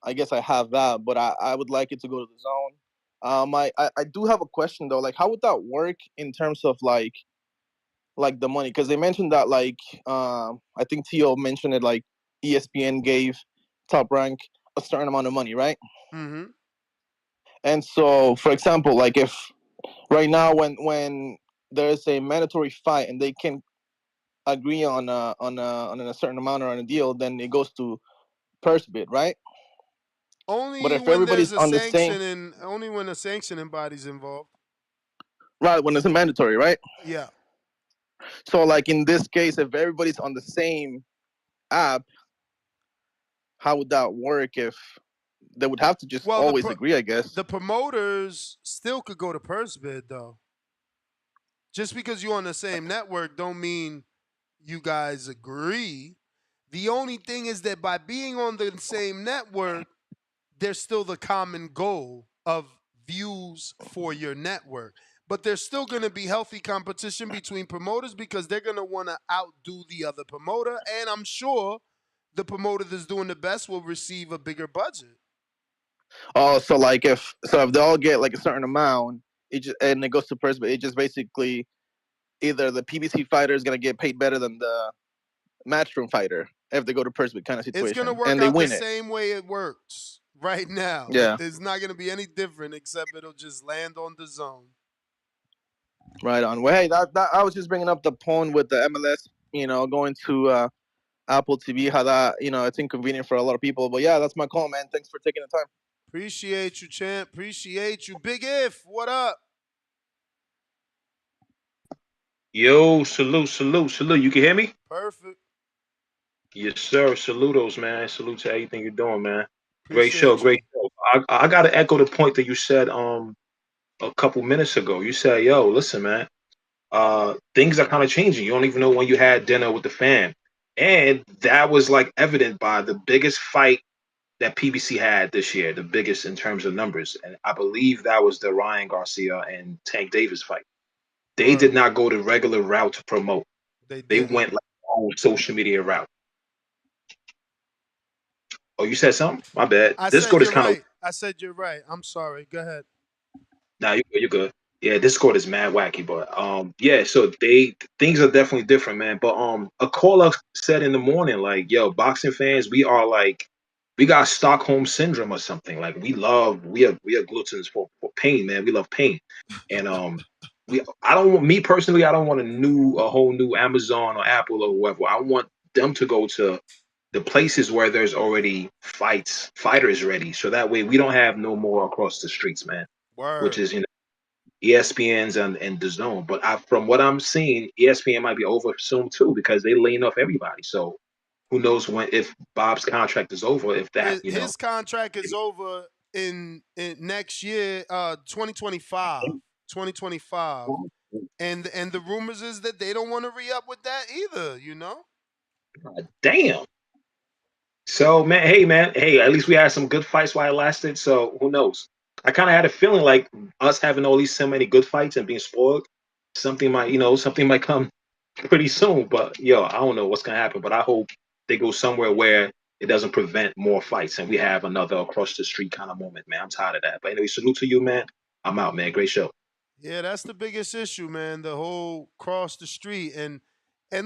I guess I have that, but I would like it to go to the zone. I do have a question though. Like, how would that work in terms of like the money? Because they mentioned that like I think Tio mentioned it like ESPN gave Top Rank a certain amount of money, right? Mm-hmm. And so, for example, like if right now when there's a mandatory fight and they can agree on a certain amount or on a deal, then it goes to purse bid, right? But Only if when there's everybody's a on the same, sanction and only when a sanctioning body's involved. right, when it's a mandatory, right? Yeah. So like in this case, if everybody's on the same app, how would that work? If they would have to just Well, always agree, I guess. the promoters still could go to purse bid though. Just because you're on the same network don't mean you guys agree. The only thing is that by being on the same network, there's still the common goal of views for your network. But there's still going to be healthy competition between promoters because they're going to want to outdo the other promoter. And I'm sure the promoter that's doing the best will receive a bigger budget. Oh, so like if they all get like a certain amount, and it goes to purse, but it just basically either the PBC fighter is gonna get paid better than the matchroom fighter if they go to purse bid kind of It's going to situation, work and they out the win it. same way it works right now. Yeah, It's not going to be any different except it'll just land on the zone. right on. Well, hey, that I was just bringing up the point with the MLS, going to Apple TV, how that it's inconvenient for a lot of people. But yeah, that's my call, man. Thanks for taking the time. Appreciate you, champ. Appreciate you. Big If, what up? Yo, salute. You can hear me? Perfect. Yes, sir. Saludos, man. Salute to everything you're doing, man. Great show, Appreciate you. great show. I gotta echo the point that you said a couple minutes ago. You said, yo, listen, man, things are kind of changing. You don't even know when you had dinner with the fam. And that was like evident by the biggest fight that PBC had this year, the biggest in terms of numbers. And I believe that was the Ryan Garcia and Tank Davis fight. They did Word. not go the regular route to promote. They They didn't. went like the whole social media route. Oh, you said something? My bad. I said Discord is you're kind of right. I said you're right. I'm sorry. Go ahead. nah. You're good. Yeah, Discord is mad wacky, but yeah. So things are definitely different, man. But a caller said in the morning, like, yo, boxing fans, we are like, we got Stockholm syndrome or something. Like, we are gluttons for pain, man. We love pain, and I don't want me personally. I don't want a whole new Amazon or Apple or whoever. I want them to go to the places where there's already fighters ready, so that way we don't have no more across the streets, man. Which Word. is ESPN's and the Zone. But from what I'm seeing, ESPN might be over soon too because they laying off everybody. So who knows when if Bob's contract is over, if that, His contract is over in next year, 2025. 2025. And the rumors is that they don't want to re-up with that either, you know? Damn. So man, hey, at least we had some good fights while it lasted. So who knows? I kind of had a feeling like us having all these so many good fights and being spoiled, something might come pretty soon. But yo, I don't know what's gonna happen. But I hope they go somewhere where it doesn't prevent more fights and we have another across the street kind of moment, man. I'm tired of that. But anyway, salute to you, man. I'm out, man. Great show. Yeah, that's the biggest issue, man. The whole cross the street. And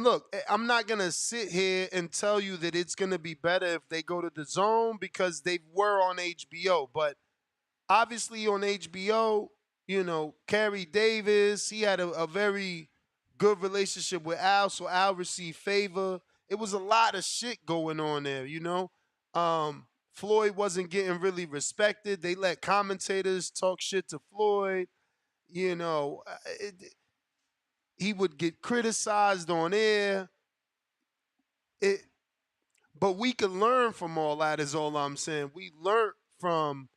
look, I'm not gonna sit here and tell you that it's gonna be better if they go to the zone because they were on HBO. But obviously on HBO, Kerry Davis, he had a very good relationship with Al, so Al received favor. It was a lot of shit going on there, Floyd wasn't getting really respected. They let commentators talk shit to Floyd. You know, he would get criticized on air. It, but we can learn from all that. Is all I'm saying. We learned from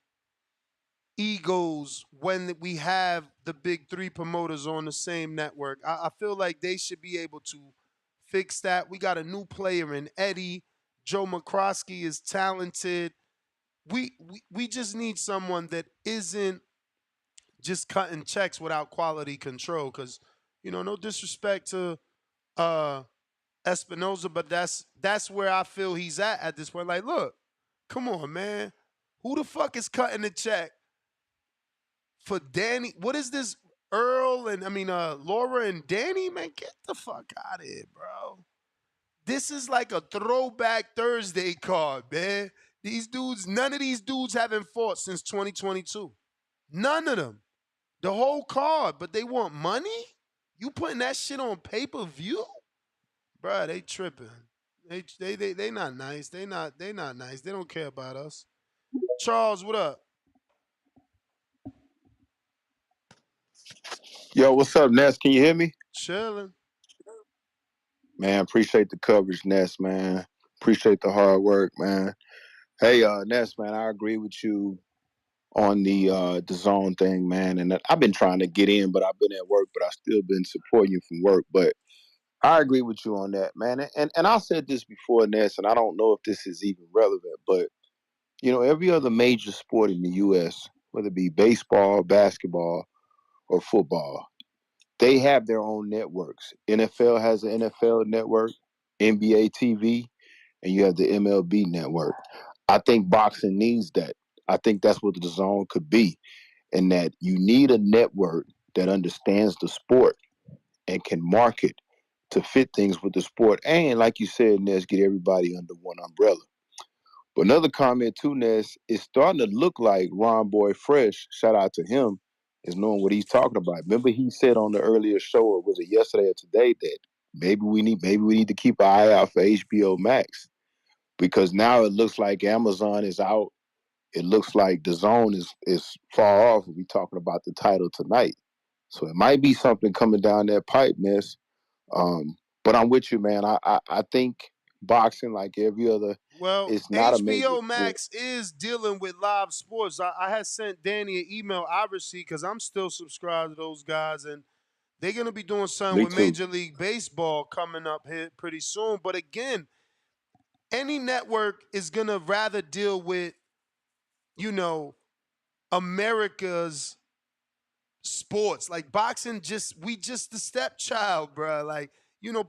egos when we have the big three promoters on the same network. I feel like they should be able to fix that. We got a new player in Eddie. Joe McCroskey is talented. We just need someone that isn't just cutting checks without quality control. Because no disrespect to uh Espinoza, but that's where I feel he's at this point. Like, look, come on, man, who the fuck is cutting the check for Danny? What is this? Earl and Laura and Danny, man, get the fuck out of here, bro. This is like a throwback Thursday card, man. None of these dudes haven't fought since 2022. None of them. The whole card, but they want money? You putting that shit on pay-per-view? Bruh, they tripping. They not nice. They not nice. They don't care about us. Charles, what up? Yo, what's up, Ness? Can you hear me? Chilling. Man, appreciate the coverage, Ness, man. Appreciate the hard work, man. Hey, Ness, man, I agree with you on the zone thing, man. And I've been trying to get in, but I've been at work, but I still been supporting you from work. But I agree with you on that, man. And I said this before, Ness, and I don't know if this is even relevant, but every other major sport in the US, whether it be baseball, basketball, or football, they have their own networks. NFL has an NFL network, NBA TV, and you have the MLB network. I think boxing needs that. I think that's what the zone could be, and that you need a network that understands the sport and can market to fit things with the sport. And like you said, Ness, get everybody under one umbrella. But another comment too, Ness, is starting to look like Ron Boy Fresh, shout out to him, is knowing what he's talking about. Remember he said on the earlier show, or was it yesterday or today, that maybe we need to keep an eye out for HBO Max. Because now it looks like Amazon is out. It looks like the zone is far off. We'll be talking about the title tonight. So it might be something coming down that pipe, Ness. But I'm with you, man. I think boxing, like every other, Well, is not a major HBO sport. Max is dealing with live sports. I had sent Danny an email, obviously, because I'm still subscribed to those guys, and they're gonna be doing something Me with too. Major League Baseball coming up here pretty soon. But again, any network is gonna rather deal with, you know, America's sports. Like boxing, we just the stepchild, bro. Like,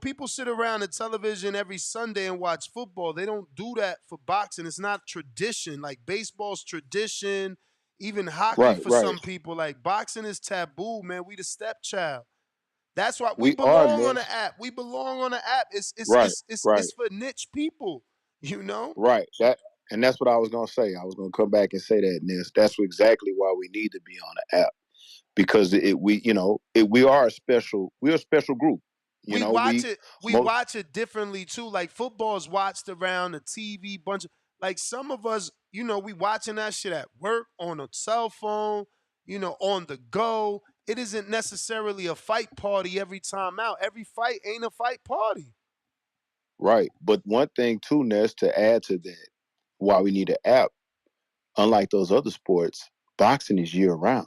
people sit around the television every Sunday and watch football. They don't do that for boxing. It's not tradition. Like baseball's tradition, even hockey Right, for right. some people. Like boxing is taboo, man. We the stepchild. That's why we We are, belong on Ness. the app. We belong on the app. It's it's Right, it's it's, right, it's for niche people, you know? right. And that's what I was gonna say. I was gonna come back and say that, Ness. That's exactly why we need to be on the app. Because we are we're a special group. we watch We it we most watch it differently too. Like football is watched around the TV bunch of, like some of us, we watching that shit at work, on a cell phone, on the go. It isn't necessarily a fight party every time out. Every fight ain't a fight party. Right. But one thing too, Ness, to add to that, why we need an app, unlike those other sports, boxing is year round.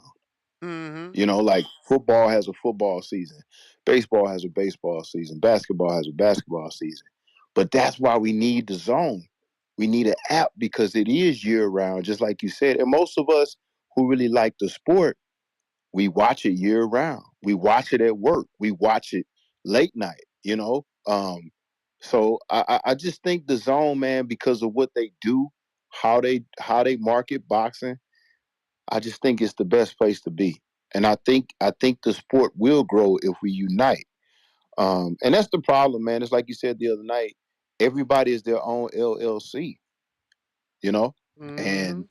Mm-hmm. You know, like football has a football season, baseball has a baseball season, basketball has a basketball season. But that's why we need the zone. We need an app because it is year round, just like you said. And most of us who really like the sport, we watch it year round. We watch it at work. We watch it late night, you know? So I just think the zone, man, because of what they do, how they market boxing, I just think it's the best place to be. And I think the sport will grow if we unite. And that's the problem, man. It's like you said the other night, everybody is their own LLC, you know? Mm-hmm. And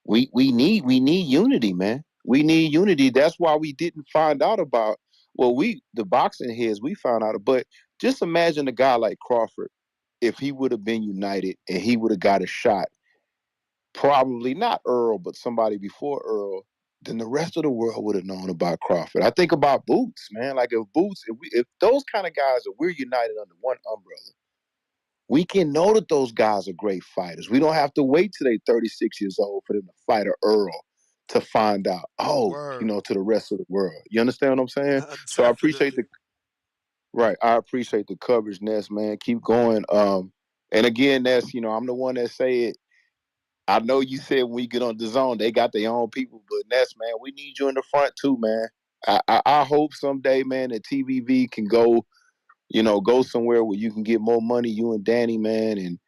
we need unity, man. We need unity. That's why we didn't find out about the boxing heads we found out, but just imagine a guy like Crawford if he would have been united and he would have got a shot, probably not Earl, but somebody before Earl, then the rest of the world would have known about Crawford. I think about Boots, man. Like if those kind of guys, if we're united under one umbrella, we can know that those guys are great fighters. We don't have to wait till they 36 years old for them to fight a Earl to find out, Word. to the rest of the world. You understand what I'm saying? So Definitely. I appreciate the coverage, Ness, man. Keep going. And again, Ness, I'm the one that say it. I know you said when we get on the zone, they got their own people, but Ness, man, we need you in the front too, man. I hope someday, man, that TVV can go somewhere where you can get more money, you and Danny, man, and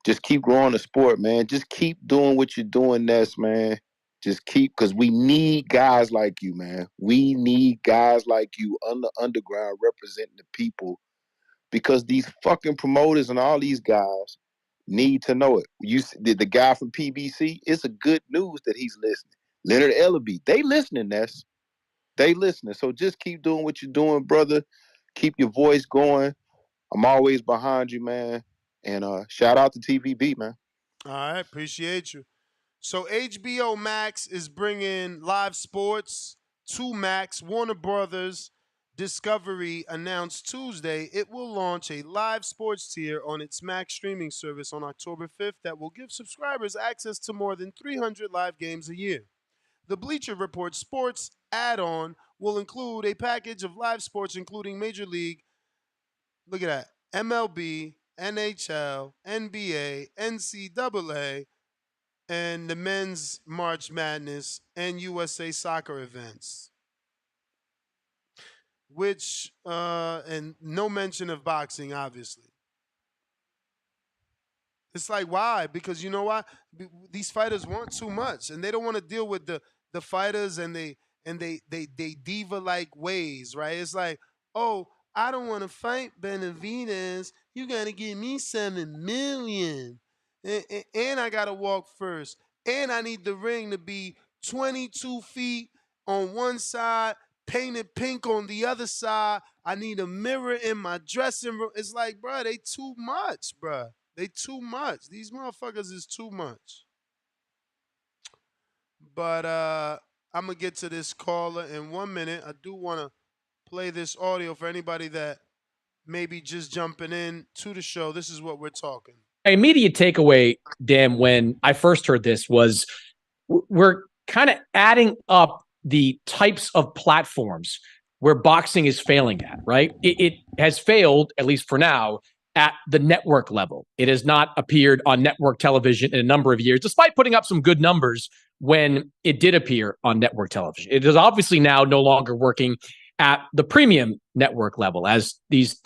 just keep growing the sport, man. Just keep doing what you're doing, Ness, man. Just keep, because we need guys like you, man. We need guys like you on the underground representing the people because these fucking promoters and all these guys need to know it. The guy from PBC, it's a good news that he's listening. Leonard Ellaby, they listening, Ness. They listening. So just keep doing what you're doing, brother. Keep your voice going. I'm always behind you, man. And shout out to TVB, man. All right, appreciate you. So HBO Max is bringing live sports to Max. Warner Brothers Discovery announced Tuesday it will launch a live sports tier on its Max streaming service on October 5th that will give subscribers access to more than 300 live games a year. The Bleacher Report Sports add-on will include a package of live sports including Major League, look at that, MLB, NHL, NBA, NCAA, and the men's March Madness and USA Soccer events, which and no mention of boxing, obviously. It's like why? Because you know why? These fighters want too much, and they don't want to deal with the fighters and they diva like ways, right? It's like, oh, I don't want to fight Benavidez. You gotta give me 7 million, and I gotta walk first, and I need the ring to be 22 feet on one side, painted pink on the other side. I need a mirror in my dressing room. It's like, bro, they too much, bro. They too much. These motherfuckers is too much. But I'm gonna get to this caller in 1 minute. I do wanna play this audio for anybody that may be just jumping in to the show. This is what we're talking. My immediate takeaway, Dan, when I first heard this was we're kind of adding up the types of platforms where boxing is failing at, right? It has failed, at least for now, at the network level. It has not appeared on network television in a number of years, despite putting up some good numbers when it did appear on network television. It is obviously now no longer working at the premium network level as these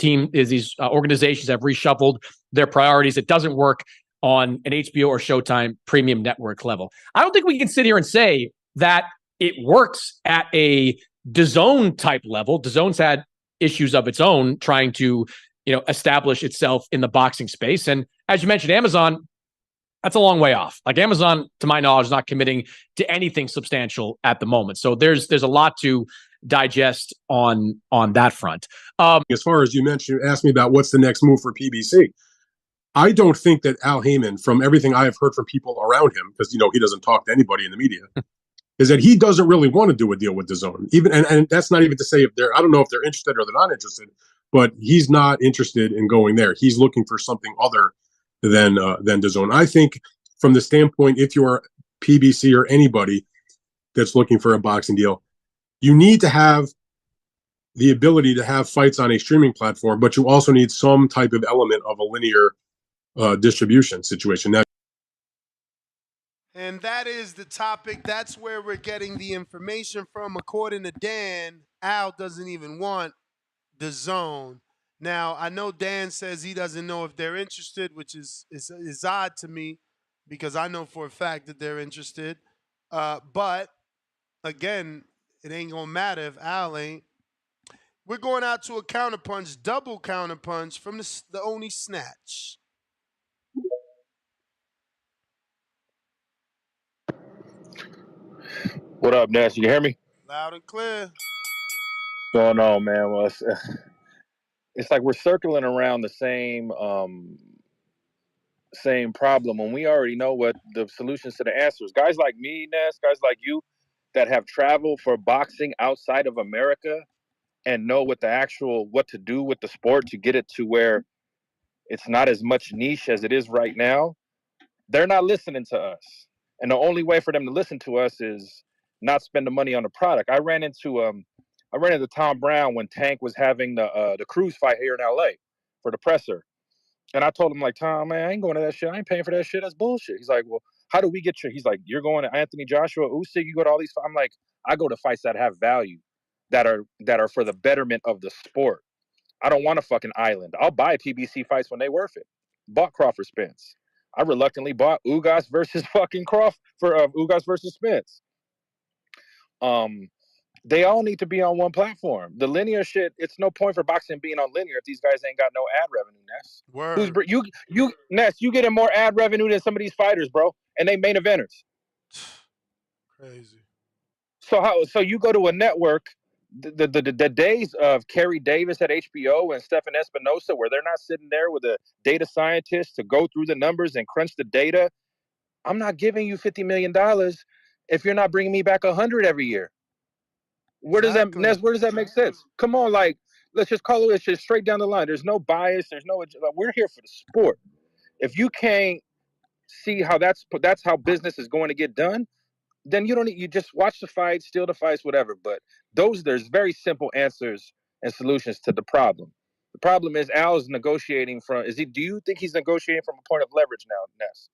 organizations have reshuffled their priorities. It doesn't work on an HBO or Showtime premium network level. I don't think we can sit here and say that it works at a DAZN type level. DAZN's had issues of its own trying to, establish itself in the boxing space. And as you mentioned, Amazon, that's a long way off. Like Amazon, to my knowledge, is not committing to anything substantial at the moment. So there's a lot to digest on that front. As far as you asked me about what's the next move for PBC. I don't think that Al Haymon, from everything I have heard from people around him, because he doesn't talk to anybody in the media, is that he doesn't really want to do a deal with DAZN. And that's not even to say I don't know if they're interested or they're not interested, but he's not interested in going there. He's looking for something other than DAZN. I think from the standpoint, if you're PBC or anybody that's looking for a boxing deal, you need to have the ability to have fights on a streaming platform, but you also need some type of element of a linear distribution situation. Now, And that is the topic. That's where we're getting the information from. According to Dan, Al doesn't even want DAZN. Now, I know Dan says he doesn't know if they're interested, which is odd to me because I know for a fact that they're interested. But again, it ain't going to matter if Al ain't. We're going out to a counterpunch, double counterpunch from the Oni Snatch. What up, Ness? You can hear me? Loud and clear. What's going on, man? Well, it's like we're circling around the same problem when we already know what the solutions to the answers. Guys like me, Ness, guys like you that have traveled for boxing outside of America and know what to do with the sport to get it to where it's not as much niche as it is right now. They're not listening to us. And the only way for them to listen to us is not spend the money on the product. I ran into Tom Brown when Tank was having the cruise fight here in LA for the presser. And I told him, like, Tom, man, I ain't going to that shit. I ain't paying for that shit. That's bullshit. He's like, well, how do we get you? He's like, you're going to Anthony Joshua, Usyk, you go to all these. I'm like, I go to fights that have value, that are for the betterment of the sport. I don't want a fucking island. I'll buy PBC fights when they worth it. Bought Crawford Spence. I reluctantly bought Ugas versus fucking Crawford for Ugas versus Spence. They all need to be on one platform. The linear shit, it's no point for boxing being on linear if these guys ain't got no ad revenue, Ness. Word. Ness, you getting more ad revenue than some of these fighters, bro, and they main eventers. Crazy. So you go to a network, the days of Kerry Davis at HBO and Stefan Espinosa, where they're not sitting there with a data scientist to go through the numbers and crunch the data. I'm not giving you $50 million if you're not bringing me back 100 every year. Where does that make sense? Come on, like, let's just call it just straight down the line. There's no bias. We're here for the sport. If you can't see how that's how business is going to get done, then you just watch the fights, steal the fights, whatever. But there's very simple answers and solutions to the problem. The problem is Al is negotiating do you think he's negotiating from a point of leverage now, Ness?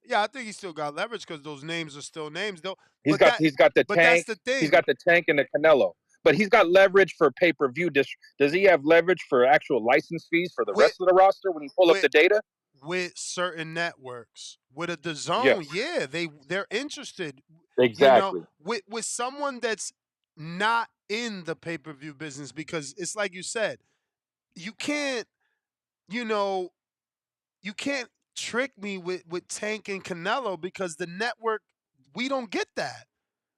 Yeah, I think he still got leverage because those names are still names, though. He's got the But Tank. that's the thing. He's got the Tank and the Canelo. But he's got leverage for pay-per-view. Does he have leverage for actual license fees for the rest of the roster when you pull up the data? With certain networks, with a DAZN, yeah, they're interested. Exactly. With someone that's not in the pay-per-view business, because it's like you said, you can't, you can't trick me with Tank and Canelo because the network, we don't get that.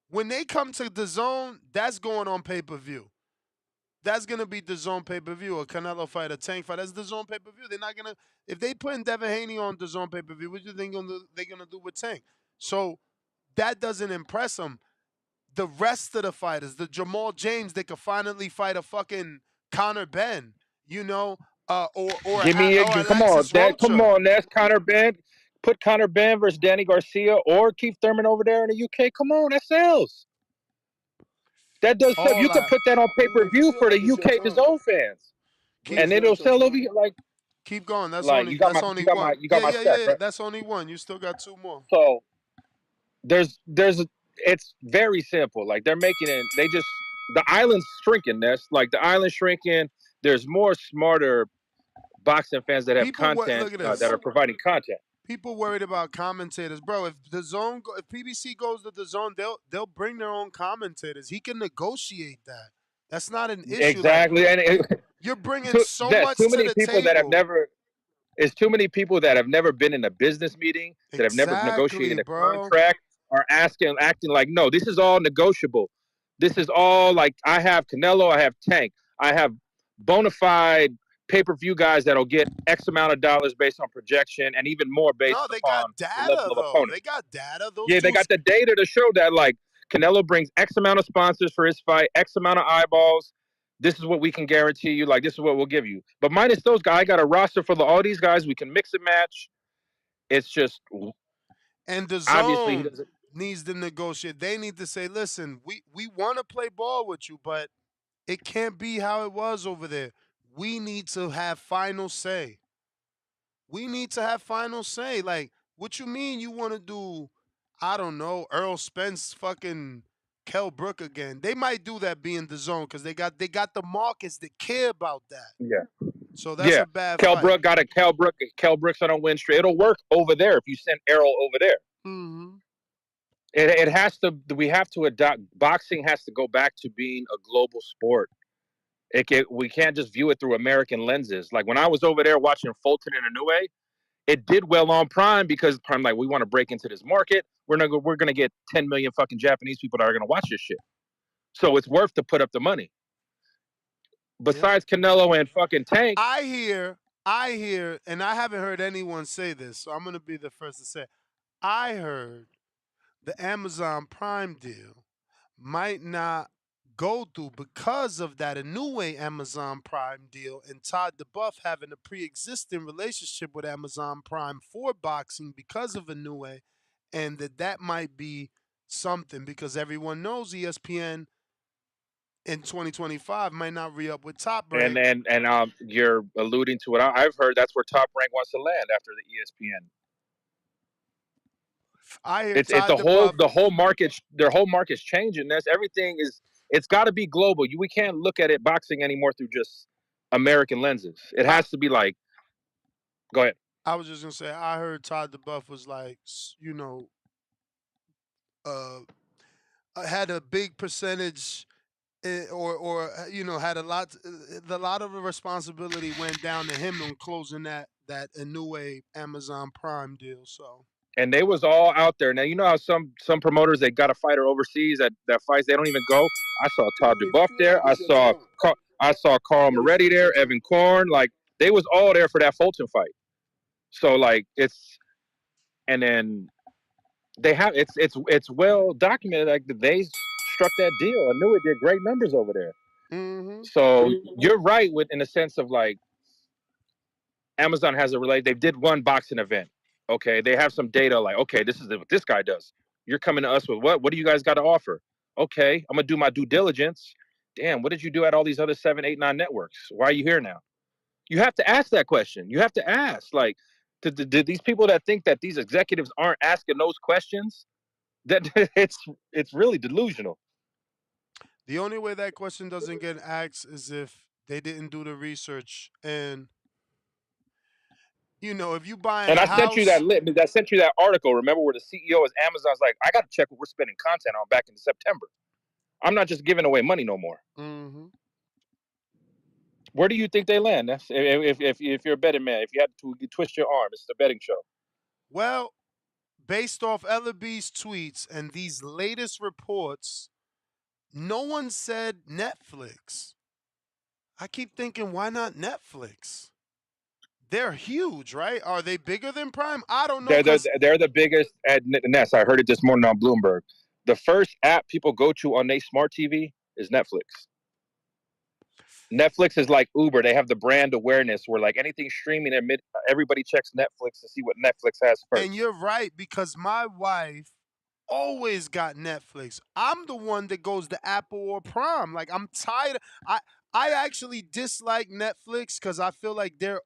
When they come to DAZN, that's going on pay-per-view. That's gonna be DAZN pay-per-view. A Canelo fight, a Tank fight. That's DAZN pay-per-view. They're not gonna, if they put Devin Haney on DAZN pay-per-view, what do you think they're gonna do with Tank? So that doesn't impress them. The rest of the fighters, the Jamal James, they could finally fight a fucking Conor Benn, or Alexis Rocha. Come on, that's Conor Benn. Put Conor Benn versus Danny Garcia or Keith Thurman over there in the UK. Come on, that sells. That does sell. You could put that on pay-per-view for the UK DAZN fans, and it'll sell over like. Keep going. That's like, only one. You got my step, right? That's only one. You still got two more. So it's very simple. Like they're making it. The island's shrinking. That's like the island's shrinking. There's more smarter boxing fans that have content that are providing content. People worried about commentators, bro. If PBC goes to DAZN, they'll bring their own commentators. He can negotiate that. That's not an issue. Exactly, and you're bringing so much to the table. It's too many people that have never been in a business meeting, that have never negotiated a contract, are acting like, no, this is all negotiable. This is all like, I have Canelo, I have Tank, I have bona fide pay-per-view guys that'll get X amount of dollars based on projection and even more based upon the level of opponent. They got data. They got the data to show that, like, Canelo brings X amount of sponsors for his fight, X amount of eyeballs. This is what we can guarantee you. Like, this is what we'll give you. But minus those guys, I got a roster for all these guys. We can mix and match. It's just And the obviously he zone doesn't. needs to negotiate. They need to say, listen, we want to play ball with you, but it can't be how it was over there. We need to have final say. We need to have final say. Like, what you mean you want to do, I don't know, Earl Spence fucking Kel Brook again? They might do that being the zone because they got the markets that care about that. Yeah. So that's Yeah. a bad Kel fight. Brook got a Kel Brook's on a win streak. It'll work over there if you send Errol over there. Mm-hmm. It has to. We have to adopt. Boxing has to go back to being a global sport. We can't just view it through American lenses. Like when I was over there watching Fulton and Inoue, it did well on Prime because Prime like we want to break into this market. We're gonna get 10 million fucking Japanese people that are gonna watch this shit. So it's worth to put up the money. Besides Canelo and fucking Tank, I hear, and I haven't heard anyone say this, so I'm gonna be the first to say. I heard the Amazon Prime deal might not go through because of that Inoue Amazon Prime deal and Todd DeBuff having a pre-existing relationship with Amazon Prime for boxing because of Inoue, and that might be something because everyone knows ESPN in 2025 might not re-up with Top Rank. and you're alluding to what I've heard. That's where Top Rank wants to land after the ESPN. I hear It's Todd DeBuff. the whole market. Their whole market's changing. Everything is. It's got to be global. We can't look at it boxing anymore through just American lenses. It has to be like. Go ahead. I was just gonna say I heard Todd DeBuff was like, you know, uh, had a big percentage, or you know, had a lot. The lot of the responsibility went down to him on closing that Inoue Amazon Prime deal. So. And they was all out there. Now you know how some promoters they got a fighter overseas that fights they don't even go. I saw Todd You may DeBuff feel there. like it's your time, I saw Carl but it's Moretti not your there. time. Evan Korn. Like they was all there for that Fulton fight. So like and then they have it's well documented. Like they struck that deal. I knew it did great numbers over there. Mm-hmm. So you're right in the sense of like Amazon has a relate. They did one boxing event. Okay, they have some data like, okay, this is what this guy does. You're coming to us with what? What do you guys got to offer? Okay, I'm gonna do my due diligence. Damn, what did you do at all these other 7, 8, 9 networks? Why are you here now? You have to ask that question. You have to ask, like, did these people that think that these executives aren't asking those questions, that it's really delusional. The only way that question doesn't get asked is if they didn't do the research. And you know, if you buying And a I sent you house, that article. Remember where the CEO is Amazon's like, I got to check what we're spending content on back in September. I'm not just giving away money no more. mm-hmm. Where do you think they land? That's, if you're a betting man, if you had to twist your arm, it's the betting show. Well, based off Ellaby's tweets and these latest reports, no one said Netflix. I keep thinking, why not Netflix? They're huge, right? Are they bigger than Prime? I don't know, cause They're the biggest at Ness. I heard it this morning on Bloomberg. The first app people go to on their smart TV is Netflix. Netflix is like Uber. They have the brand awareness where like anything streaming, everybody checks Netflix to see what Netflix has first. and you're right because my wife always got Netflix. I'm the one that goes to Apple or Prime. Like I'm tired. I actually dislike Netflix because I feel like they're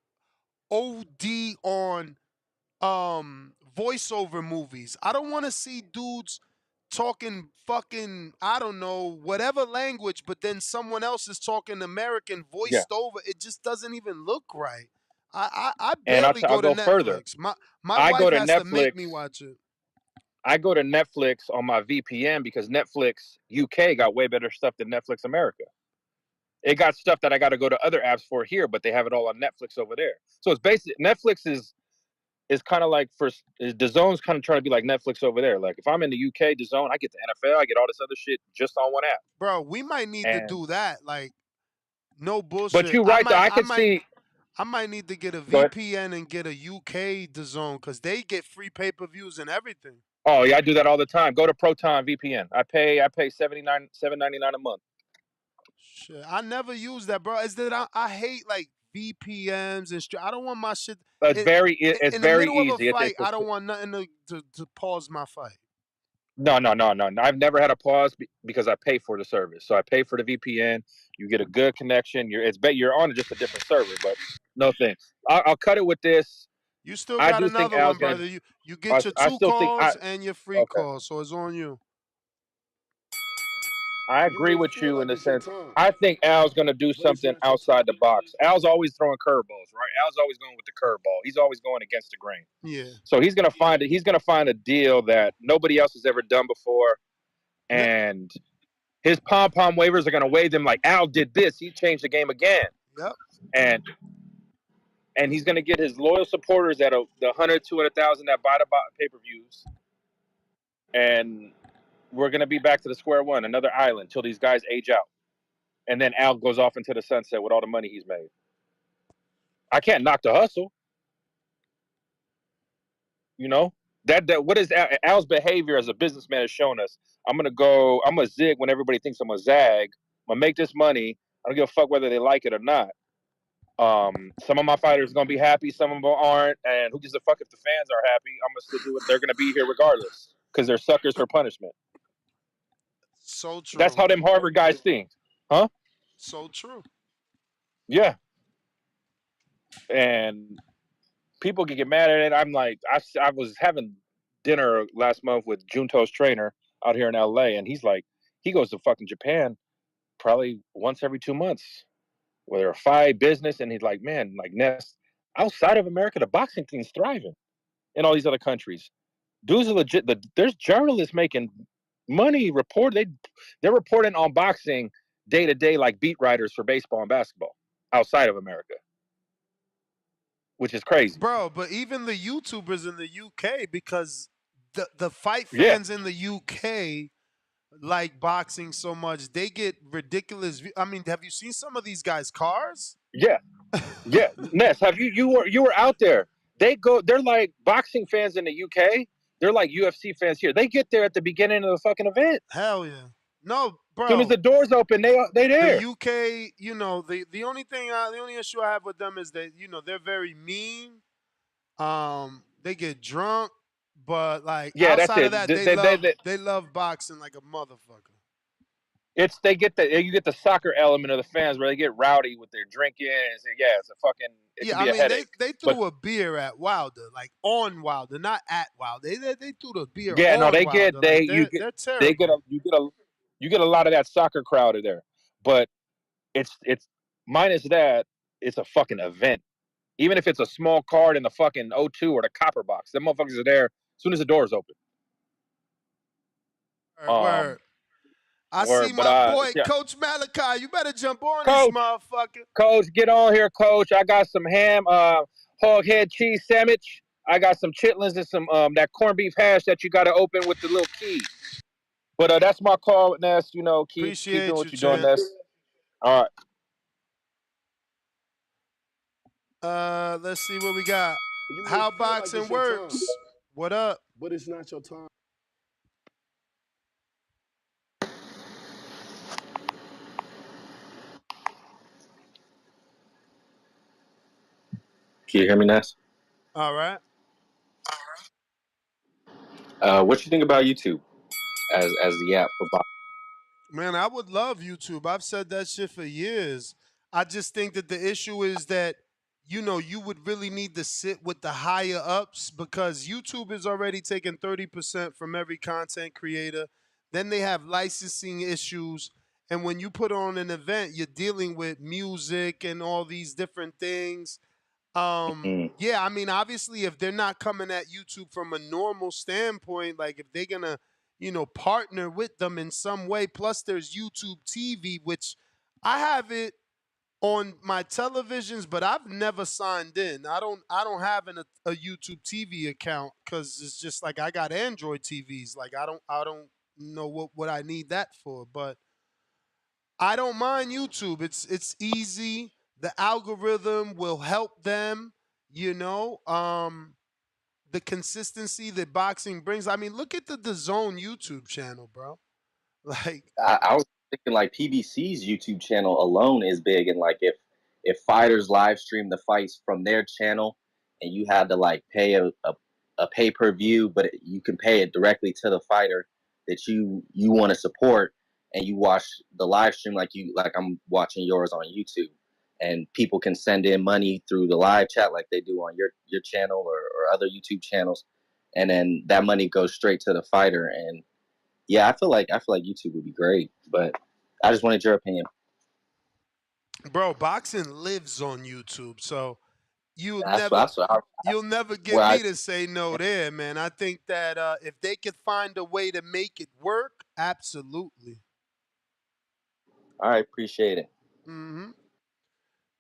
OD on voiceover movies. I don't want to see dudes talking fucking I don't know whatever language, but then someone else is talking American Yeah. voiced over. It just doesn't even look right. I And barely I'll go to go further. Netflix. My I go wife to has to make Netflix. me watch it. I go to Netflix on my VPN because Netflix UK got way better stuff than Netflix America. It got stuff that I got to go to other apps for here, but they have it all on Netflix over there. So it's basically Netflix is kind of like DAZN's kind of trying to be like Netflix over there. Like if I'm in the UK, DAZN, I get the NFL, I get all this other shit just on one app. Bro, we might need to do that. Like, no But bullshit. you're right though. I could see. I might need to get a Go ahead. VPN and get a UK DAZN because they get free pay-per-views and everything. Oh yeah, I do that all the time. Go to Proton VPN. I pay $7.99 a month. Shit, I never use that, bro. Is that I hate like VPNs and I don't want my shit. It, It's in the very middle of a easy. fight, I don't want nothing to pause my fight. No. I've never had a pause because I pay for the service. So I pay for the VPN. You get a good connection. You're on just a different server, but no thanks. I'll cut it with this. You still I got do think another Al's one, gonna. brother. You get your I two still think calls and your free okay. calls, so it's on you. I You agree may with feel you in like the it's your sense. time, I think Al's going to do but it's something not your outside time. the box. Al's always throwing curveballs, right? Al's always going with the curveball. He's always going against the grain. Yeah. So he's going to find it. He's going to find a deal that nobody else has ever done before, and his pom pom waivers are going to waive them like Al did this. He changed the game again, Yep. and he's going to get his loyal supporters at the 100,000, 200,000 that buy the pay per views, and we're going to be back to the square one, another island till these guys age out. And then Al goes off into the sunset with all the money he's made. I can't knock the hustle. You know that what is Al's behavior as a businessman has shown us. I'm gonna zig when everybody thinks I'm gonna zag. I'm gonna make this money. I don't give a fuck whether they like it or not. Some of my fighters are gonna be happy, some of them aren't, and who gives a fuck if the fans are happy? I'm gonna still do it. They're gonna be here regardless because they're suckers for punishment. So That's true. how them Harvard guys think, huh? So true. Yeah, and people can get mad at it. I'm like, I was having dinner last month with Junto's trainer out here in LA, and he's like, he goes to fucking Japan probably once every 2 months, whether a fight, business, and he's like, man, like Ness, outside of America, the boxing thing's thriving in all these other countries. Dudes are legit. There's journalists making money. They're reporting on boxing day to day like beat writers for baseball and basketball outside of America, which is crazy. Bro, but even the YouTubers in the UK, because the fight Yeah, fans in the UK like boxing so much, they get ridiculous. I mean, have you seen some of these guys' cars? yeah. Yeah, Ness, have you were out there? They're like boxing fans in the UK. They're like UFC fans here. They get there at the beginning of the fucking event. Hell yeah. No, As soon as bro. the doors open, they The there. UK, the only thing, the only issue I have with them is that they're very mean. They get drunk, but like Yeah, that's outside of it. that, they love boxing like a motherfucker. You get the soccer element of the fans where they get rowdy with their drinking. And say, yeah, it can Yeah, I be a mean headache. they But threw a beer at Wilder, like on Wilder, not at Wilder. They threw the beer yeah, no, on they get Wilder. Like they're they get terrible. you get a lot of that soccer crowd in there. But it's minus that, it's a fucking event. Even if it's a small card in the fucking O2 or the copper box, them motherfuckers are there as soon as the doors open. Word. I Or see but my boy yeah, Coach Malachi. You better jump on this coach, motherfucker. get on here, coach. I got some ham, hog head cheese sandwich. I got some chitlins and some that corned beef hash that you got to open with the little key. But that's my call, Ness. Keep doing Appreciate what you, you're doing, champ. Ness. All right. Let's see what we got. You may How feel like boxing it's your time, works. What up? but it's not your time. Can you hear me, Ness? All right. What you think about YouTube as the app for boxing? Man, I would love YouTube. I've said that shit for years. I just think that the issue is that, you would really need to sit with the higher ups because YouTube is already taking 30% from every content creator. Then they have licensing issues. And when you put on an event, you're dealing with music and all these different things. Mm. Yeah, I mean, obviously, if they're not coming at YouTube from a normal standpoint, like if they're gonna, partner with them in some way. Plus, there's YouTube TV, which I have it on my televisions, but I've never signed in. I don't have a YouTube TV account because it's just like I got Android TVs. Like I don't know what I need that for, but I don't mind YouTube. It's easy. The algorithm will help them, you know. The consistency that boxing brings. I mean, look at the DAZN YouTube channel, bro. Like I was thinking like PBC's YouTube channel alone is big, and like if fighters live stream the fights from their channel, and you had to like pay a pay per view, but you can pay it directly to the fighter that you want to support, and you watch the live stream like I'm watching yours on YouTube, and people can send in money through the live chat like they do on your channel or other YouTube channels, and then that money goes straight to the fighter. And yeah, I feel like YouTube would be great, but I just wanted your opinion. Bro, boxing lives on YouTube, so you'll That's never that's what I, you'll never get where I me to say no there, man. I think that if they could find a way to make it work, absolutely. all right, appreciate it. Hmm.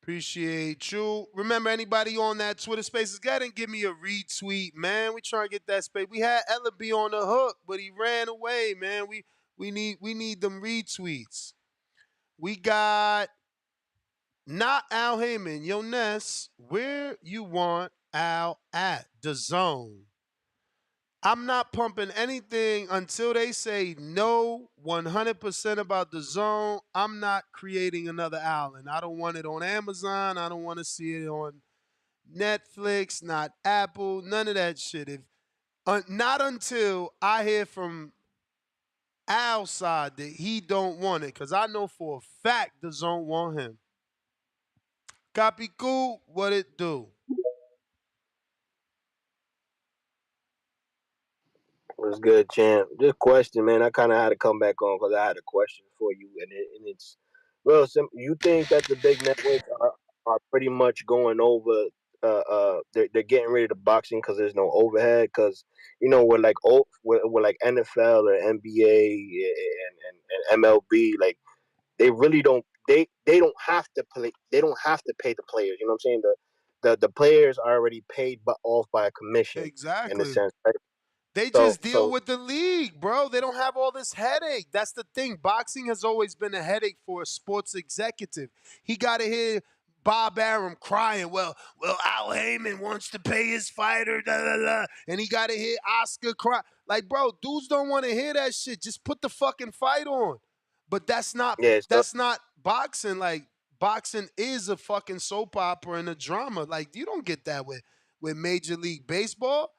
Appreciate you. Remember, anybody on that Twitter Spaces, go ahead and give me a retweet, man. We trying to get that space. We had Ella B on the hook, but he ran away, man. We need them retweets. We got not Al Heyman. Yo, Ness, where you want Al at? Dazn. I'm not pumping anything until they say no 100% about Dazn. I'm not creating another Allen. I don't want it on Amazon. I don't want to see it on Netflix, not Apple, none of that shit. If not until I hear from Al's side that he don't want it, because I know for a fact Dazn want him. Copy cool, what it do? What's good, champ? Just question, man. I kind of had to come back on because I had a question for you, and it's real simple. You think that the big networks are pretty much going over? They're getting rid of the boxing because there's no overhead. Because we're like we're like NFL or NBA and MLB. Like they really don't they don't have to play. They don't have to pay the players. You know what I'm saying? The players are already paid but off by a commission in a Exactly. sense, right? They So just deal so with the league, bro. They don't have all this headache. That's the thing. Boxing has always been a headache for a sports executive. He got to hear Bob Arum crying, well, Al Heyman wants to pay his fighter, da, da, da. And he got to hear Oscar cry. Like, bro, dudes don't want to hear that shit. Just put the fucking fight on. But that's not yeah, so that's not boxing. Like, boxing is a fucking soap opera and a drama. Like, you don't get that with Major League Baseball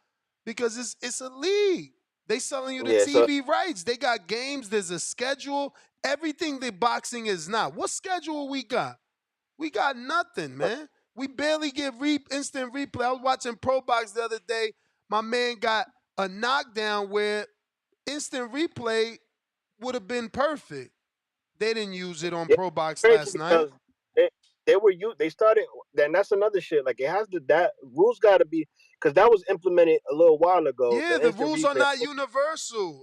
because it's a league. They selling you the yeah, so TV rights. They got games. There's a schedule. Everything that boxing is not. What schedule we got? We got nothing, man. We barely get instant replay. I was watching Pro Box the other day. My man got a knockdown where instant replay would have been perfect. They didn't use it on yeah, Pro Box crazy last night. because they, they started. Then that's another shit. Like it has to that rules got to be because that was implemented a little while ago. Yeah, The the instant rules are replay. not universal.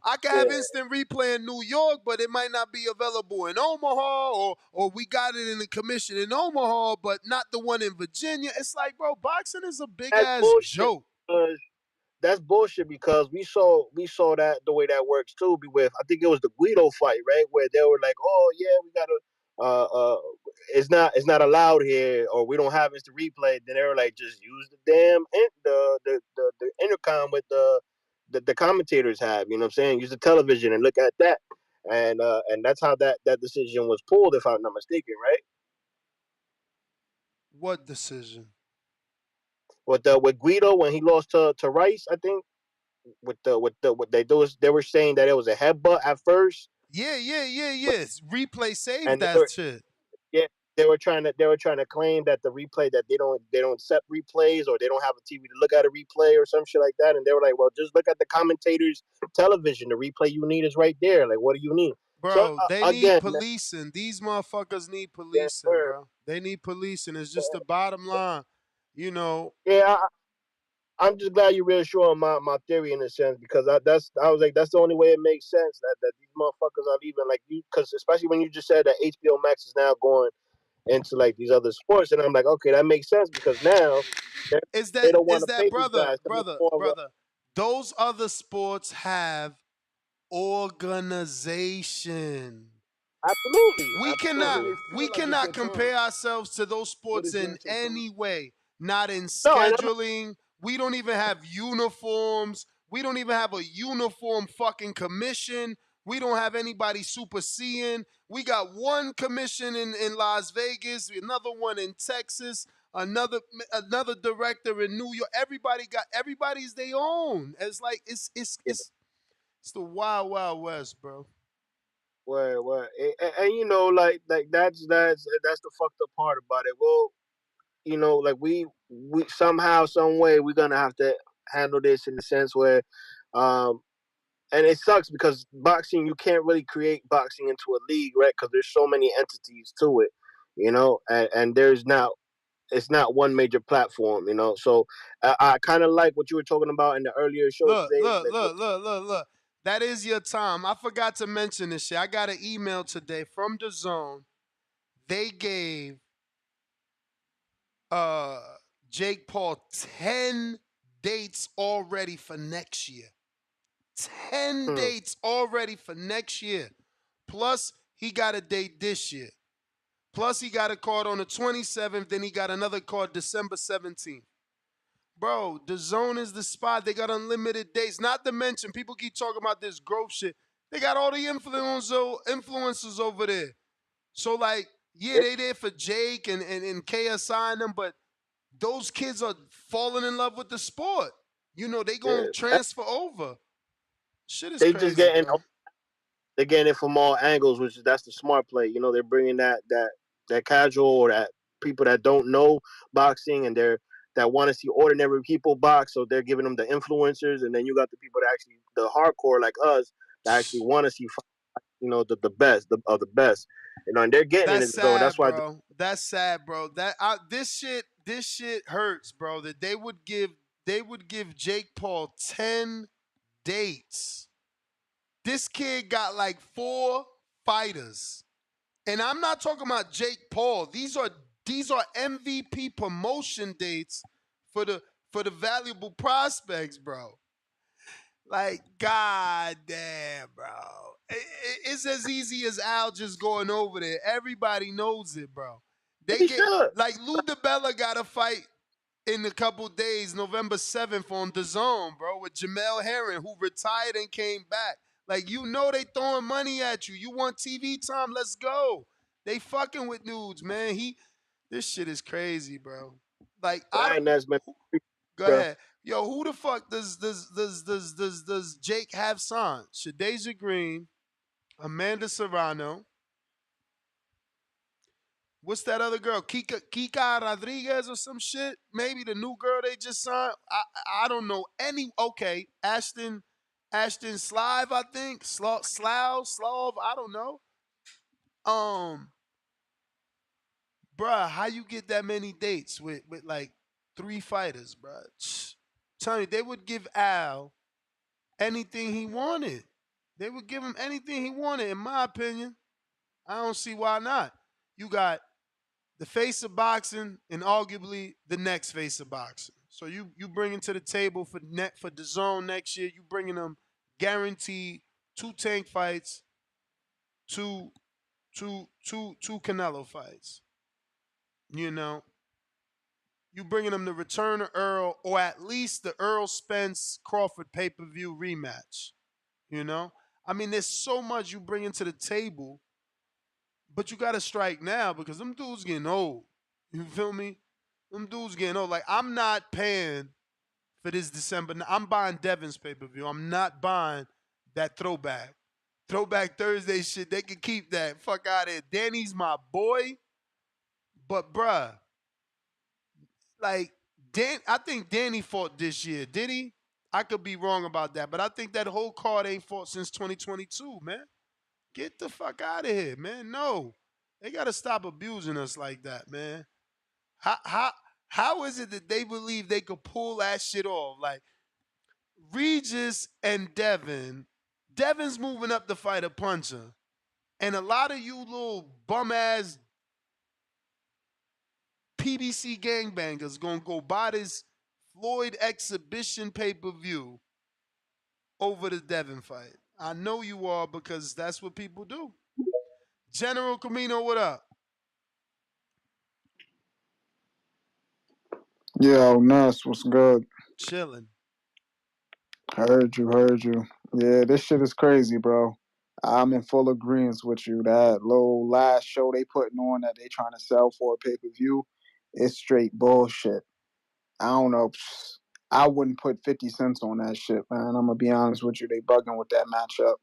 I can have Yeah, instant replay in New York, but it might not be available in Omaha, or we got it in the commission in Omaha, but not the one in Virginia. It's like, bro, boxing is a big that's ass bullshit. joke. Because that's bullshit because we saw that the way that works too. Be with I think it was the Guido fight, right? Where they were like, oh yeah, we gotta it's not allowed here or we don't have instant replay. Then they were like, just use the damn the intercom with the commentators have. You know what I'm saying? Use the television and look at that. And that's how that decision was pulled, if I'm not mistaken, right? What decision? With Guido when he lost to Rice, I think with what they were saying that it was a headbutt at first, Yeah. Replay saved and that shit. yeah they were trying to claim that the replay that they don't set replays or they don't have a TV to look at a replay or some shit like that, and they were like, well, just look at the commentators' television. The replay you need is right there. Like, what do you need? So Bro, they need again, policing. These motherfuckers need yeah, policing, bro. They need policing. It's just the bottom line. You know, yeah, I'm just glad you're reassuring my theory in a sense because I was like that's the only way it makes sense that these motherfuckers are leaving like you because especially when you just said that HBO Max is now going into like these other sports, and I'm like, okay, that makes sense because now they is they that don't want is to pay that these brother, guys to make brother, more of a brother? Those other sports have organization. absolutely, We But do cannot absolutely. they we feel like it's cannot your time? compare ourselves to those But sports it's in not your time. any way. Not in No, and I'm not, scheduling. We don't even have uniforms. We don't even have a uniform fucking commission. We don't have anybody super seeing. We got one commission in Las Vegas, another one in Texas, another director in New York. Everybody's their own. It's like it's the wild wild west, bro. Where, and you know, like that's the fucked up part about it. Well, you know, like we somehow, some way, we're gonna have to handle this in the sense where, um, and it sucks because boxing, you can't really create boxing into a league, right? Because there's so many entities to it, you know, and there's not, it's not one major platform, you know. So I kind of like what you were talking about in the earlier show Look, today. look, Like, look, look, look, look. That is your time. I forgot to mention this shit. I got an email today from Dazn. They gave uh Jake Paul 10 dates already for next year. 10 hmm, dates already for next year. Plus, he got a date this year. Plus, he got a card on the 27th, then he got another card December 17th. Bro, the zone is the spot. They got unlimited dates. Not to mention, people keep talking about this growth shit. They got all the influencers over there. So, like, yeah, it, they there for Jake and KSI and them, but those kids are falling in love with the sport. You know, they gonna yeah, transfer over. Shit is they just crazy, getting bro. they're getting it from all angles, which is that's the smart play. You know, they're bringing that casual or that people that don't know boxing and they're that want to see ordinary people box, so they're giving them the influencers, and then you got the people that actually the hardcore like us that actually want to see, you know, the best of the best. You know, and they're getting it That's in the zone. That's sad, why. bro. That's sad, bro. This shit hurts, bro. That they would give Jake Paul 10 dates. This kid got like 4 fighters. And I'm not talking about Jake Paul. These are MVP promotion dates for the valuable prospects, bro. Like, god damn, bro. It's as easy as Al just going over there. Everybody knows it, bro. They They get should. like Lou DiBella got a fight in a couple days, November 7th on DAZN, bro, with Jamel Herring, who retired and came back. Like, you know they throwing money at you. You want TV time? Let's go. They fucking with dudes, man. This shit is crazy, bro. Like, I don't. And that's been, Go bro. ahead. Yo, who the fuck does Jake have signed? Shadeja Green, Amanda Serrano. What's that other girl? Kika Rodriguez or some shit? Maybe the new girl they just signed. I don't know any. Okay, Ashton Slive, I think. Slav. I don't know. Um, bruh, how you get that many dates with like 3 fighters, bruh? Tell me, they would give Al anything he wanted. They would give him anything he wanted, in my opinion. I don't see why not. You got the face of boxing and arguably the next face of boxing. So you bringing to the table for the zone next year. You bringing them guaranteed 2 tank fights, two Canelo fights. You know, you bringing them the return of Earl or at least the Earl Spence Crawford pay per view rematch. You know, I mean, there's so much you bring into the table, but you got to strike now because them dudes getting old. You feel me? Them dudes getting old. Like, I'm not paying for this December. I'm buying Devon's pay per view. I'm not buying that throwback. Throwback Thursday shit. They can keep that. Fuck out of here. Danny's my boy, but bruh, like I think Danny fought this year. Did he? I could be wrong about that, but I think that whole card ain't fought since 2022, man. Get the fuck out of here, man. No. They gotta stop abusing us like that, man. How is it that they believe they could pull that shit off? Like Regis and Devon's moving up to fight a puncher. And a lot of you little bum ass PBC gangbangers gonna go buy this Floyd exhibition pay-per-view over the Devon fight. I know you are because that's what people do. General Camino, what up? Yo, Nuss, what's good? Chilling. Heard you. Yeah, this shit is crazy, bro. I'm in full agreement with you. That little last show they putting on that they trying to sell for a pay-per-view, it's straight bullshit. I don't know. I wouldn't put 50 cents on that shit, man. I'm gonna be honest with you. They bugging with that matchup.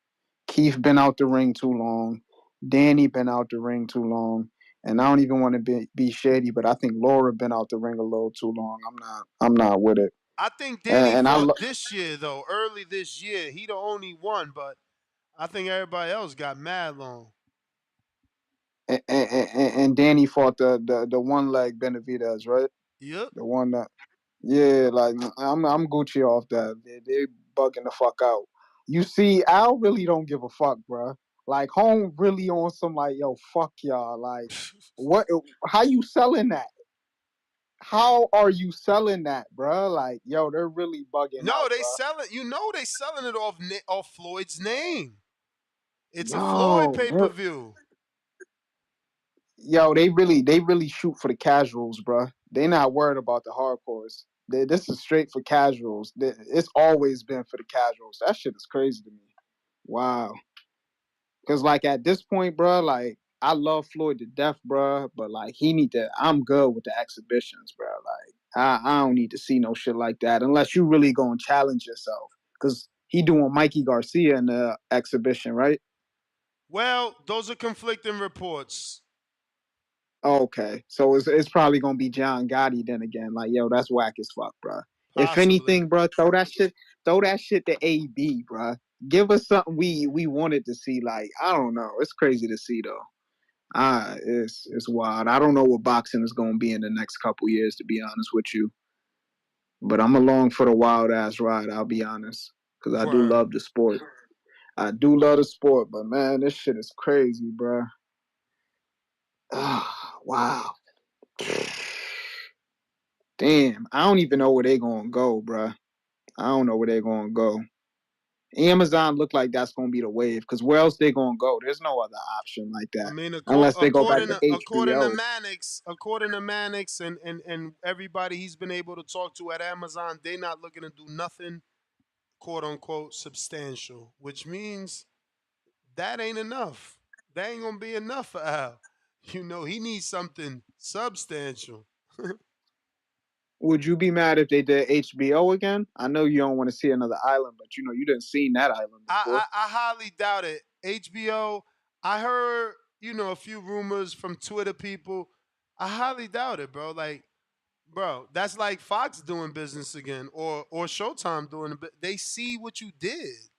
Keith been out the ring too long. Danny been out the ring too long. And I don't even want to be shady, but I think Laura been out the ring a little too long. I'm not with it. I think And, Danny and I fought this year though, early this year. He the only one, but I think everybody else got mad long. and Danny fought the one leg Benavidez, right? Yep. The one that, yeah, like I'm Gucci off that. They bugging the fuck out. You see, Al really don't give a fuck, bruh. Like home really on some like, yo, fuck y'all. Like, what? How you selling that? How are you selling that, bruh? Like, yo, they're really bugging No, out, they bruh. selling. You know, they selling it off Floyd's name. It's a Floyd Yo, pay per view. they really shoot for the casuals, bruh. They not worried about the hardcores. This is straight for casuals. It's always been for the casuals. That shit is crazy to me. Wow. Because like at this point, bruh, like I love Floyd to death, bruh, but like he need to. I'm good with the exhibitions, bruh. Like I don't need to see no shit like that unless you really gonna challenge yourself. Because he doing Mikey Garcia in the exhibition, right? Well, those are conflicting reports. Okay, so it's probably gonna be John Gotti then again. Like, yo, that's whack as fuck, bro. If Possibly. anything, bro, throw that shit to AB, bro. Give us something we wanted to see. Like, I don't know, it's crazy to see though. It's wild. I don't know what boxing is gonna be in the next couple years, to be honest with you. But I'm along for the wild ass ride. I'll be honest, because I do Word. love the sport. I do love the sport, but man, this shit is crazy, bro. Ah, wow. Damn, I don't even know where they gonna go, bruh. I don't know where they gonna go. Amazon look like that's gonna be the wave because where else they gonna go? There's no other option like I that mean, unless they go back to HBO. According to Mannix, and everybody he's been able to talk to at Amazon, they not looking to do nothing, quote unquote, substantial, which means that ain't enough. That ain't gonna be enough for Al. You know, he needs something substantial. Would you be mad if they did HBO again? I know you don't want to see another island, but you know you didn't see that island before. I highly doubt it. HBO, I heard, a few rumors from Twitter people. I highly doubt it, bro. Like, bro, that's like Fox doing business again, or Showtime doing it. But they see what you did.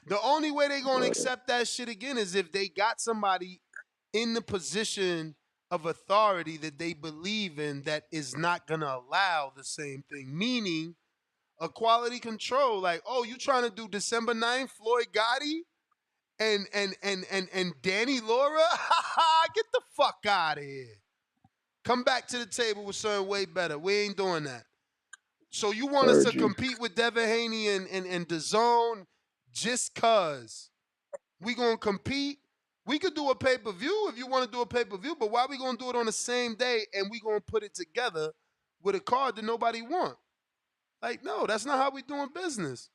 The only way they gonna But accept that shit again is if they got somebody in the position of authority that they believe in that is not gonna allow the same thing. Meaning a quality control. Like, oh, you trying to do December 9th, Floyd Gotti and Danny Laura? Get the fuck out of here. Come back to the table with something way better. We ain't doing that. So you want us to heard you. compete with Devin Haney and DAZN just cause we gonna compete? We could do a pay-per-view if you want to do a pay-per-view, but why we gonna do it on the same day and we gonna put it together with a card that nobody want? Like, no, that's not how we doing business.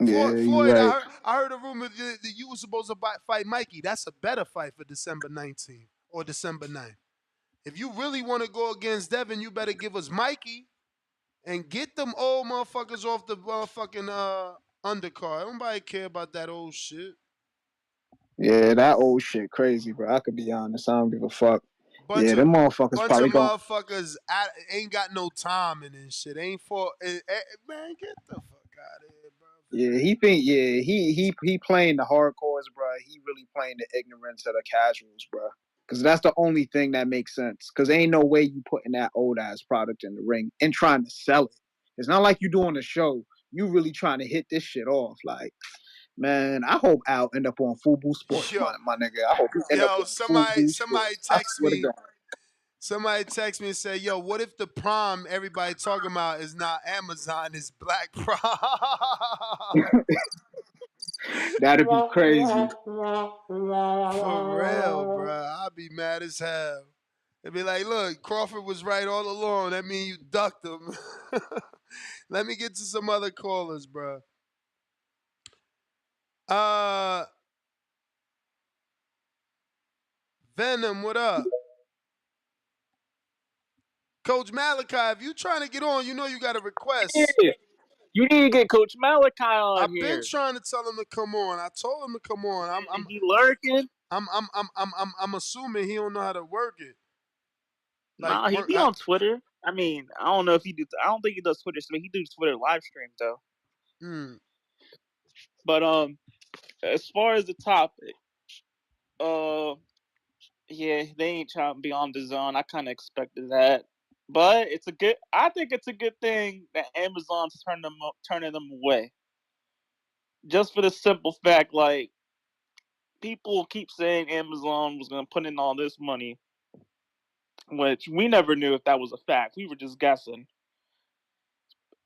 Yeah, you Floyd, right. I heard a rumor that you were supposed to fight Mikey. That's a better fight for December 19th or December 9th. If you really want to go against Devin, you better give us Mikey and get them old motherfuckers off the motherfucking undercard. Nobody care about that old shit. Yeah, that old shit crazy, bro. I could be honest. I don't give a fuck. Bunch Yeah, of them motherfuckers bunch of probably going. motherfuckers ain't got no time in this shit. Ain't for man, get the fuck out of here, bro. He playing the hardcores, bro. He really playing the ignorance of the casuals, bro. Because that's the only thing that makes sense. Because ain't no way you putting that old ass product in the ring and trying to sell it. It's not like you doing a show. You really trying to hit this shit off. Like, man, I hope Al end up on Fubu Sports, Yo, my nigga. I hope he end up yo, on Fubu somebody Sports. I text swear to me. God. Somebody text me and say, "Yo, what if the prom everybody talking about is not Amazon, it's Black Prom?" That'd be crazy. For real, bro. I'd be mad as hell. They'd be like, "Look, Crawford was right all along. That means you ducked him." Let me get to some other callers, bro. Venom, what up? Coach Malachi, if you trying to get on, you know you got a request. Yeah, you need to get Coach Malachi on I've been here. trying to tell him to come on. I told him to come on. And he lurking. I'm assuming he don't know how to work it. Like Nah, he work. be on Twitter. I mean, I don't know if he do. I don't think he does Twitter. So he do Twitter live streams though. But as far as the topic, yeah, they ain't trying to be on the zone. I kind of expected that, but it's a good. I think it's a good thing that Amazon's turning them away, just for the simple fact, like people keep saying Amazon was going to put in all this money, which we never knew if that was a fact. We were just guessing.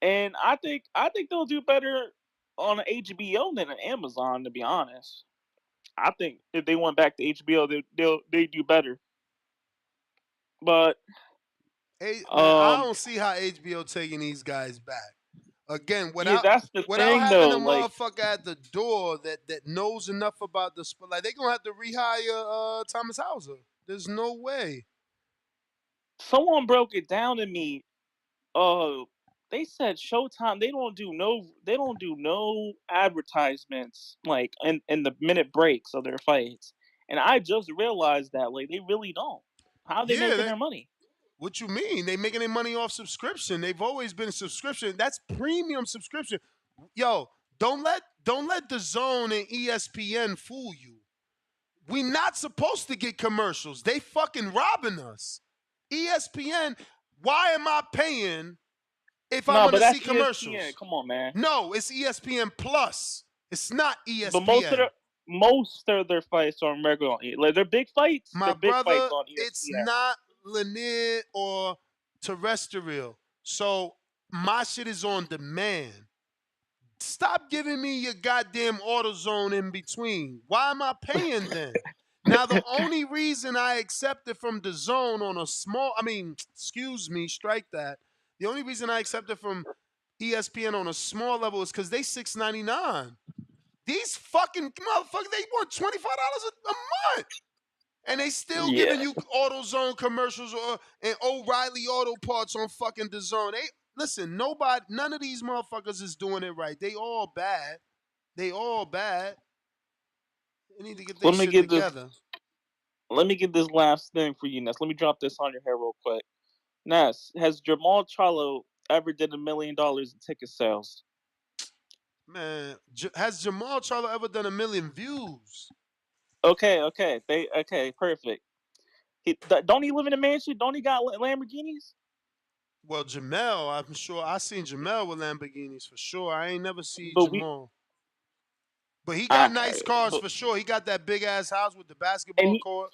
And I think they'll do better on HBO than on Amazon, to be honest. I think if they went back to HBO, they do better. But Man, I don't see how HBO taking these guys back. Again, yeah, without that's the thing having though. a Like motherfucker at the door that knows enough about the sport, like they gonna have to rehire Thomas Hauser. There's no way. someone broke it down to me. They said Showtime they don't do no advertisements like in the minute breaks of their fights. And I just realized that like they really don't. How are they making their money? What you mean? They making their money off subscription. They've always been a subscription. That's premium subscription. Yo, don't let the Zone and ESPN fool you. We not supposed to get commercials. They fucking robbing us. ESPN, why am I paying if I No, want but to see that's commercials? ESPN. Come on, man. No, it's ESPN Plus. It's not But ESPN. most of their fights are on regular. Like they're big fights. My They're big brother, fights on it's ESPN. not linear or terrestrial. So my shit is on demand. Stop giving me your goddamn AutoZone in between. Why am I paying then? Now, the only reason I accept it from the zone on a small, excuse me, strike that. The only reason I accept it from ESPN on a small level is because they $6.99. These fucking motherfuckers, they want $25 a month. And they still giving you AutoZone commercials and O'Reilly Auto Parts on fucking DAZN. Listen, none of these motherfuckers is doing it right. They all bad. They all bad. They need to get their shit together. Let me get this last thing for you, Ness. Let me drop this on your hair real quick. Ness, has Jamal Charlo ever did $1 million in ticket sales? Man, has Jamal Charlo ever done 1 million views? Okay, perfect. Don't he live in a mansion? Don't he got Lamborghinis? Well, Jamel, I'm sure I seen Jamel with Lamborghinis for sure. I ain't never seen But Jamal. But he got nice cars for sure. He got that big ass house with the basketball court.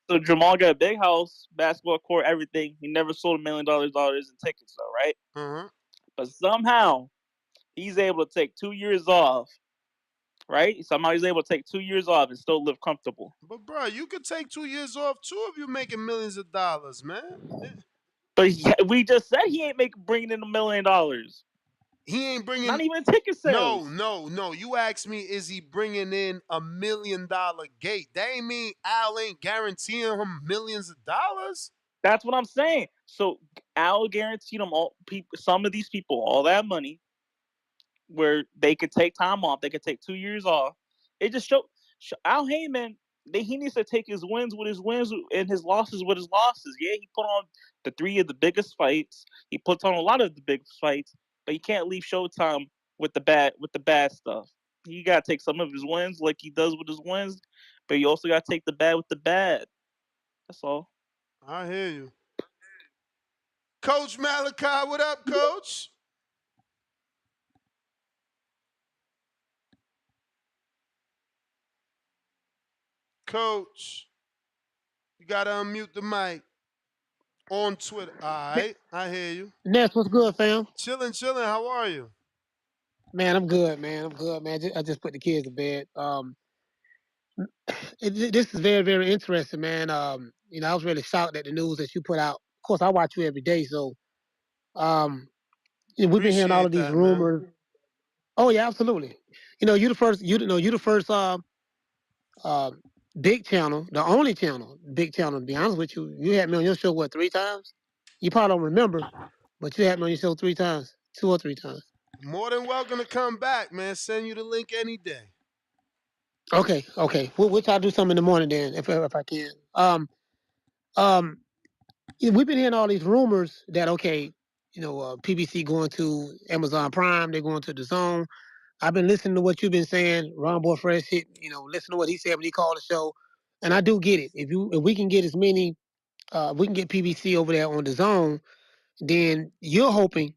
So Jamal got a big house, basketball court, everything. He never sold $1 million in tickets though, right? Uh-huh. But somehow he's able to take 2 years off, right? Somehow he's able to take 2 years off and still live comfortable. But bro, you could take 2 years off too if you're making millions of dollars, man. But we just said he ain't bringing in $1 million. He ain't bringing not even ticket sales. No. You asked me, is he bringing in $1 million gate? That ain't mean Al ain't guaranteeing him millions of dollars. That's what I'm saying. So Al guaranteed them some of these people all that money, where they could take time off. They could take 2 years off. It just showed Al Heyman. He needs to take his wins with his wins and his losses with his losses. Yeah, he put on the 3 of the biggest fights. He puts on a lot of the big fights, but he can't leave Showtime with the bad stuff. He gotta take some of his wins like he does with his wins, but you also gotta take the bad with the bad. That's all. I hear you. Coach Malachi, what up, Coach? Coach, you gotta unmute the mic on Twitter. All right, I hear you. Ness, what's good, fam? Chilling. How are you? Man, I'm good, man. I just put the kids to bed. This is very, very interesting, man. I was really shocked at the news that you put out. Of course, I watch you every day, so we've been hearing all Appreciate of these that, man. rumors. Oh yeah, absolutely. you the first. You the first. Uh, big channel, the only channel, big channel. To be honest with you, you had me on your show what 3 times? You probably don't remember, but you had me on your show 3 times, 2 or 3 times. More than welcome to come back, man. Send you the link any day. Okay. We'll try to do something in the morning then, if I can. Um, we've been hearing all these rumors that PBC going to Amazon Prime, they're going to the Zone. I've been listening to what you've been saying. Ron Boy Fresh hit, listen to what he said when he called the show, and I do get it. If we can get as many, we can get PBC over there on the Zone, then you're hoping,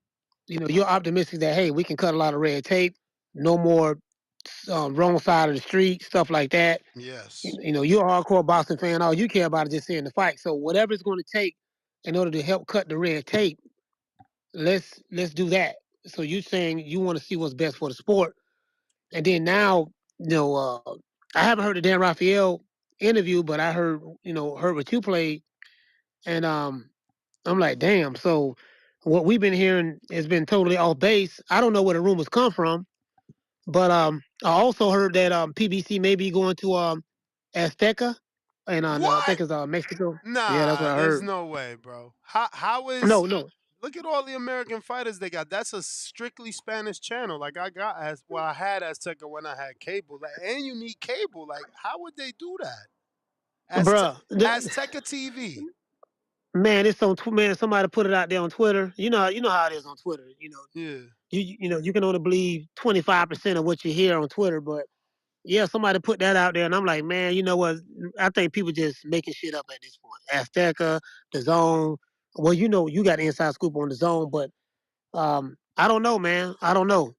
you're optimistic that hey, we can cut a lot of red tape, no more wrong side of the street, stuff like that. Yes. You're a hardcore boxing fan. All you care about is just seeing the fight. So whatever it's going to take in order to help cut the red tape, let's do that. So you're saying you want to see what's best for the sport, and then now, I haven't heard the Dan Raphael interview, but I heard what you played, and I'm like, damn. So what we've been hearing has been totally off base. I don't know where the rumors come from, but I also heard that PBC may be going to Azteca, and I What? think it's Mexico. Yeah, that's what Nah, I there's heard. no way, bro. How is No. look at all the American fighters they got. That's a strictly Spanish channel. Like I had Azteca when I had cable. Like, and you need cable. Like, how would they do that? Bruh, Azteca TV. man, it's on man. Somebody put it out there on Twitter. You know how it is on Twitter. Yeah. You can only believe 25% of what you hear on Twitter, but yeah, somebody put that out there, and I'm like, man, you know what? I think people just making shit up at this point. Azteca, the Zone. Well, you got the inside scoop on the Zone, but I don't know, man. I don't know.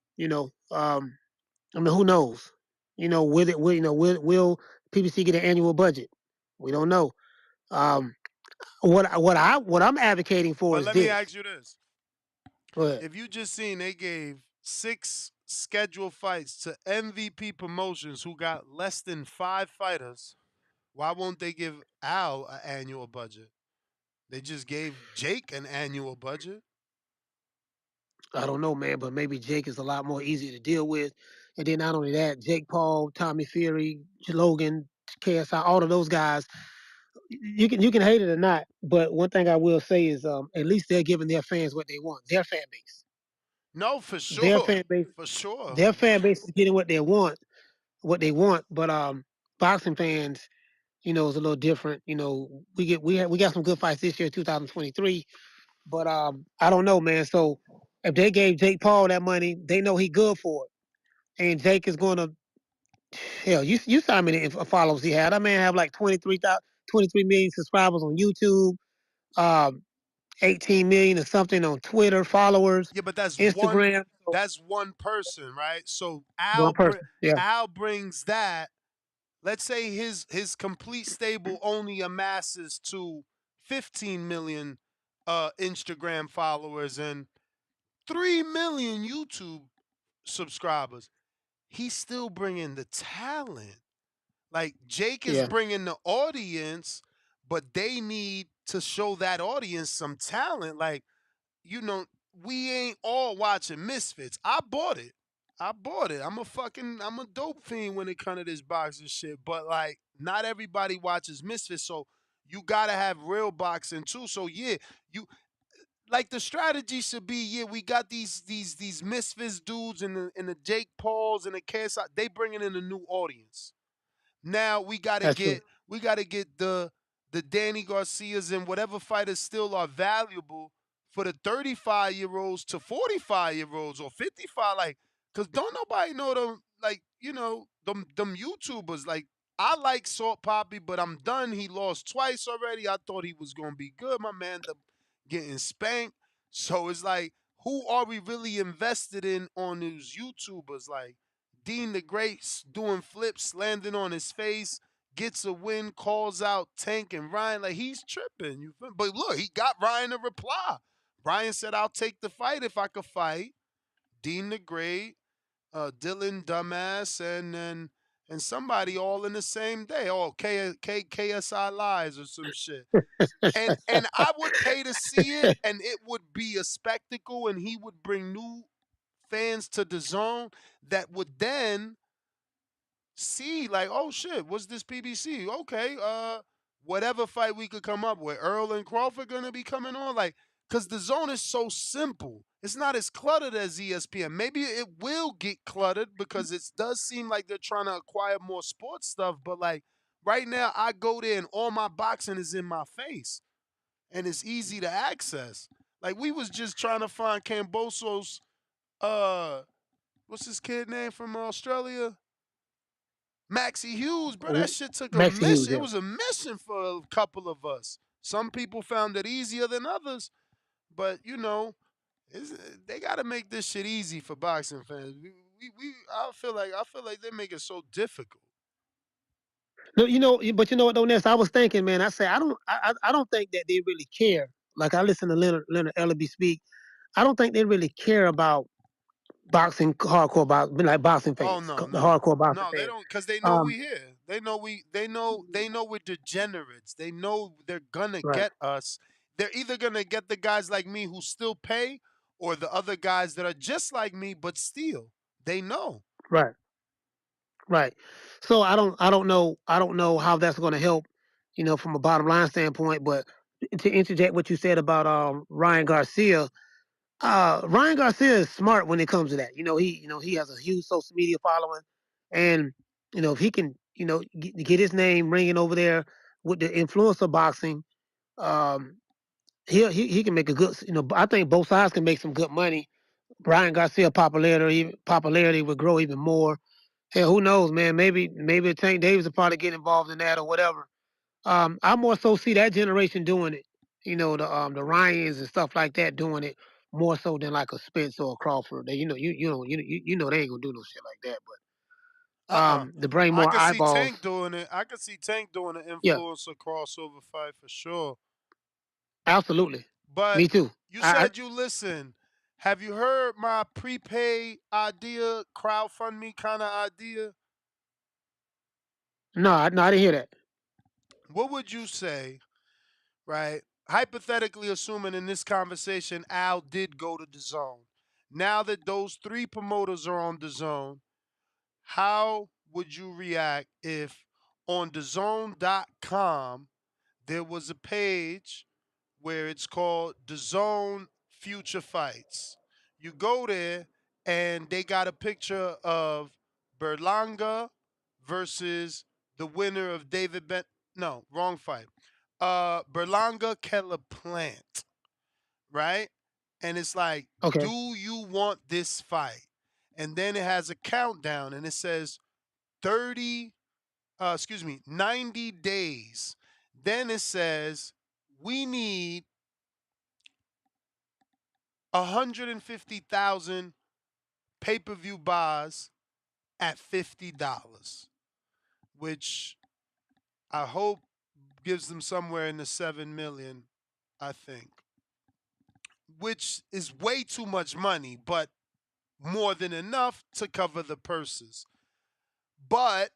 I mean, who knows? Will PBC get an annual budget? We don't know. Um, what I'm advocating for But is let me ask this. you this: But if you just seen they gave 6 scheduled fights to MVP Promotions, who got less than 5 fighters, why won't they give Al an annual budget? They just gave Jake an annual budget. I don't know, man. But maybe Jake is a lot more easy to deal with. And then not only that, Jake Paul, Tommy Fury, Logan, KSI, all of those guys. You can hate it or not, but one thing I will say is at least they're giving their fans what they want. Their fan base. No, for Their sure, fan base. for sure. Their fan base is getting what they want. What they want. But boxing fans, is a little different. We got some good fights this year, 2023. But I don't know, man. So if they gave Jake Paul that money, they know he good for it. And Jake is going to hell. You saw how many followers he had. That man have like 23 million subscribers on YouTube. Um, 18 million or something on Twitter followers, Yeah, but that's one. Instagram. So That's one person, right? So one person. Yeah. Al brings that. Let's say his complete stable only amasses to 15 million Instagram followers and 3 million YouTube subscribers. He's still bringing the talent. Like Jake is Yeah. bringing the audience, but they need to show that audience some talent. Like, you know, we ain't all watching Misfits. I bought it. I'm a dope fiend when it comes to this boxing shit. But like, not everybody watches Misfits, so you gotta have real boxing too. So yeah, you like the strategy should be, yeah, we got these Misfits dudes and the Jake Pauls and the KSI. They bringing in a new audience. Now That's true. we gotta get the Danny Garcias and whatever fighters still are valuable for the 35-year-olds to 45-year-olds or 55. Like, cause don't nobody know them. Like, them YouTubers. Like, I like Salt Poppy, but I'm done. He lost twice already. I thought he was gonna be good. My man, the getting spanked. So it's like, who are we really invested in on these YouTubers? Like, Dean the Great doing flips, landing on his face, gets a win, calls out Tank and Ryan. Like, he's tripping. You feel? But look, he got Ryan to reply. Ryan said, "I'll take the fight if I could fight." Dean the Great, Dylan Dumbass, and somebody all in the same day. Oh, KSI Lies or some shit. And I would pay to see it, and it would be a spectacle, and he would bring new fans to DAZN that would then see like, oh shit, what's this PBC? Okay, whatever fight we could come up with, Earl and Crawford gonna be coming on, like, cause DAZN is so simple. It's not as cluttered as ESPN. Maybe it will get cluttered because it does seem like they're trying to acquire more sports stuff. But like right now, I go there and all my boxing is in my face, and it's easy to access. Like we was just trying to find Camboso's, uh, what's his kid name from Australia? Maxie Hughes, bro, that shit took a Maxie Hughes, mission. It yeah. was a mission for a couple of us. Some people found it easier than others, but you know, they got to make this shit easy for boxing fans. I feel like they make it so difficult. No, but you know what though, Ness? I was thinking, man. I say I don't think that they really care. Like I listen to Leonard Ellaby speak. I don't think they really care about boxing, hardcore boxing, like boxing Oh fans, no, the no, hardcore boxing no, they fans. don't, cause they know Um, we here. They know we're degenerates. They know they're gonna right, get us. They're either gonna get the guys like me who still pay, or the other guys that are just like me but steal. They know. right, right. So I don't know how that's going to help, from a bottom line standpoint. But to interject what you said about Ryan Garcia, Ryan Garcia is smart when it comes to that. He has a huge social media following, and if he can, get his name ringing over there with the influencer boxing, um, he can make a good. I think both sides can make some good money. Ryan Garcia popularity would grow even more. Hell, who knows, man? Maybe Tank Davis will probably get involved in that or whatever. I more so see that generation doing it. The Ryans and stuff like that doing it more so than like a Spence or a Crawford. They, they ain't gonna do no shit like that. But Uh-uh. to bring I more could see eyeballs, Tank doing it. I could see Tank doing an yeah, influencer crossover fight for sure. absolutely. But Me too. you I said you listen. Have you heard my prepay idea, crowdfund me kind of idea? no, I didn't hear that. What would you say, right? Hypothetically assuming in this conversation Al did go to the zone. Now that those three promoters are on the zone, how would you react if on DAZN.com there was a page where it's called DAZN Future Fights? You go there and they got a picture of Berlanga versus the winner of David Ben. No, wrong fight. Berlanga Keller Plant, right? And it's like, do Okay, you want this fight? And then it has a countdown and it says 30, 90 days. Then it says we need 150,000 pay-per-view buys at $50, which I hope gives them somewhere in the 7 million, I think. Which is way too much money, but more than enough to cover the purses. But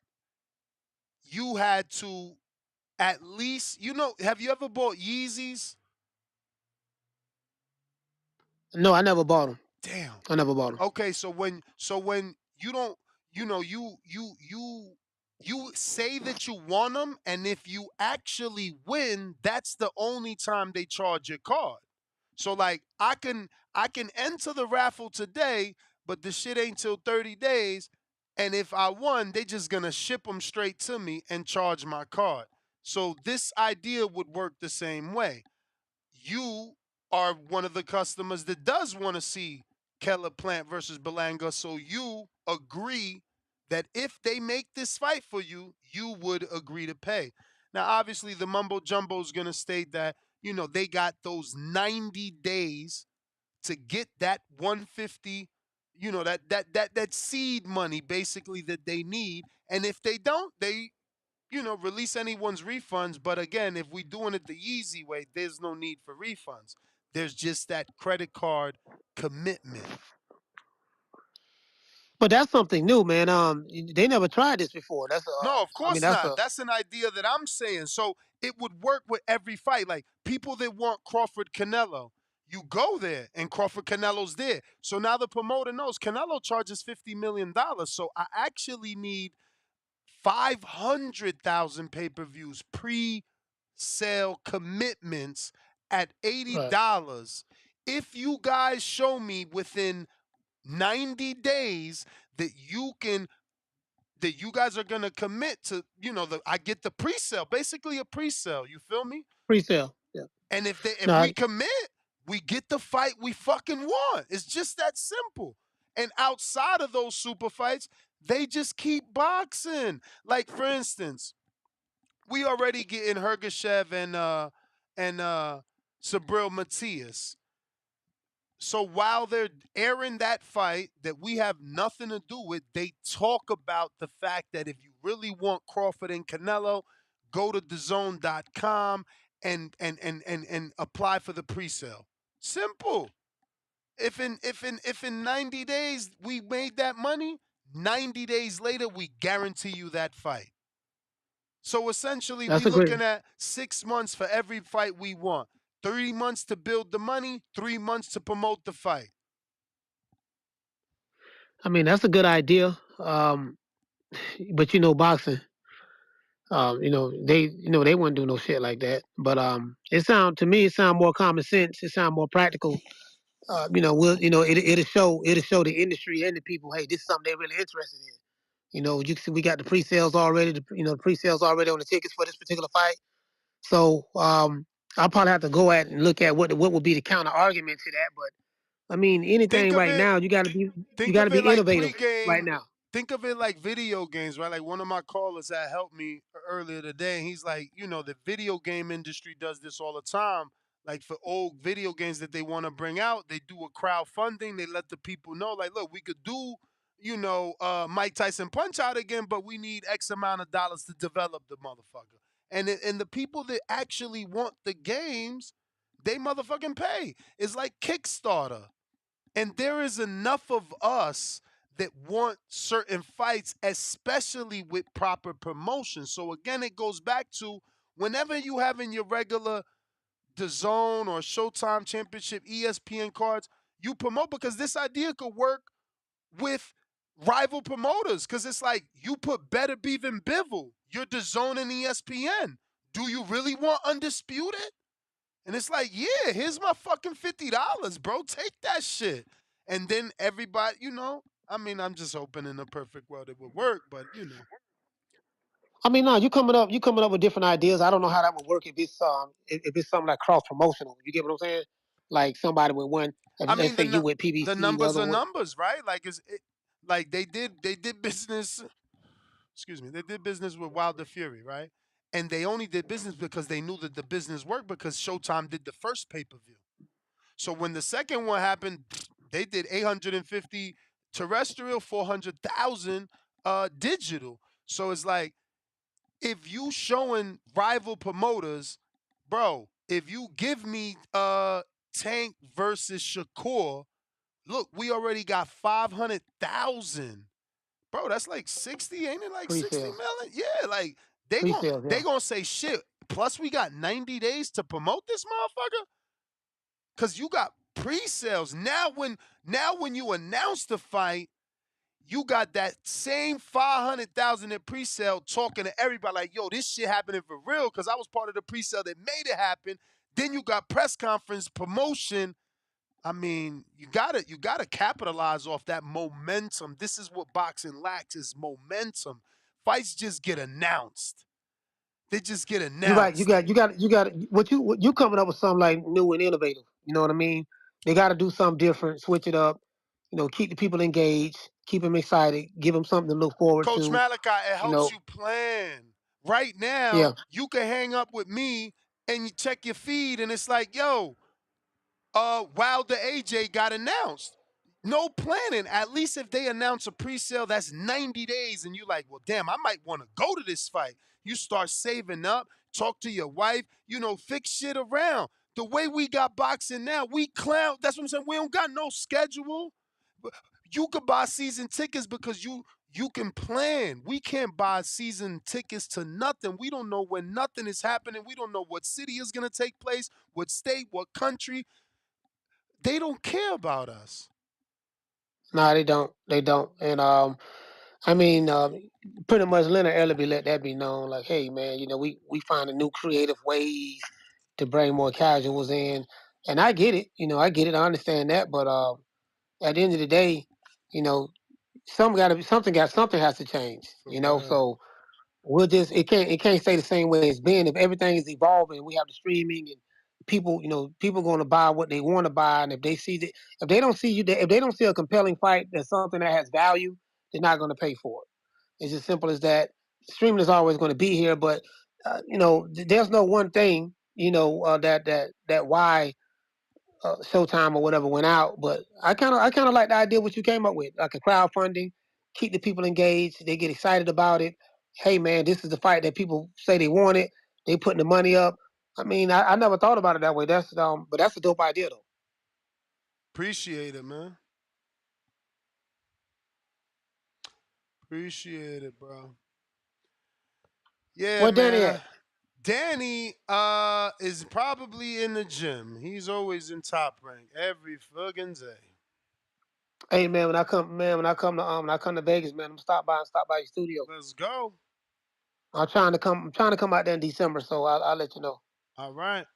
you had to at least, have you ever bought Yeezys? no, I never bought them. Damn. I never bought them. Okay, so when you don't, you say that you want them, and if you actually win, that's the only time they charge your card. So like I can enter the raffle today, but the shit ain't till 30 days. And if I won, they just gonna ship them straight to me and charge my card. So this idea would work the same way. You are one of the customers that does want to see Keller Plant versus Belanga. So you agree that if they make this fight for you, you would agree to pay. Now, obviously, the mumbo jumbo is going to state that, they got those 90 days to get that 150, that seed money basically that they need. And if they don't, they release anyone's refunds. But again, if we're doing it the easy way, there's no need for refunds. There's just that credit card commitment. But that's something new, man. They never tried this before. No, of I mean, course that's not. a That's an idea that I'm saying. So it would work with every fight. Like people that want Crawford Canelo, You go there, and Crawford Canelo's there. So now the promoter knows Canelo charges $50 million. So I actually need 500,000 pay-per-views, pre-sale commitments at Right. $80. If you guys show me within 90 days that you guys are gonna commit to, I get the pre-sale, basically a pre-sale. You feel me? Pre-sale. Yeah. And if No, we commit, we get the fight we fucking want. It's just that simple. And outside of those super fights, they just keep boxing. Like for instance, we already getting Hergeshev and Sabril Matias. So while they're airing that fight that we have nothing to do with, they talk about the fact that if you really want Crawford and Canelo, go to DAZN.com and apply for the pre-sale. Simple. If in 90 days we made that money, 90 days later we guarantee you that fight. So essentially, we that's a great. looking at 6 months for every fight we want. 3 months to build the money, 3 months to promote the fight. I mean, that's a good idea. But boxing. They wouldn't do no shit like that. But it sound more common sense. It sound more practical. It'll show the industry and the people, hey, this is something they're really interested in. You can see we got the pre-sales already. The pre-sales already on the tickets for this particular fight. So I'll probably have to go at and look at what would be the counter argument to that. But I mean, Think anything of right it now, you got to think of be it like innovative right pregame. now. Think of it like video games, right? Like one of my callers that helped me earlier today, and he's like, the video game industry does this all the time. Like for old video games that they want to bring out, they do a crowdfunding. They let the people know, like, look, we could do, Mike Tyson Punch Out again, but we need X amount of dollars to develop the motherfucker. And the people that actually want the games, they motherfucking pay. It's like Kickstarter. And there is enough of us that want certain fights, especially with proper promotion. So again, it goes back to whenever you have in your regular DAZN or Showtime Championship ESPN cards, you promote because this idea could work with rival promoters. Because it's like you put Better Beef and Bivol, you're DAZN and ESPN. Do you really want Undisputed? And it's like, yeah, here's my fucking $50, bro. Take that shit. And then everybody, I mean, I'm just hoping in a perfect world it would work, but I mean, no, you coming up with different ideas. I don't know how that would work if it's something like cross promotional. You get what I'm saying? Like somebody with one, I let's mean say you with the PBC, the numbers other are one. numbers, right? Like they did business. Excuse me, they did business with Wilder Fury, right? And they only did business because they knew that the business worked because Showtime did the first pay per view. So when the second one happened, they did 850 terrestrial, 400,000 digital. So it's like if you showing rival promoters, bro, if you give me Tank versus Shakur, look, we already got 500,000. Bro, that's like 60, ain't it like 60 Pre-sales. million? Yeah, like they gon' Pre-sales, they yeah. going to say shit. Plus we got 90 days to promote this motherfucker. Cause you got pre-sales. Now when you announce the fight, you got that same 500,000 in pre-sale talking to everybody like, yo, this shit happening for real. Cause I was part of the pre-sale that made it happen. Then you got press conference promotion. I mean, you gotta capitalize off that momentum. This is what boxing lacks is momentum. Fights just get announced. They just get You're right. You announced. got what you coming up with something like new and innovative. You know what I mean? They got to do something different, switch it up. Keep the people engaged, keep them excited, give them something to look forward Coach to. Malachi, it You helps know, you plan. Right now, yeah. you can hang up with me and you check your feed, and it's like, yo, Wilder AJ got announced. No planning. At least if they announce a pre-sale, that's 90 days, and you're like, well, damn, I might want to go to this fight. You start saving up, talk to your wife, fix shit around. The way we got boxing now, we clown. That's what I'm saying. We don't got no schedule. You could buy season tickets because you can plan. We can't buy season tickets to nothing. We don't know when nothing is happening. We don't know what city is gonna take place, what state, what country. they don't care about us. No, they don't. They don't. And I mean, pretty much Leonard Ellerby let that be known. Like, hey, man, we finding new creative ways to bring more casuals in, and I get it. I get it. I understand that, but at the end of the day, you know, something has to change. For real. So we'll just it can't stay the same way it's been. If everything is evolving, we have the streaming and people going to buy what they want to buy, and if they see that if they don't see if they don't see a compelling fight that's something that has value, they're not going to pay for it. It's as simple as that. Streaming is always going to be here, but there's no one thing that why Showtime or whatever went out. But I kind of like the idea what you came up with, like a crowdfunding, keep the people engaged. They get excited about it. Hey man, this is the fight that people say they want it. They putting the money up. I mean, I never thought about it that way. But that's a dope idea though. Appreciate it, man. Appreciate it, bro. Yeah, Where Danny man. at? Danny is probably in the gym. He's always in top rank every fucking day. Hey man, when I come to Vegas, man, I'm stop by your studio. Let's go. I'm trying to come out there in December, so I'll let you know. All right.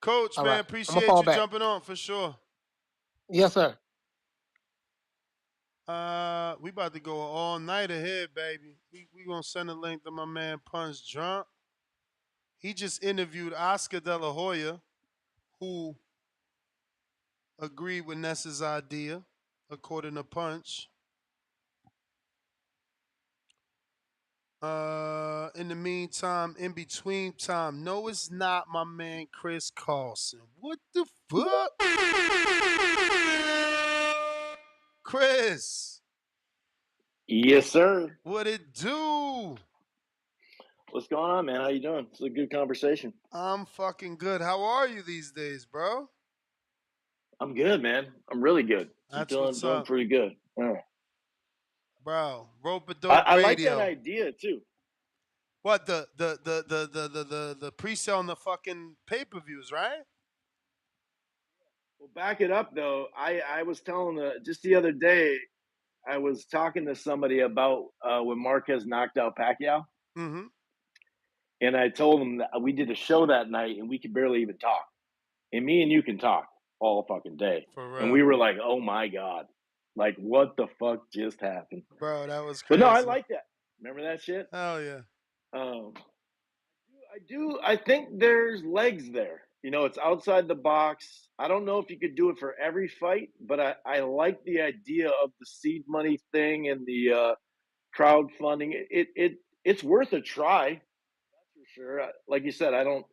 Coach, All man, right, I'm gonna appreciate fall you back. jumping on for sure. Yes, sir. We about to go all night ahead, baby. We gonna send a link to my man Punch Drunk. He just interviewed Oscar De La Hoya, who agreed with Ness's idea, according to Punch. In the meantime, in between time, no, it's not my man Chris Carlson. What the fuck? Chris, Yes, sir. what it do? What's going on, man? How you doing? It's a good conversation. I'm fucking good. How are you these days, bro? I'm good, man. I'm really good. I'm That's doing what's doing up, pretty good. Yeah. bro. Rope a I, dope I like that radio. idea too. What the pre-sale on the fucking pay-per-views, right? Well, back it up though. I was telling just the other day. I was talking to somebody about when Marquez knocked out Pacquiao, Mm-hmm. and I told him that we did a show that night and we could barely even talk. And me and you can talk all fucking day. For And we real, were like, oh my God. Like, what the fuck just happened? bro. That was But no, I crazy. like that. Remember that shit? Hell yeah. Um, I do. I think there's legs there. It's outside the box. I don't know if you could do it for every fight, but I like the idea of the seed money thing and the crowdfunding. It's worth a try. That's for sure. Like you said, I don't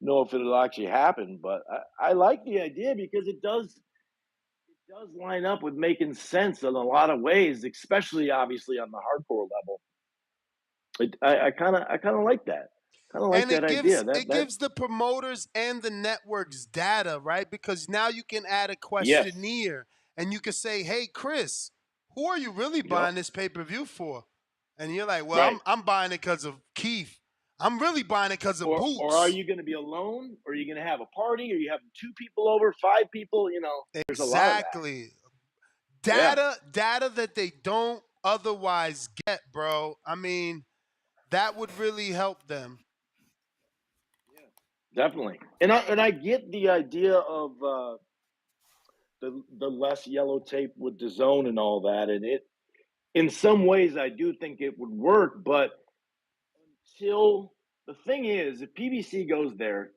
know if it'll actually happen, but I like the idea because it does line up with making sense in a lot of ways, especially obviously on the hardcore level. I kind of like that. Kind of like And that it idea. gives That it that gives the promoters and the networks data, right? Because now you can add a yes. questionnaire and you can say, "Hey, Chris, who are you really Yep. buying this pay-per-view for?" And you're like, "Well, I'm Right. I'm buying it because of Keith. I'm really buying it because of Or are Boots." you going to be alone? Or are you going to have a party? Or you having two people over, five people? There's a lot of that. Exactly. Yeah. Data that they don't otherwise get, bro. I mean, that would really help them. Definitely. And I get the idea of the less yellow tape with the zone and all that, and it in some ways I do think it would work, but until the thing is, if PBC goes there,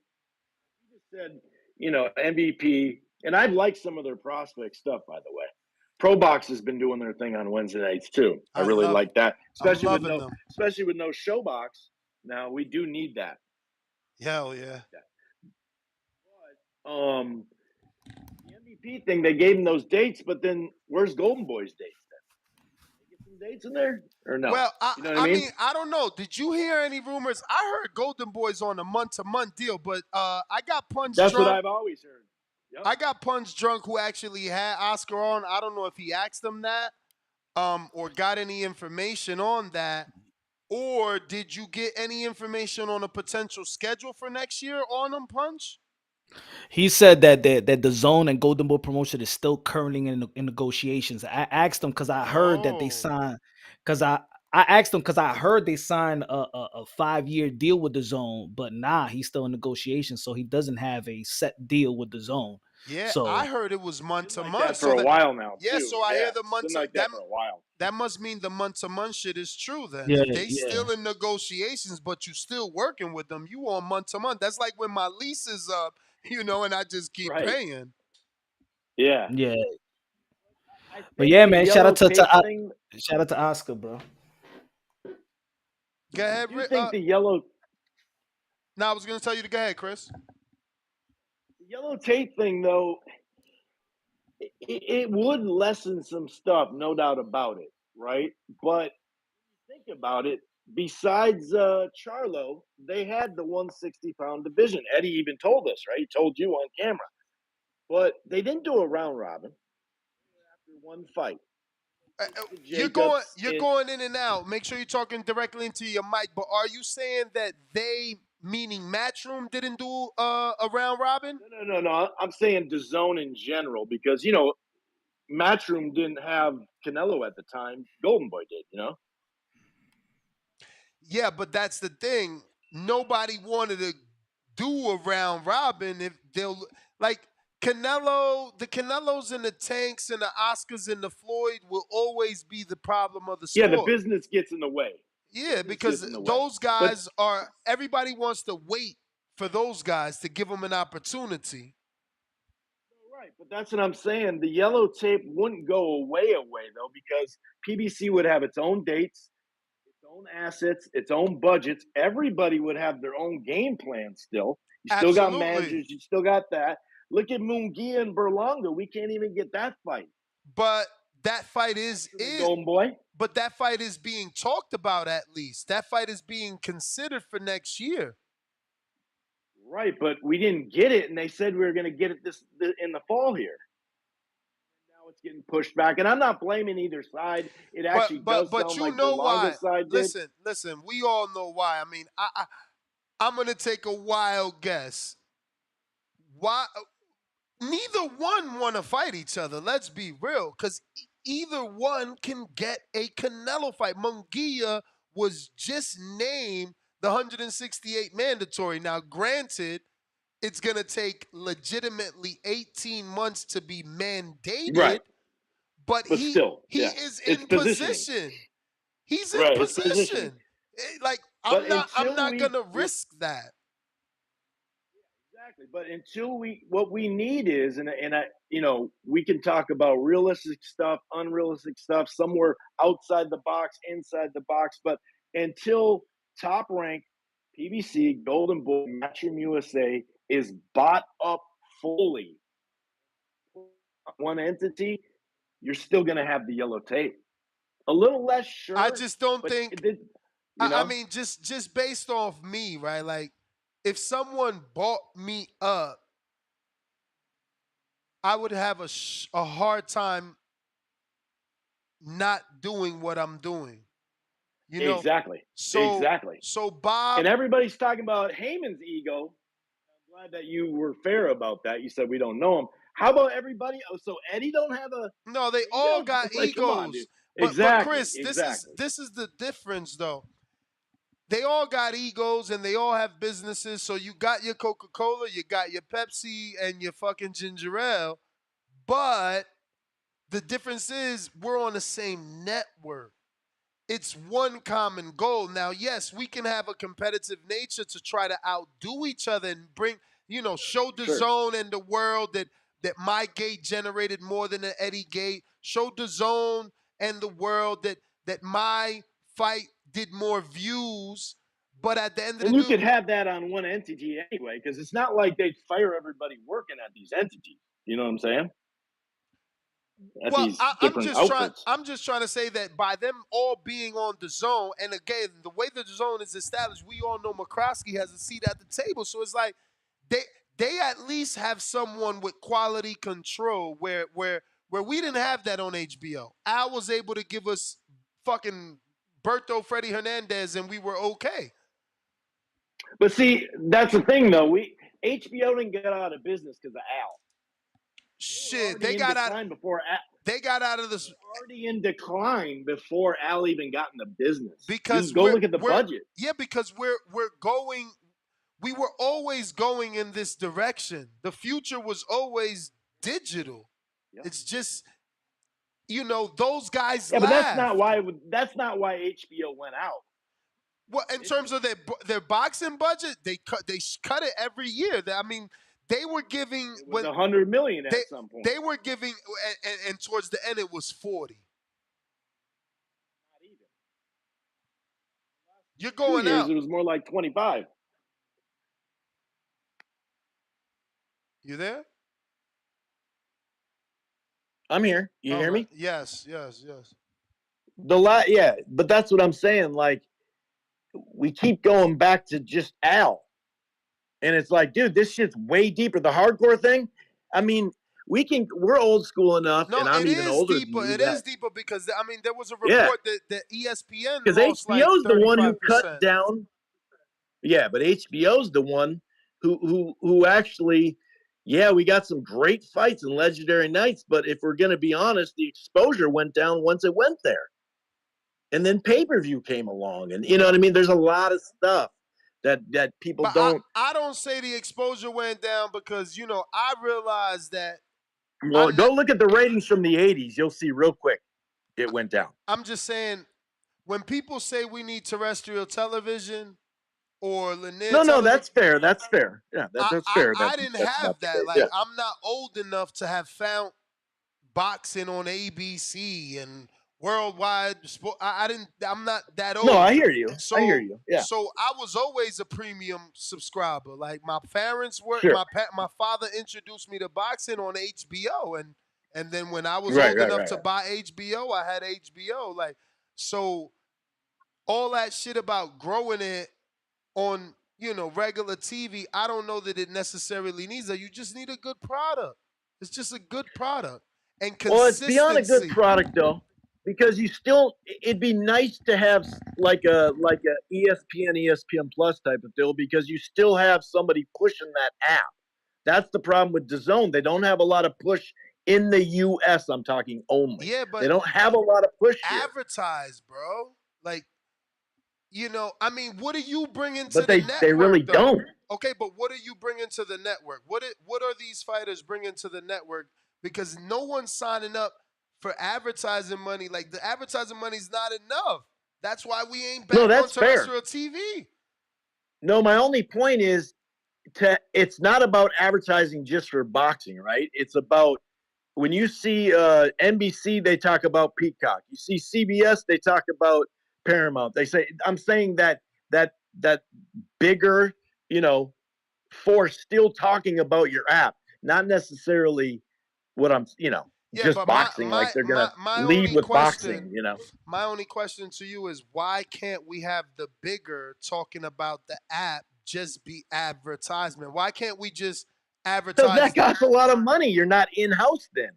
you just said, MVP, and I like some of their prospect stuff, by the way. Pro Box has been doing their thing on Wednesday nights too. I I really love like that, I'm especially with loving no, them. especially with no show box. Now we do need that. Hell yeah. But the MVP thing, they gave him those dates, but then where's Golden Boy's dates? Then they get some dates in there or no? Well, I, You know what I I mean? mean, I don't know. Did you hear any rumors? I heard Golden Boy's on a month-to-month deal, but I got Punch That's what Drunk. I've always heard. Yep. I got Punch Drunk who actually had Oscar on. I don't know if he asked them that, or got any information on that, or did you get any information on a potential schedule for next year on them, Punch? He said that the Zone and Golden Boy promotion is still currently in negotiations. I asked him because I heard that they signed. Because I asked him because I heard they signed a 5-year deal with the Zone, but he's still in negotiations, so he doesn't have a set deal with the Zone. Yeah, I So heard it was month to Like month. that for a while now, Yeah, too. so I hear the It's month been to like that for a while. that must mean the month to month shit is true then. yeah, If they yeah, still in negotiations, but you still working with them, you on month to month. That's like when my lease is up, and I just keep Right. paying. Yeah. yeah. I But think yeah, the man, yellow tape thing. shout out to Oscar, bro. Go ahead, I do think the yellow I was gonna tell you to go ahead, Chris. tape thing, though, it would lessen some stuff, no doubt about it, right? But think about it. Besides Charlo, they had the 160-pound division. Eddie even told us, right? He told you on camera. But they didn't do a round robin after one fight. You're going in and out. Make sure you're talking directly into your mic. But are you saying that they, meaning Matchroom, didn't do a round robin? No. I'm saying DAZN in general because Matchroom didn't have Canelo at the time. Golden Boy did. Yeah, but that's the thing. Nobody wanted to do a round robin if they'll like Canelo, the Canelos and the Tanks and the Oscars and the Floyd will always be the problem of the Yeah, the sport. business gets in the way. Yeah, because those guys everybody wants to wait for those guys to give them an opportunity. Right, but that's what I'm saying. The yellow tape wouldn't go away though, because PBC would have its own dates, its own assets, its own budgets. Everybody would have their own game plan still. You still got managers, you still got that. Look at Munguia and Berlanga. We can't even get that fight. But that fight is Golden Boy. But that fight is being talked about at least. That fight is being considered for next year. Right, but we didn't get it, and they said we were going to get it this in the fall here. Now it's getting pushed back, and I'm not blaming either side. It actually does sound like the Berlanga side did. Listen. We all know why. I mean, I'm going to take a wild guess. Why? Neither one want to fight each other. Let's be real, because either one can get a Canelo fight. Munguia was just named the 168 mandatory. Now, granted, it's going to take legitimately 18 months to be mandated, right. but he is in position. He's in position. Like I'm not going to risk that. Exactly, but what we need is, we can talk about realistic stuff, unrealistic stuff, somewhere outside the box, inside the box, but until Top Rank, PBC, Golden Boy, Matchroom USA is bought up fully, one entity, you're still going to have the yellow tape. A little less sure. I just don't think. I mean, just based off me, right? Like, if someone bought me up, I would have a hard time not doing what I'm doing. Exactly. So Bob, and everybody's talking about Heyman's ego. I'm glad that you were fair about that. You said we don't know him. How about everybody? Oh, so Eddie don't have a? No, they all got egos. Come on, dude. But Chris, this is the difference, though. They all got egos and they all have businesses. So you got your Coca-Cola, you got your Pepsi, and your fucking ginger ale. But the difference is we're on the same network. It's one common goal. Now, yes, we can have a competitive nature to try to outdo each other and bring, show the zone and the world that my gate generated more than an Eddie gate. Show the zone and the world that my fight did more views. But at the end of the day, you could have that on one entity anyway, because it's not like they'd fire everybody working at these entities. You know what I'm saying? I'm just trying to say that by them all being on the zone, and again, the way the zone is established, we all know McCroskey has a seat at the table. So it's like they at least have someone with quality control where we didn't have that on HBO. Al was able to give us fucking Berto Freddy Hernandez, and we were okay. But see, that's the thing, though. HBO didn't get out of business because of Al. Shit, They got out before Al. They got out of this already in decline before Al even got into business. because Just go look at the budget. Yeah, because we're going. We were always going in this direction. The future was always digital. Yep. It's just, those guys. Yeah, but that's not why. That's not why HBO went out. Well, in terms of their boxing budget, they cut it every year. I mean, they were giving it was $100 million at some point. They were giving, and towards the end, it was 40. Not even. You're going 2 years, out. It was more like 25. You there? I'm here. You hear me? Yes. Yeah, but that's what I'm saying. Like, we keep going back to just Al. And it's like, dude, this shit's way deeper. The hardcore thing, I mean, we're old school enough, and I'm even older than you. It is deeper because, I mean, there was a report that ESPN because lost HBO's like 35%. the one who cut down. Yeah, but HBO's the one who actually, we got some great fights and legendary nights, but if we're going to be honest, the exposure went down once it went there. And then pay-per-view came along, and you know what I mean? There's a lot of stuff that people don't. I don't say the exposure went down because, I realized that. Well, go look at the ratings from the 80s. You'll see real quick it went down. I'm just saying, when people say we need terrestrial television or linear television. No, that's fair. That's fair. Yeah, that's fair. I didn't have that. Like, I'm not old enough to have found boxing on ABC and worldwide sport. I'm not that old. No, I hear you. I hear you. Yeah. So I was always a premium subscriber. Like, my parents were. Sure. My father introduced me to boxing on HBO, and then when I was old enough to buy HBO, I had HBO. Like, so all that shit about growing it on regular TV, I don't know that it necessarily needs that. You just need a good product. It's just a good product. And well, it's beyond a good product though, because it'd be nice to have like a ESPN Plus type of deal, because you still have somebody pushing that app. That's the problem with DAZN. They don't have a lot of push in the US. I'm talking only. Yeah, but they don't have a lot of push here. Advertise, bro. Like, I mean, what are you bringing to the network? But they really don't. Okay, but what are you bringing to the network? What are these fighters bringing to the network? Because no one's signing up for advertising money. Like, the advertising money's not enough. That's why we ain't back on terrestrial TV. No, my only point is it's not about advertising just for boxing, right? It's about when you see NBC, they talk about Peacock. You see CBS, they talk about Paramount. I'm saying that bigger, force still talking about your app, not necessarily what I'm, just boxing. Like they're gonna lead with boxing, My only question to you is, why can't we have the bigger talking about the app just be advertisement? Why can't we just advertise? Because that costs a lot of money. You're not in-house then.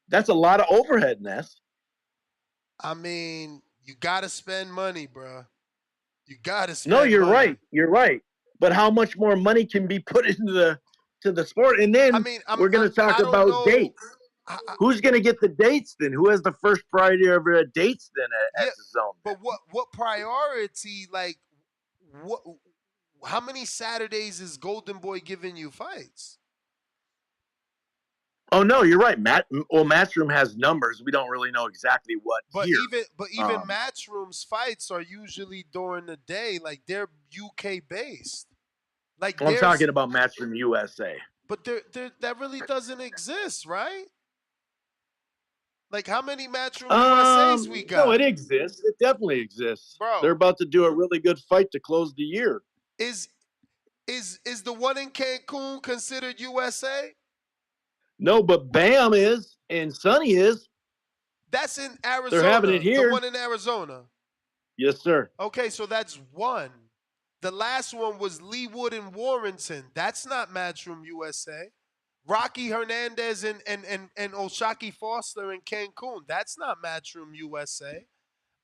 That's a lot of overhead, Ness. I mean, you gotta spend money, bro. You gotta spend. No, you're money. right. You're right. But how much more money can be put into the sport? And then we're going to talk about dates. Who's going to get the dates then? Who has the first priority over dates then at the zone? But what priority? Like, what? How many Saturdays is Golden Boy giving you fights? Oh no, you're right, Matt. Well, Matchroom has numbers. We don't really know exactly what. But even Matchroom's fights are usually during the day. Like, they're UK based. Like, I'm talking about Matchroom USA. But that really doesn't exist, right? Like, how many Matchroom USAs we got? No, it exists. It definitely exists. Bro, they're about to do a really good fight to close the year. Is the one in Cancun considered USA? No, but Bam is, and Sonny is. That's in Arizona. They're having it here. The one in Arizona. Yes, sir. Okay, so that's one. The last one was Leewood and Warrington. That's not Matchroom USA. Rocky Hernandez and Oshaki Foster in Cancun. That's not Matchroom USA.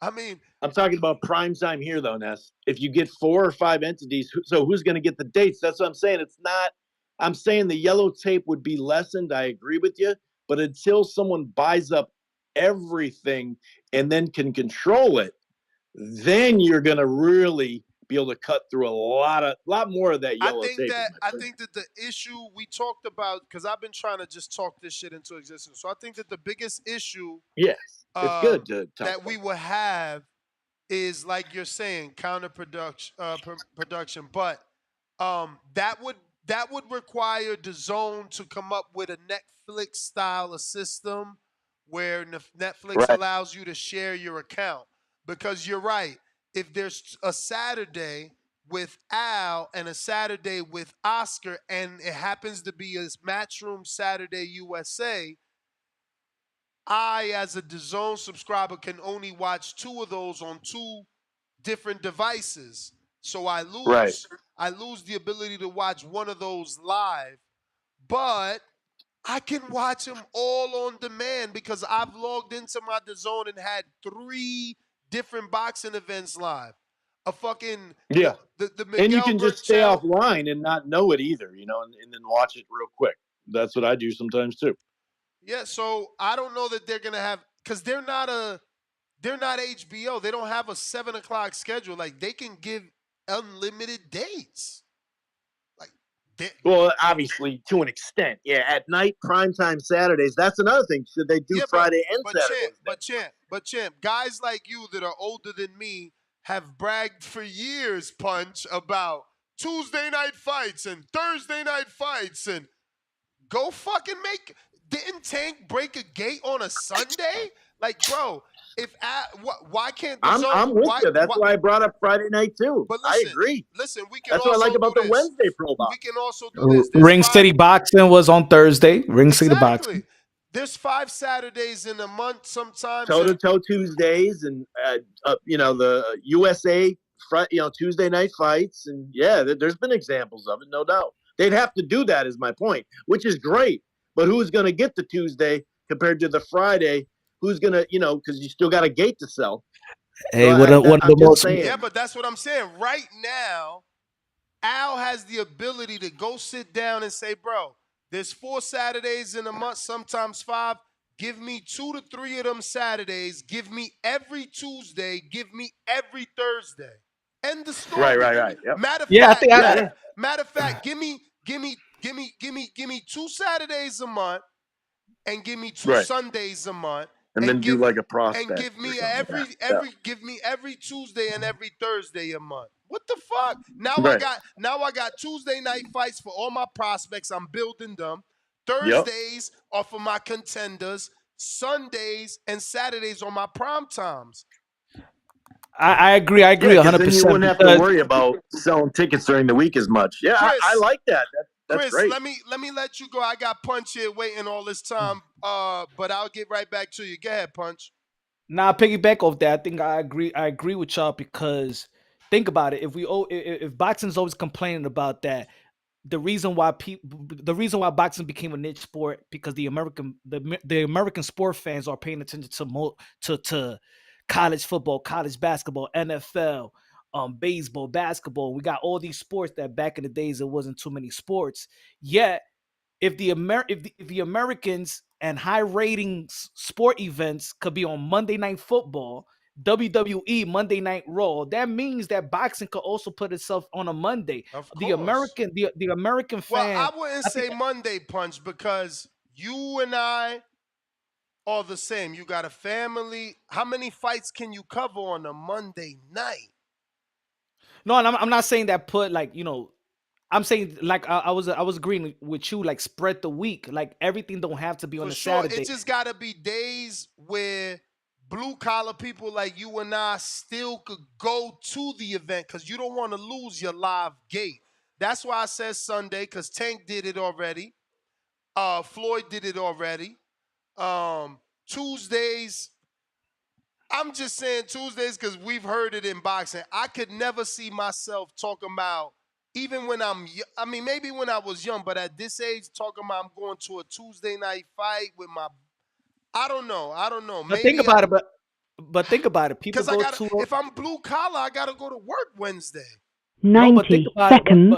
I mean, I'm talking about prime time here, though, Ness. If you get 4 or 5 entities, so who's going to get the dates? That's what I'm saying. It's not I'm saying the yellow tape would be lessened. I agree with you. But until someone buys up everything and then can control it, then you're going to really be able to cut through a lot more of that yellow tape. I think that the issue we talked about, because I've been trying to just talk this shit into existence. So I think that the biggest issue yes, it's good to talk that we will have is, like you're saying, counterproduction production. But that would require the zone to come up with a Netflix style of system where Netflix allows you to share your account. Because you're right, if there's a Saturday with Al and a Saturday with Oscar, and it happens to be a Matchroom Saturday USA, I, as a DAZN subscriber, can only watch two of those on two different devices. So I lose the ability to watch one of those live, but I can watch them all on demand because I've logged into my DAZN and had 3 different boxing events live. A fucking the Miguel and you can just stay channel. offline and not know it either, and then watch it real quick. That's what I do sometimes too. Yeah, so I don't know that they're gonna have, because they're not HBO. They don't have a 7:00 schedule. Like, they can give unlimited dates. Well, obviously, to an extent, yeah. At night, primetime Saturdays. That's another thing. Should they do Friday and Saturday? But champ, guys like you that are older than me have bragged for years, Punch, about Tuesday night fights and Thursday night fights, and go fucking make. Didn't Tank break a gate on a Sunday? Like, bro, why can't the zone? I'm with you. That's why I brought up Friday night too. But I agree. Listen, we can That's also what I like do about the this. Wednesday Pro Box. We can also do this. Ring City Boxing was on Thursday. Ring City Boxing. There's 5 Saturdays in a month sometimes. Toe-to-toe Tuesdays and the USA Tuesday night fights, and yeah, there's been examples of it, no doubt. They'd have to do that, is my point, which is great. But who's going to get the Tuesday compared to the Friday? Who's going to, because you still got a gate to sell. Hey, what are the most? Yeah, but that's what I'm saying. Right now, Al has the ability to go sit down and say, bro, there's 4 Saturdays in a month, sometimes 5. Give me 2 to 3 of them Saturdays. Give me every Tuesday. Give me every Thursday. End the story. Right. Yep. Matter of fact, give me 2 Saturdays a month, and give me 2 Sundays a month. And then do like a prospect. And give me give me every Tuesday and every Thursday a month. What the fuck? Now I got Tuesday night fights for all my prospects. I'm building them. Thursdays are for my contenders. Sundays and Saturdays are my prime times. I agree 100%. Then you wouldn't have to worry about selling tickets during the week as much. Yeah, Chris, I like that. That's Chris, great. let me let you go. I got Punch here waiting all this time. But I'll get right back to you. Go ahead, Punch. Nah, piggyback off that. I think I agree with y'all, because think about it. If boxing's always complaining about that, the reason why boxing became a niche sport, because the American sport fans are paying attention to college football, college basketball, NFL, baseball, basketball. We got all these sports that back in the days it wasn't too many sports. Yet, if the Americans and high ratings sport events could be on Monday Night Football, WWE Monday Night Raw, that means that boxing could also put itself on a Monday. Of course. The American fan. Well, I wouldn't say Monday, Punch, because you and I are the same. You got a family. How many fights can you cover on a Monday night? No, and I'm not saying that I'm saying, like, I was agreeing with you, like, spread the week. Like, everything don't have to be on a Saturday. It just got to be days where blue collar people like you and I still could go to the event, because you don't want to lose your live gate. That's why I said Sunday, because Tank did it already. Floyd did it already. Tuesdays, I'm just saying Tuesdays because we've heard it in boxing. I could never see myself talking about, even when maybe when I was young, but at this age, talking about I'm going to a Tuesday night fight with my, I don't know. But maybe think about it, but think about it. People go if I'm blue collar, I gotta go to work Wednesday. 90 seconds.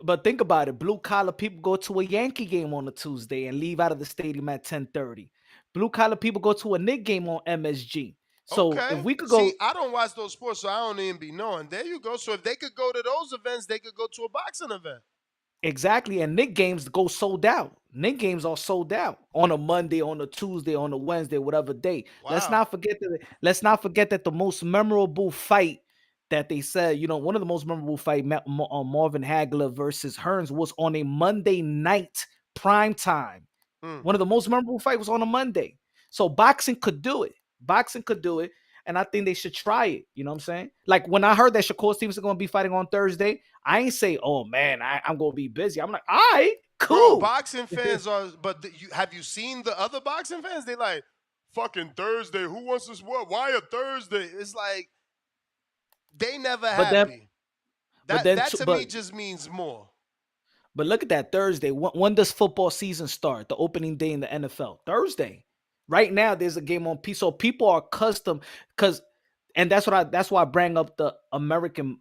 But think about it. Blue collar people go to a Yankee game on a Tuesday and leave out of the stadium at 10:30. Blue collar people go to a Knick game on MSG. So if Okay. we could See, go I don't watch those sports, so I don't even be knowing. There you go. So if they could go to those events, they could go to a boxing event. exactly, and Knick games go sold out. Knick games are sold out on a Monday, on a Tuesday, on a Wednesday, whatever day. Wow. Let's not forget that the most memorable fight that they said, one of the most memorable fight, Marvin Hagler versus Hearns, was on a Monday night prime time. Mm. One of the most memorable fights was on a Monday. So boxing could do it. Boxing could do it. And I think they should try it. You know what I'm saying? Like when I heard that Shakur Stevenson going to be fighting on Thursday, I ain't say, oh man, I'm going to be busy. I'm like, all right, Bro, cool. boxing fans are, but have you seen the other boxing fans? They like, fucking Thursday. Who wants this? What? Why a Thursday? It's like they never But then, happy. but That then, that to me just means more. but look at that Thursday. When does football season start? The opening day in the NFL, Thursday. Right now, there's a game on P. So people are accustomed because, and that's why I bring up the American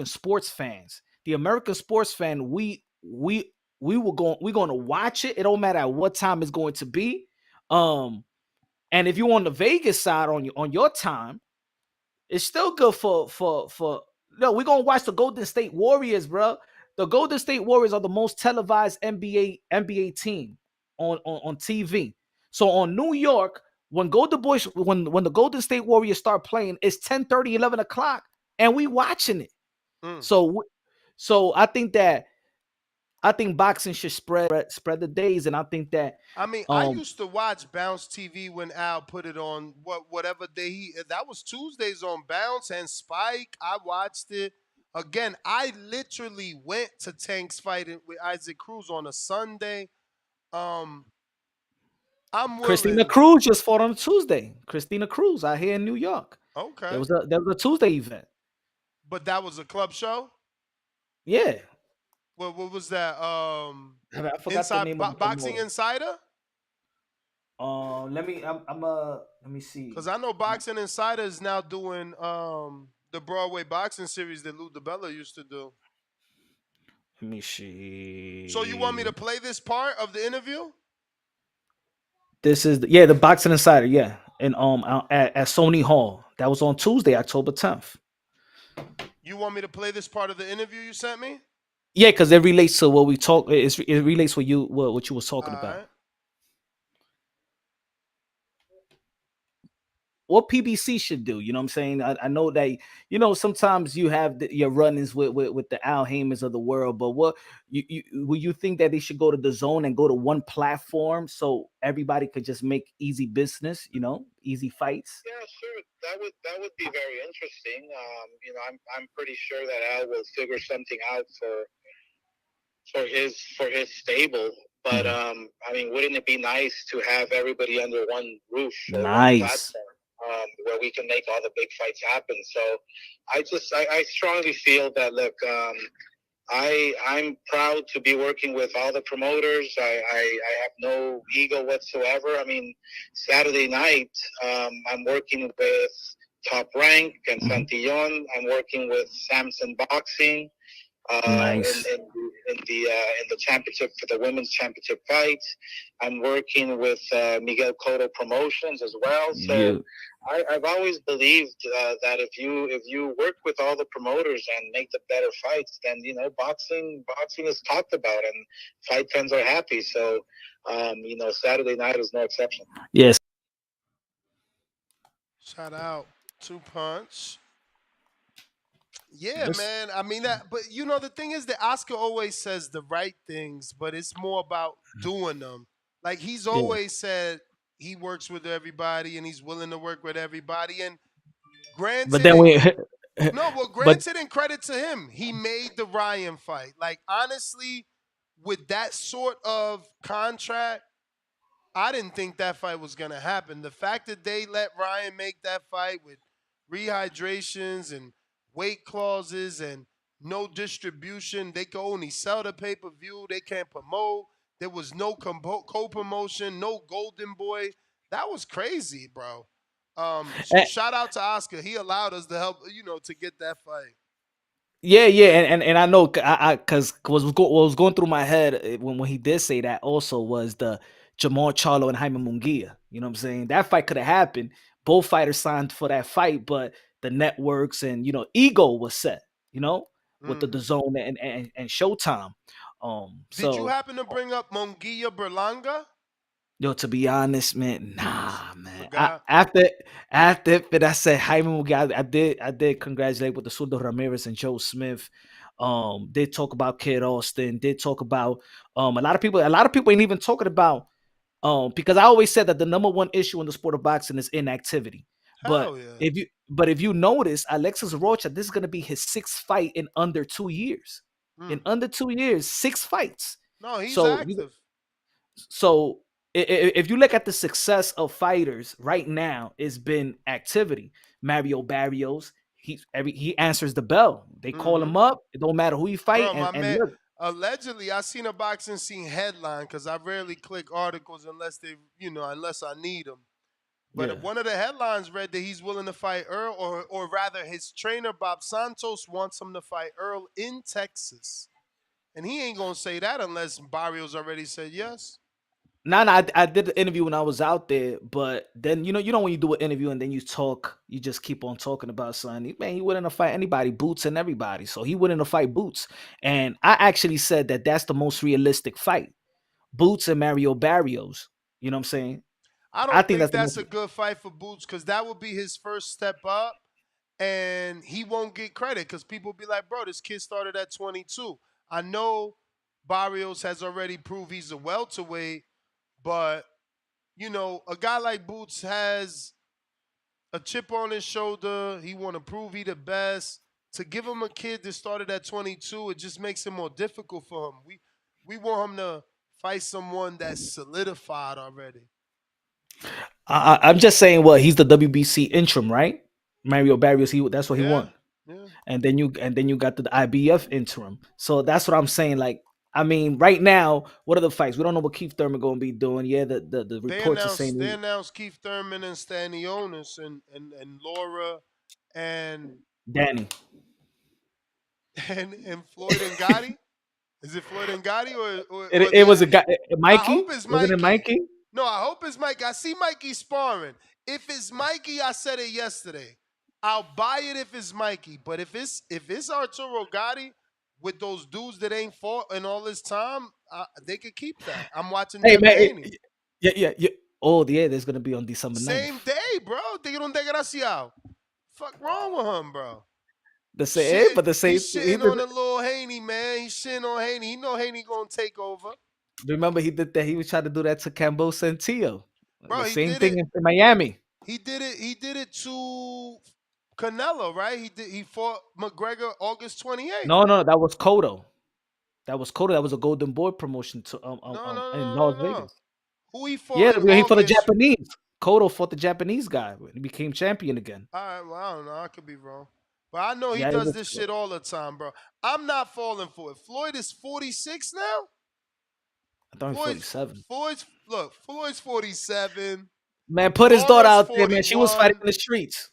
sports fans. The American sports fan, we're going to watch it. It don't matter at what time it's going to be. And if you're on the Vegas side on your time, it's still good for no, we're gonna watch the Golden State Warriors, bro. The Golden State Warriors are the most televised NBA team on TV. So on New York, when the Golden State Warriors start playing, it's 10:30, 11 o'clock, and we watching it. Mm. So I think boxing should spread the days, and I think that I mean, I used to watch Bounce TV when Al put it on whatever day that was Tuesdays on Bounce and Spike. I watched it. Again, I literally went to Tank's fight with Isaac Cruz on a Sunday. Um, I'm Christina willing. Cruz just fought on a Tuesday. Christina Cruz out here in New York. Okay. There was a Tuesday event. But that was a club show? Yeah. What was that? I forgot the Inside name of the Boxing promoter. Insider? Let me see. Because I know Boxing Insider is now doing the Broadway boxing series that Lou DiBella used to do. Let me see. So you want me to play this part of the interview? This is the Boxing Insider, yeah. And at Sony Hall. That was on Tuesday, October 10th. You want me to play this part of the interview you sent me? Yeah, because it relates to what we talk. It relates what you was talking about. Right. What PBC should do, you know what I'm saying? I know that sometimes you have your run-ins with the Al Haymons of the world, but what will you think that they should go to the zone and go to one platform so everybody could just make easy business, easy fights? Yeah, sure. That would be very interesting. I'm pretty sure that Al will figure something out for his stable. But I mean, wouldn't it be nice to have everybody under one roof or one platform? Where we can make all the big fights happen. So I strongly feel that, look, I'm proud to be working with all the promoters. I have no ego whatsoever. I mean, Saturday night, I'm working with Top Rank and Santillon. I'm working with Samson Boxing. Nice. In the championship for the women's championship fights. I'm working with Miguel Cotto Promotions as well. So I've always believed that if you work with all the promoters and make the better fights, then boxing is talked about and fight fans are happy. So Saturday night is no exception. Yes. Shout out to Punch. Yeah, man. I mean but the thing is that Oscar always says the right things, but it's more about doing them. Like he's always said he works with everybody and he's willing to work with everybody. And But granted, then granted and credit to him, he made the Ryan fight. Like honestly, with that sort of contract, I didn't think that fight was gonna happen. The fact that they let Ryan make that fight with rehydrations and weight clauses and no distribution, they can only sell the pay-per-view. They can't promote. There was no co-promotion, no Golden Boy. That was crazy, bro. So shout out to Oscar. He allowed us to help, to get that fight. Yeah, yeah, and I know because what was going through my head when he did say that also was the Jamal Charlo and Jaime Munguia. You know what I'm saying? That fight could have happened. Both fighters signed for that fight, but the networks and ego was set. You know, with the Mm-hmm. DAZN and Showtime. Did you So happen to bring up Monguia Berlanga? yo, to be honest, man, nah, man. Forgot. After that, I said Jaime Mugi. I did congratulate with the Sudo Ramirez and Joe Smith. Did talk about Kid Austin. Did talk about a lot of people. A lot of people ain't even talking about because I always said that the number one issue in the sport of boxing is inactivity. But Hell yeah. if you notice, Alexis Rocha, this is gonna be his sixth fight in under 2 years. In Mm. under 2 years, six fights. No, he's So active. so if you look at the success of fighters right now, it's been activity. Mario Barrios, he answers the bell. They call Mm-hmm. him up. It don't matter who he fight. Bro, my And man. look, Allegedly, I seen a boxing scene headline because I rarely click articles unless they, unless I need them. But yeah. one of the headlines read that he's willing to fight Earl, or rather, his trainer Bob Santos wants him to fight Earl in Texas, and he ain't gonna say that unless Barrios already said yes. Nah, I did the interview when I was out there, but then you know when you do an interview and then you talk, you just keep on talking about something. Man, he wouldn't fight anybody, Boots and everybody. So he wouldn't fight Boots. And I actually said that that's the most realistic fight. Boots and Mario Barrios. You know what I'm saying? I I don't think think that's the that's most. a good fight for Boots because that would be his first step up, and he won't get credit because people be like, "Bro, this kid started at 22." I know Barrios has already proved he's a welterweight, but a guy like Boots has a chip on his shoulder. He want to prove he the best. To give him a kid that started at 22, it just makes it more difficult for him. We want him to fight someone that's solidified already. I'm just saying what he's the WBC interim, right? Mario Barrios, that's what he Yeah, won. yeah. And then you got the IBF interim. So that's what I'm saying. Like, I mean, right now, what are the fights? We don't know what Keith Thurman gonna be doing. Yeah, the They reports are announced they saying announced Keith Thurman and Stanionis and Laura and Danny. and Floyd and Gotti. Is it Floyd and Gotti or It was a guy, I hope Mikey. it's Wasn't it Mikey. Mikey? No, I hope it's Mikey. I see Mikey sparring. If it's Mikey, I said it yesterday. I'll buy it if it's Mikey. But if it's Arturo Gotti with those dudes that ain't fought in all this time, they could keep that. I'm watching Hey Devin man, Haney. yeah, yeah, yeah. Oh yeah, there's gonna be on December 9th. Same day, bro. They don't take it out. Fuck wrong with him, bro. The same, Shit, but the same. he's shitting on the little Haney, man. He's shitting on Haney. He know Haney gonna take over. Remember he did that. He was trying to do that to Cambosa and Tio. Bro, The he same did thing it. in Miami. He did it to Canelo, right? He fought McGregor August 28th. No, no, that was Cotto. That was Cotto. That was a Golden Boy promotion to No, no, in no, no, Las no. Vegas. Who he fought Yeah, in he fought the August? Japanese. Cotto fought the Japanese guy. He became champion again. All right, well, I don't know. I could be wrong. But I know he Yeah, it does was. this shit all the time, bro. I'm not falling for it. Floyd is 46 now. I thought he was Floyd's 47. Floyd's 47. Man, put his daughter Laura's out there, man. She was fighting 41. in the streets.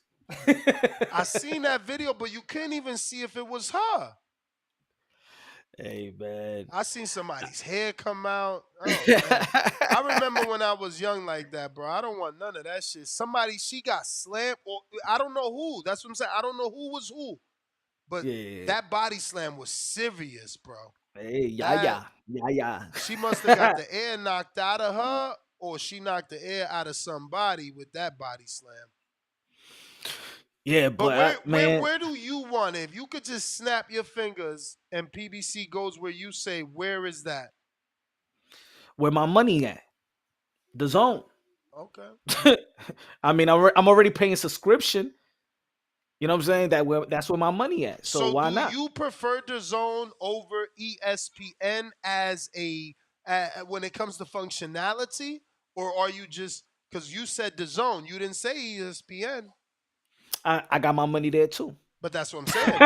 I seen that video, but you couldn't even see if it was her. Hey, man. I seen somebody's hair come out. Oh man. I remember when I was young like that, bro. I don't want none of that shit. She got slammed, or I don't know who. That's what I'm saying. I don't know who was who. But Yeah. that body slam was serious, bro. Hey, yeah, That yeah. Yeah, she must have got yeah. the air knocked out of her, or she knocked the air out of somebody with that body slam. Yeah, But but where where man, where do you want it? If you could just snap your fingers and PBC goes where you say, where is that? where my money at? The zone. Okay. I mean, I'm already paying subscription. You know what I'm saying? That's where my money at. So So why do not? you prefer the zone over ESPN as when it comes to functionality, or are you just because you said the zone, you didn't say ESPN, I got my money there too. but that's what I'm saying.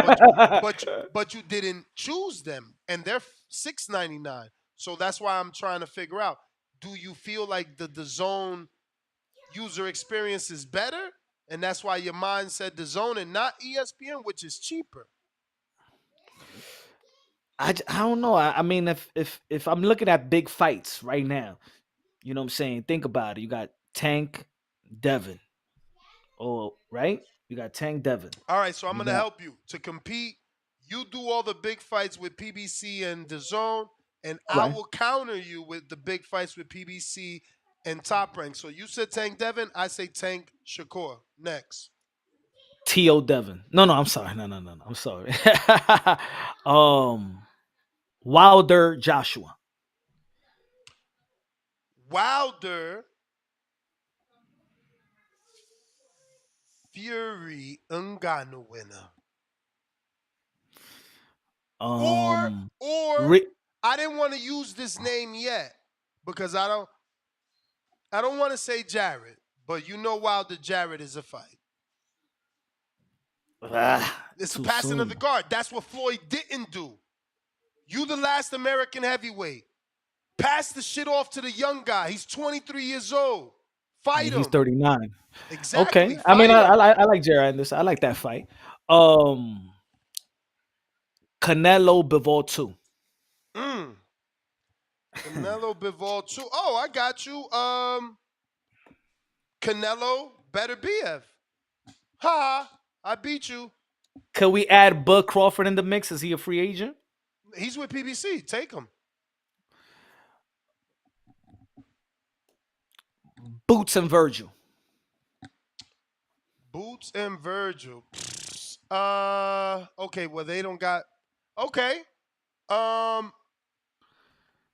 But you didn't choose them, and they're $6.99. So that's why I'm trying to figure out: do you feel like the zone user experience is better, and that's why your mind said the zone and not ESPN, which is cheaper? I don't know. I mean, if I'm looking at big fights right now, you know what I'm saying? Think about it. You got Tank, Devin. Oh, right? You got Tank, Devin. All right, so I'm You gonna got help you to compete. You do all the big fights with PBC and DAZN, and I okay. will counter you with the big fights with PBC and Top Rank. So you said Tank Devin, I say Tank Shakur. Next, T.O. Devin. No, I'm sorry. No. I'm sorry. um Wilder Joshua. Wilder Fury Ngannou winner. Or Um or Rick I didn't want to use this name yet because I don't want to say Jared, but you know Wilder Jared is a fight. It's a too passing of soon. the guard. That's what Floyd didn't do. You the last American heavyweight. Pass the shit off to the young guy. He's 23 years old. Fight And he's him. 39. Okay. Exactly. I mean, Fight him. I like Jared Anderson. I like that fight. Um Canelo Bivol 2. Mm. Canelo Bivol too. Oh, I got you. Canelo better BF. Ha! I beat you. Could we add Bud Crawford in the mix? Is he a free agent? He's with PBC. Take him. Boots and Virgil. Boots and Virgil. Okay, well they don't got okay. Um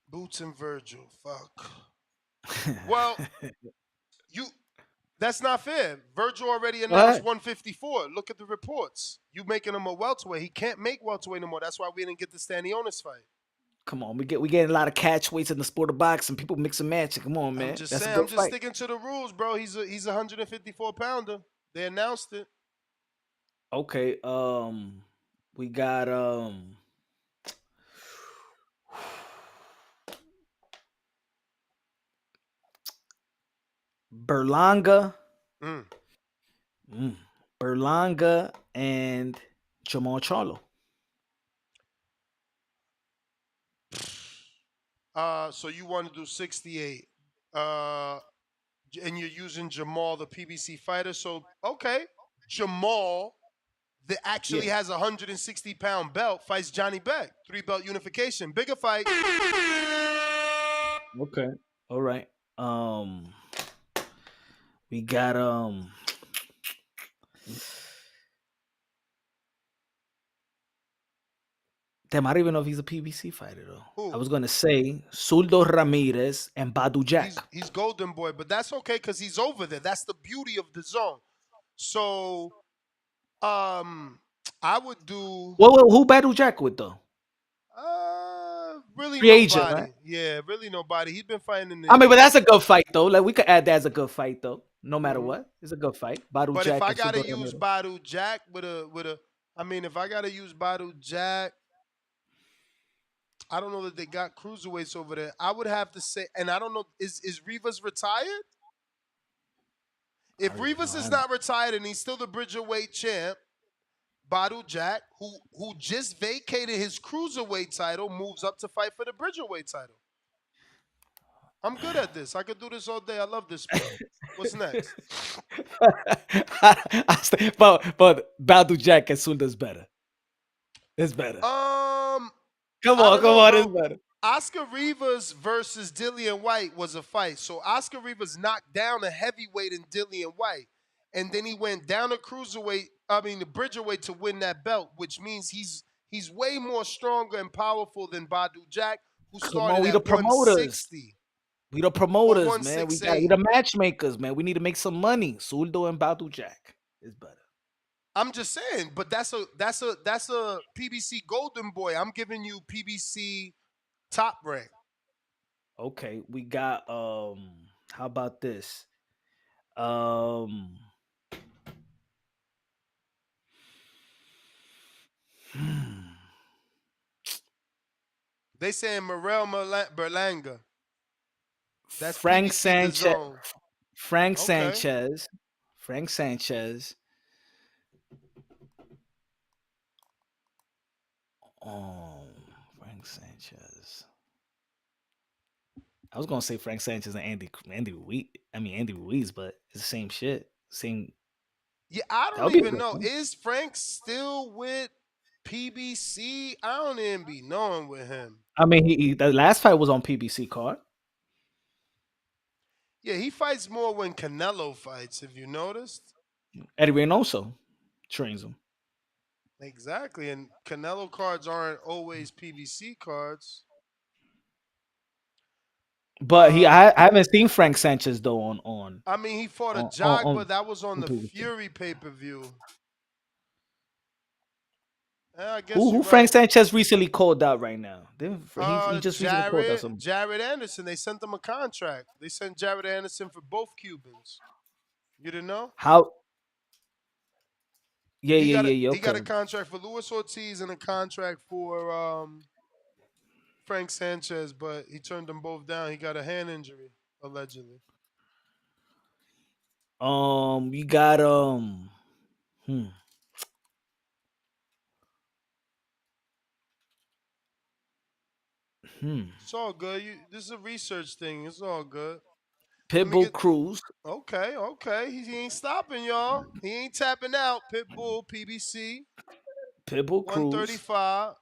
Boots and Virgil. Fuck. Well, you that's not fair. Virgil already announced What? 154. Look at the reports. You making him a welterweight. He can't make welterweight no more. That's why we didn't get the Stanionis fight. Come on, we getting a lot of catch weights in the sport of boxing. People mix and match. Come on, I'm man. just That's a saying, I'm good just fight. sticking to the rules, bro. He's a 154 pounder. They announced it. Okay. We got Berlanga. Mm. Berlanga and Jamal Charlo. So you want to do 68. And you're using Jamal, the PBC fighter. So okay, Jamal, that actually Yeah. has a 160-pound belt, fights Johnny Beck, 3-belt unification, bigger fight. Okay. All right. We got damn, I don't even know if he's a PBC fighter though. I Who? was gonna say Suldo Ramirez and Badu Jack. He's Golden Boy, but that's okay because he's over there. That's the beauty of the zone. So, I would do Well, who Badu Jack with though? really Free agent, right? nobody. Yeah, really nobody. He's been fighting in I the. mean, but that's a good fight though. Like we could add that as a good fight though. No matter Mhm. what, it's a good fight. Badu But if Jack I and gotta Suldo use Ramirez. Badu Jack I mean, if I gotta use Badu Jack, I don't know that they got cruiserweights over there. I would have to say, and I don't know, is Rivas retired? I If don't even know. Rivas is not retired and he's still the Bridgerweight champ, Badu Jack, who just vacated his cruiserweight title, moves up to fight for the Bridgerweight title. I'm good at this. I could do this all day. I love this sport. What's next? but Badu Jack and Suldo's better. It's better. I don't Come know, on, it's bro. better. Oscar Rivas versus Dillian White was a fight. So Oscar Rivas knocked down a heavyweight in Dillian White. And then he went down a cruiserweight, the Bridgerweight to win that belt, which means he's way more stronger and powerful than Badu Jack, who Come on, started we the at promoters. 160 We the or promoters, man. We 168. the matchmakers, man. We need to make some money. Suldo and Badu Jack is better. I'm just saying, but that's a PBC Golden Boy. I'm giving you PBC top rank. Okay, we got how about this? Um They saying Morel Berlanga. That's Frank PBC the Sanchez. zone. Frank Okay. Sanchez. Frank Sanchez. Um Frank Sanchez. I was gonna say Frank Sanchez and Andy Ruiz. I mean Andy Ruiz, but it's the same shit. Same. Yeah, I That don't would be a even good know. one. Is Frank still with PBC? I don't even be knowing with him. I mean, the last fight was on PBC card. Yeah, he fights more when Canelo fights, if you noticed. Eddie Reynoso trains him. Exactly, and Canelo cards aren't always PBC cards. But I haven't seen Frank Sanchez though I mean, he fought a on on, jog, on, but that was on on the PBC. Fury pay-per-view. I guess Who you're Frank right. Sanchez recently called out right now? He just recently called out some. Jared Anderson. They sent him a contract. They sent Jared Anderson for both Cubans. You didn't know? How? Yeah, He yeah, got a yeah, yeah. he got a Okay. contract for Luis Ortiz and a contract for Frank Sanchez, but he turned them both down. He got a hand injury allegedly. You got hmm, hmm. It's all good. This is a research thing. It's all good. Let me Pitbull get Cruz. okay. He ain't stopping y'all. He ain't tapping out. Pitbull PBC Pitbull Cruz. 135.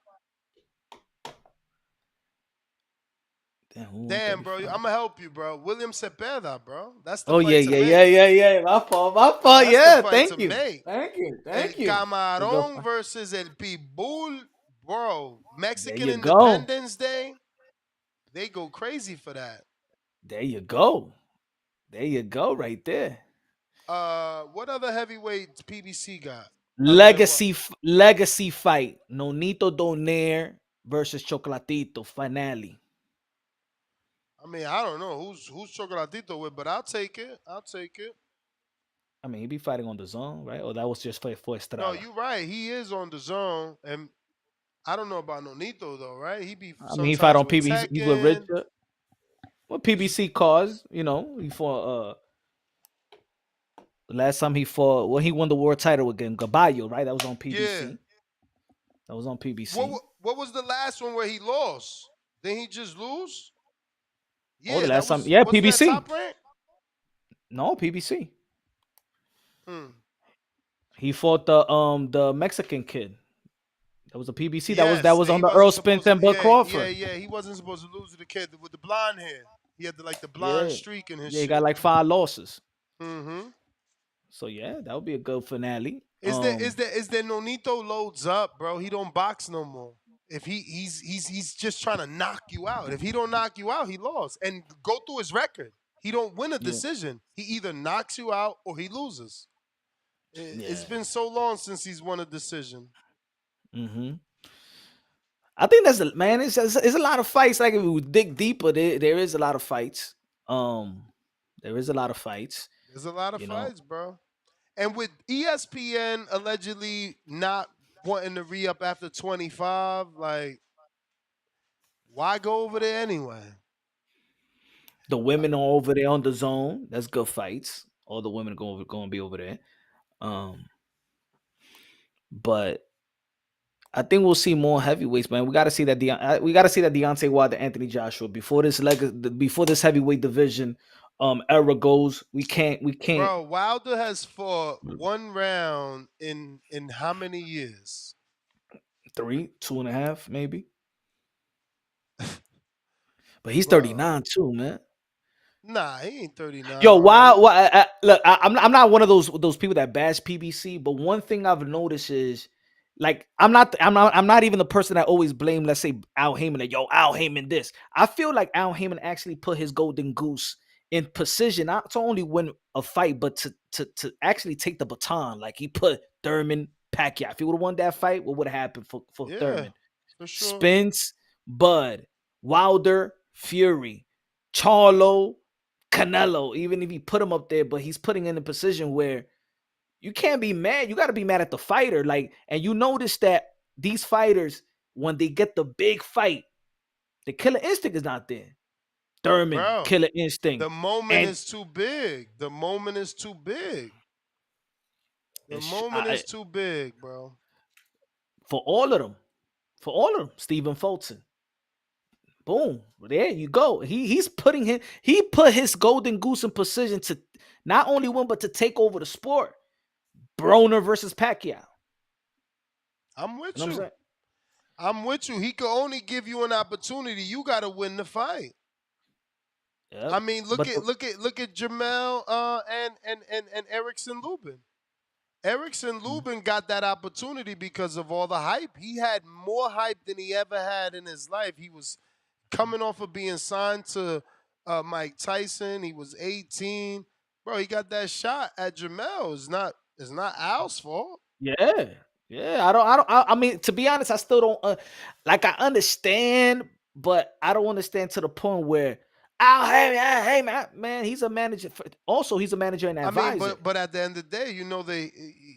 Damn, who Damn, bro. 135? I'm gonna help you, bro. William Cepeda, bro. That's the Oh yeah, fight to yeah, make. yeah, yeah, yeah. My fault, my fault. That's the Yeah, fight thank to you, make. thank you, El thank you. It's a good Camarón fight. versus El Pitbull, bro. There Mexican you go. Independence Day. They go crazy for that. There you go. There you go. Right there. What other heavyweights PBC got other than what? Legacy fight. Nonito Donaire versus Chocolatito finale. I mean, I don't know who's Chocolatito with, but I'll take it. I'll take it. I mean, he be fighting on the zone, right? Or that was just for No, Estrada. you're right. He is on the zone, and I don't know about Nonito though, right? He be I mean, he fight sometimes on with PBC. He's with Tekken. Richard. Well, PBC cause, he fought the last time he fought, well, he won the world title again, Gaballo, right? That was on Yeah. PBC. That was on What PBC. what was the last one where he lost? Didn't he just lose? Oh, the Yeah, that last time, yeah, wasn't that PBC. Top Rank? No, PBC. Hmm. He fought the Mexican kid. That was a PBC. That Yes, was and on he the wasn't Earl Spence supposed to. and Bud Crawford. He wasn't supposed to lose to the kid with the blonde hair. He had the blonde Yeah, streak in his yeah, he got shit. like 5 losses. Mm-hmm. So yeah, that would be a good finale. Is there Nonito loads up, bro? He don't box no more. If he's just trying to knock you out. If he don't knock you out, he lost. And go through his record. He don't win a Yeah, decision. He either knocks you out or he loses. It's yeah. been so long since he's won a decision. Mm-hmm. I think man. It's a lot of fights. Like if we dig deeper, there is a lot of fights. Um, there is a lot of fights. There's a lot of You know, fights, bro. And with ESPN allegedly not wanting to re up after 25, like, why go over there anyway? the women are over there on the zone. That's good fights. All the women are going to be over there. Um, but I think we'll see more heavyweights, man. We got to see that we got to see that Deontay Wilder, Anthony Joshua before before this heavyweight division era goes. We can't Bro, Wilder has fought one round in how many years? 2.5 maybe. But he's Bro. 39 too, man. Nah, he ain't 39 Yo, why? already. Look, I'm not one of those people that bash PBC, but one thing I've noticed is, like, I'm not even the person that always blame, let's say, Al Heyman. Like, yo, Al Heyman, this. I feel like Al Heyman actually put his golden goose in position not to only win a fight, but to actually take the baton. Like he put Thurman, Pacquiao. If he would have won that fight, what would have happened for Yeah, Thurman? for sure. Spence, Bud, Wilder, Fury, Charlo, Canelo, even if he put him up there, but he's putting in a position where you can't be mad. You got to be mad at the fighter. Like, and you notice that these fighters, when they get the big fight, the killer instinct is not there. Thurman, Bro, killer instinct. the moment And is too big. The moment is too big. The moment is too big, bro. for all of them, Stephen Fulton. Boom. There you go. He put his golden goose in position to not only win, but to take over the sport. Broner versus Pacquiao. I'm You with know what I'm you. saying? I'm with you. He could only give you an opportunity. You got to win the fight. I Yep. mean, But look at Jamel and Erickson Lubin. Erickson Lubin got that opportunity because of all the hype. He had more hype than he ever had in his life. He was coming off of being signed to Mike Tyson. He was 18. Bro, he got that shot at Jamel. It's not Al's fault. yeah. Yeah. I mean, to be honest, I still don't like I understand, but I don't understand to the point where hey man, he's a manager. Also, he's a manager and I mean, advisor. but at the end of the day,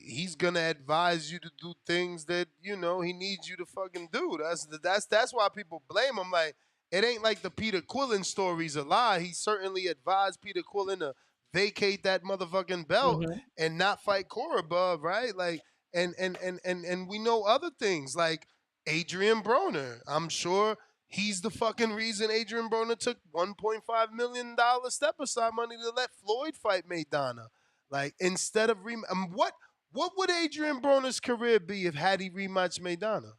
he's gonna advise you to do things that he needs you to fucking do. That's why people blame him. Like it ain't like the Peter Quillen story's a lie. He certainly advised Peter Quillen to vacate that motherfucking belt Mhm. and not fight Korobov, right? Like and we know other things like Adrian Broner. I'm sure he's the fucking reason Adrian Broner took $1.5 million step aside money to let Floyd fight Maidana. Like instead of what would Adrian Broner's career be if had he rematched Maidana?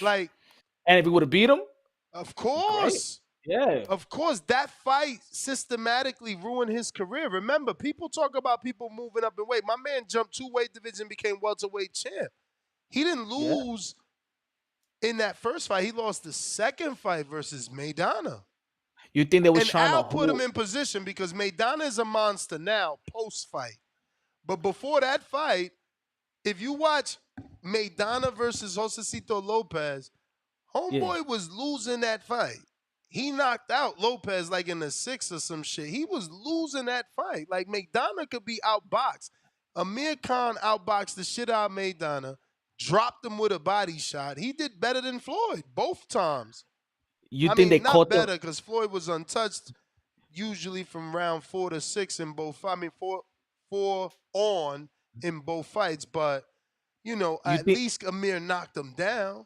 Like, And if he would have beat him, of great. course. Yeah. Of course, that fight systematically ruined his career. Remember, people talk about people moving up in weight. My man jumped 2 weight division, became welterweight champ. He didn't Yeah. lose in that first fight. He lost the second fight versus Maidana. You think they was And trying to Al put him hold in position because Maidana is a monster now, post fight. But before that fight, if you watch Maidana versus Josecito Lopez, yeah. Homeboy was losing that fight. He knocked out Lopez like in the sixth or some shit. He was losing that fight. Like Maidana could be outboxed. Amir Khan outboxed the shit out of Maidana, dropped him with a body shot. He did better than Floyd both times. You I think they mean, not caught them? better because Floyd was untouched usually from round 4 to 6 in both. I mean, four on in both fights, but You at think least Amir knocked him down.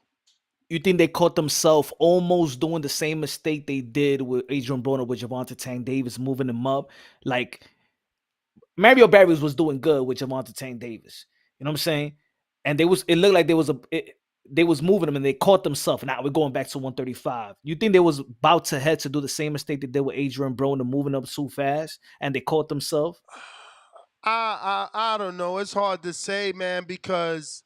you think they caught themselves almost doing the same mistake they did with Adrian Broner with Javante Tank Davis, moving him up? Like Mario Barrios was doing good with Javante Tank Davis. You know what I'm saying? And it looked like they was moving them and they caught themselves. Now we're going back to 135. You think they was about to head to do the same mistake they did with Adrian Broner, moving up so fast, and they caught themselves? I don't know. It's hard to say, man, because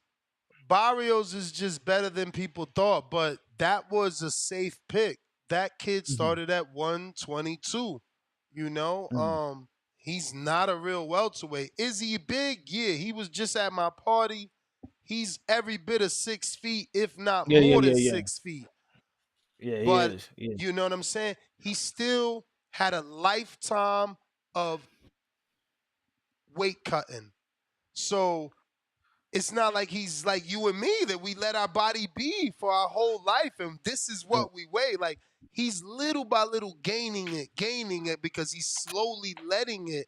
Barrios is just better than people thought, but that was a safe pick. That kid Mhm. started at 122. You know, Mm. he's not a real welterweight. Is he big? Yeah, he was just at my party. He's every bit of 6 feet, if not Yeah, yeah, more than yeah, yeah. 6 feet. Yeah, he But is. Yeah. you know what I'm saying? He still had a lifetime of weight cutting. So it's not like he's like you and me that we let our body be for our whole life and this is Mm. what we weigh. Like he's little by little gaining it because he's slowly letting it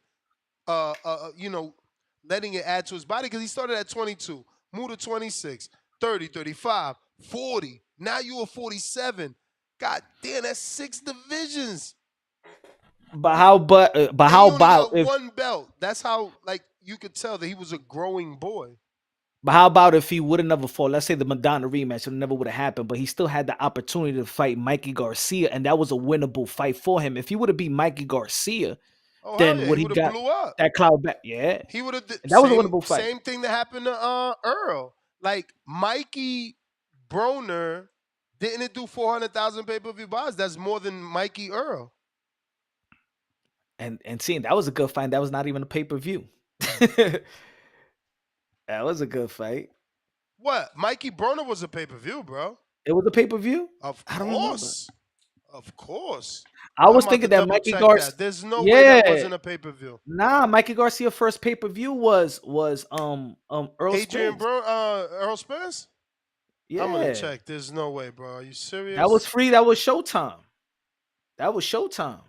letting it add to his body because he started at 22, moved to 26, 30, 35, 40. Now you are 47. God damn, that's 6 divisions. But And he how only about got if one belt. That's how like you could tell that he was a growing boy. But how about if he would have never fought? Let's say the Madonna rematch, it never would have happened, but he still had the opportunity to fight Mikey Garcia, and that was a winnable fight for him. If he would have beat Mikey Garcia, Oh hell then yeah, what he he would have got blew up. that cloud back. Yeah. He would have And that was a same winnable fight. same thing that happened to Earl. Like Mikey Broner didn't do 400,000 pay-per-view buys. That's more than Mikey Earl. And seeing that was a good fight. That was not even a pay-per-view. That was a good fight. What? Mikey Broner was a pay-per-view, bro. It was a pay-per-view? Of I don't remember. course. Of course. I I'm was about to thinking that double Mikey check Garcia. that. There's no way that Yeah. wasn't a pay-per-view. Nah, Mikey Garcia first pay-per-view was Earl Spence. Earl Spence? I'm gonna Yeah. check. There's no way, bro. Are you That was serious? free. That was Showtime. That was Showtime.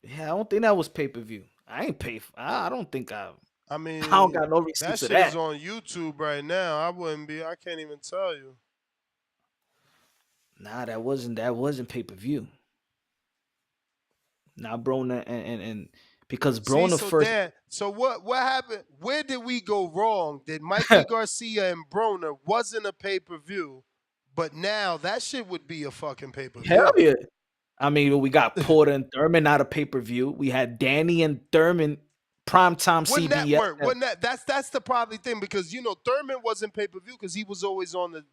Yeah, I don't think that was pay per view. I ain't pay. I don't think I. I I don't mean, got no that receipts of shit is that. on YouTube right now. I can't even tell you. Nah, that wasn't pay-per-view. Nah, Broner and because See, Broner so first Dan, so what happened? Where did we go wrong? That Mikey Garcia and Broner wasn't a pay-per-view, but now that shit would be a fucking hell pay-per-view. yeah. I mean, we got Porter and Thurman out of pay-per-view. We had Danny and Thurman primetime What CBS. network? What net? That's the probably thing because Thurman wasn't pay-per-view because he was always on the,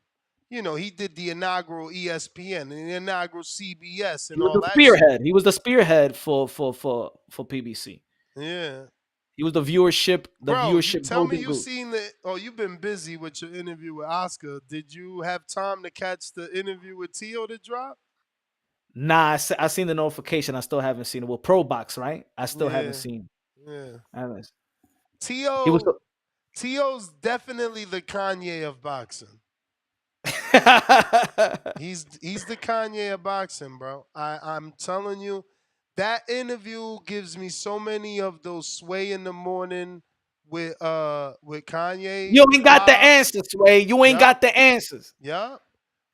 he did the inaugural ESPN and the inaugural CBS He and was all the that shit. spearhead. He was the spearhead for PBC. Yeah. He was the viewership Bro, you tell me golden you goose. seen the. Oh, you've been busy with your interview with Oscar. Did you have time to catch the interview with Tio that dropped? Nah, I seen the notification. I still haven't seen it. Well, Pro Box, right? I still haven't Yeah, seen. yeah. I haven't. He was. Tio, Tio's definitely the Kanye of boxing. He's the Kanye of boxing, bro. I'm telling you, that interview gives me so many of those sway in the morning with Kanye You ain't got the vibes. answers, Sway. You ain't Yup, got the answers. yup,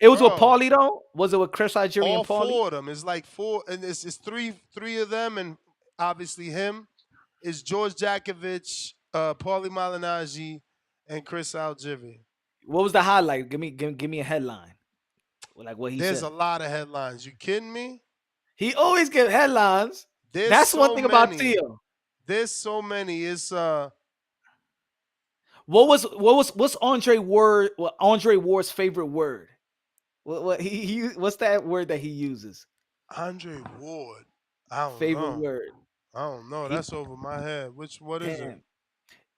It was with bro. Paulie though. Was it with Chris Algieri and All Paulie? four of them. It's like four, and it's three of them, and obviously him is George Jakovich, Paulie Malignaggi, and Chris Algieri. What was the highlight? Give me a headline. Like what he There's said. a lot of headlines. You kidding me? He always give headlines. There's That's one so thing about many. Tio. There's so many. It's What's Andre Ward's favorite word? What's that word that he uses? Andre Ward. I don't Favorite know. word. I don't know. He That's over my head. What is it? damn.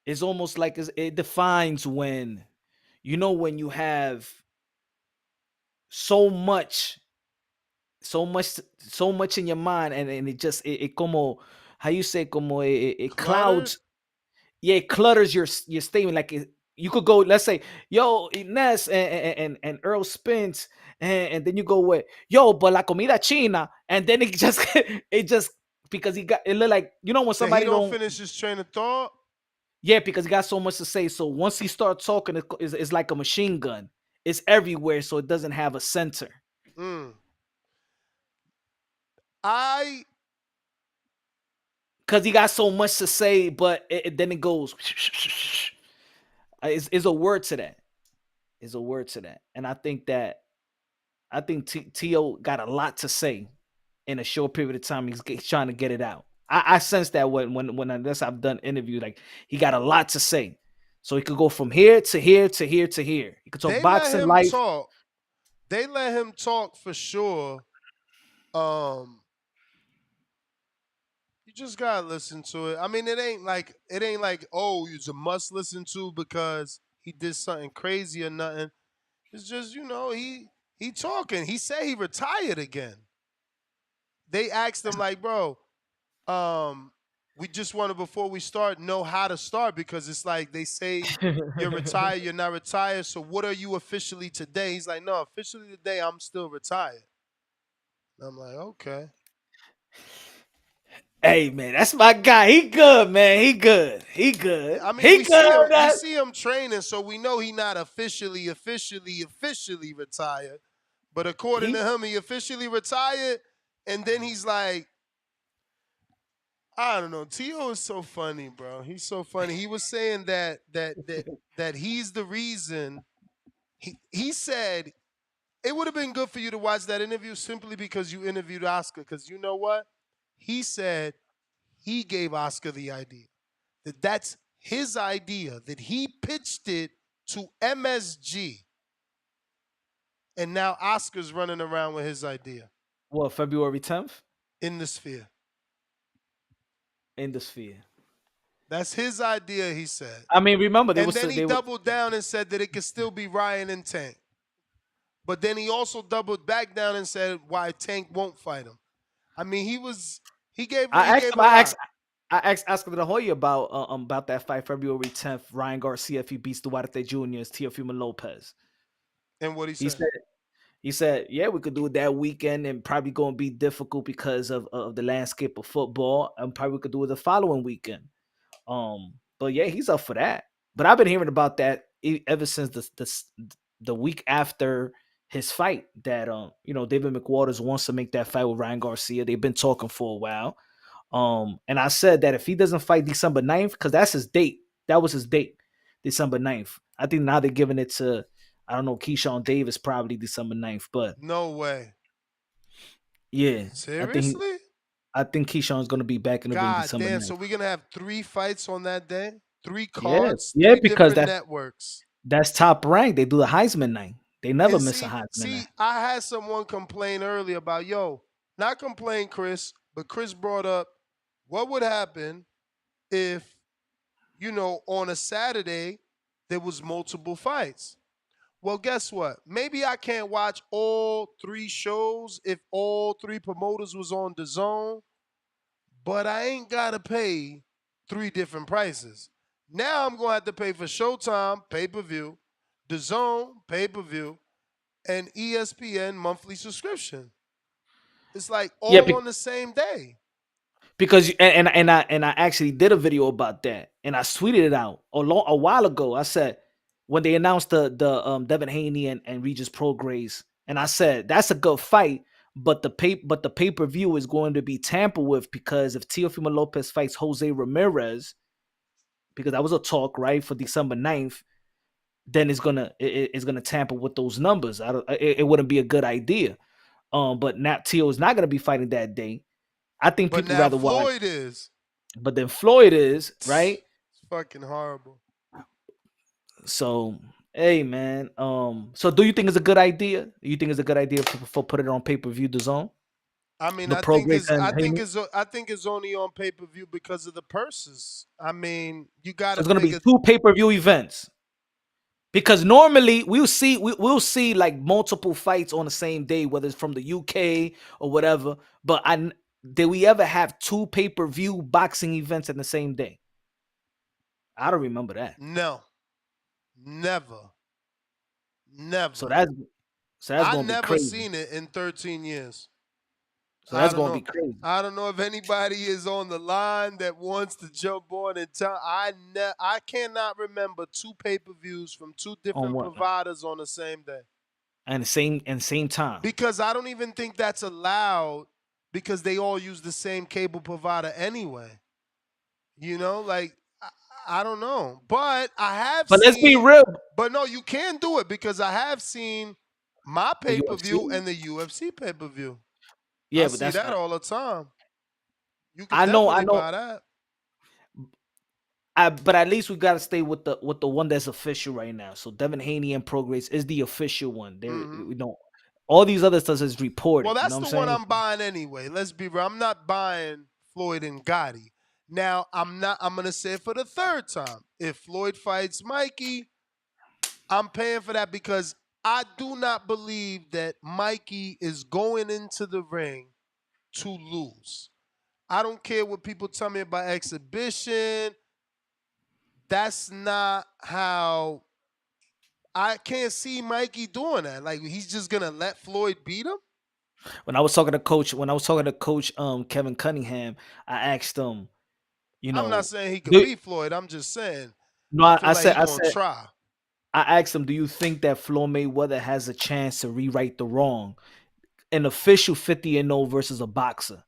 It's almost like it defines when you have so much, so much in your mind, and it como how you say como it Cluttered? clouds. Yeah, it clutters your statement. Like you could go, let's say, yo, Inez and Earl Spence, and then you go with yo, but la comida china, and then it just it just because he got it look like when That he somebody don't don't. finish his train of thought? Yeah, because he got so much to say. So once he starts talking, it's like a machine gun. It's everywhere, so it doesn't have a center. Mm. I Because he got so much to say, but then it goes. It's a word to that. It's a word to that, and I think T.O. got a lot to say in a short period of time. He's trying to get it out. I sense that when I've done interview, like he got a lot to say, so he could go from here to here to here to here. He could talk they let boxing, him life. talk. They let him talk for sure. Um, you just gotta listen to it. I mean, it ain't like oh, it's a must listen to because he did something crazy or nothing. It's just he talking. He said he retired again. They asked him like, bro, um, we just want to before we start know how to start because it's like they say you're retired, you're not retired. So what are you officially today? He's like, no, officially today I'm still retired. And I'm like, okay. Hey man, that's my guy. He good, man. He good. He good. I mean, He we see him. good. We see him training, so we know he not officially retired. But according He to him, he officially retired, and then he's like, I don't know. Tio is so funny, bro. He's so funny. He was saying that he's the reason. He said it would have been good for you to watch that interview simply because you interviewed Oscar. Because you know what? He said he gave Oscar the idea. That's his idea. That he pitched it to MSG, and now Oscar's running around with his idea what February 10th in the sphere. in the sphere. That's his idea. He said. I mean, remember And then he doubled down and said that it could still be Ryan and Tank. But then he also doubled back down and said why Tank won't fight him. I mean, he gave I asked a him. lot. I asked Oscar de la Hoya about that fight February 10th. Ryan Garcia if he beats Duarte Jr. as Teofimo Lopez. And what he He said. said he said, yeah, we could do it that weekend and probably going to be difficult because of the landscape of football. And probably we could do it the following weekend. But yeah, he's up for that. But I've been hearing about that ever since the week after his fight that David McWaters wants to make that fight with Ryan Garcia. They've been talking for a while. And I said that if he doesn't fight December 9th, because that's his date. That was his date, December 9th. I think now they're giving it to, I don't know, Keyshawn Davis, probably December 9th. But No way. yeah, Seriously? I think Keyshawn's gonna be back in the ring God December damn. 9th. So we're gonna have 3 fights on that day? 3 Yeah, cards, yeah, 3 because different networks. that's top rank. They do the Heisman night. They never And miss a Heisman see, night. I had someone complain earlier about, not complain, Chris, but Chris brought up what would happen if, on a Saturday there was multiple fights. Well, guess what? Maybe I can't watch all 3 shows if all 3 promoters was on DAZN, but I ain't gotta pay 3 different prices. Now I'm gonna have to pay for Showtime pay-per-view, DAZN pay-per-view, and ESPN monthly subscription. It's like Yeah, all on the same day. because and I actually did a video about that, and I tweeted it out a while ago. I said when they announced the Devin Haney and Regis Prograis, and I said that's a good fight, but the pay-per-view is going to be tampered with, because if Teofimo Lopez fights Jose Ramirez, because that was a talk, right, for December 9th, then it's gonna tamper with those numbers. It wouldn't be a good idea. But now Teo is not gonna be fighting that day. I think But people now rather watch. Floyd is. But then Floyd is, right? It's fucking horrible. So hey man, so do you think it's a good idea? You think it's a good idea for put it on pay-per-view the zone? I mean, The I think Prograis it's and I think Heyman? it's I think it's only on pay-per-view because of the purses. I mean, you got So to it's gonna be figure. two pay-per-view events. Because normally we'll see like multiple fights on the same day, whether it's from the UK or whatever. But did we ever have two pay-per-view boxing events in the same day? I don't remember that. No. Never. So Never. that's I gonna be never crazy. seen it in 13 years. So I that's don't gonna know. be crazy. I don't know if anybody is on the line that wants to jump on and tell. I cannot remember 2 pay-per-views from 2 On different what? providers on the same day. And same time. Because I don't even think that's allowed, because they all use the same cable provider anyway. Like I don't know. But I have But let's be seen, real. but no, you can do it, because I have seen my The pay-per-view UFC? and the UFC pay-per-view. I Yeah, but see that's that all the time. You could I definitely know. buy that. But at least we gotta stay with the one that's official right now. So Devin Haney and Progress is the official one. There, Hmm. we don't. All these other stuff is Well, reported. You know that's what I'm the one saying? I'm buying anyway. Let's be real. I'm not buying Floyd and Gotti. Now, I'm gonna say it for the 3rd time. If Floyd fights Mikey, I'm paying for that, because I do not believe that Mikey is going into the ring to lose. I don't care what people tell me about exhibition. That's not how. I can't see Mikey doing that. Like, he's just gonna let Floyd beat him. When I was talking to Coach Kevin Cunningham, I asked him, you I'm not know, saying he could do, beat Floyd. I'm just saying no, I feel like he I gonna said try. I asked him, do you think that Floyd Mayweather has a chance to rewrite the wrong? An official 50-0 versus a boxer.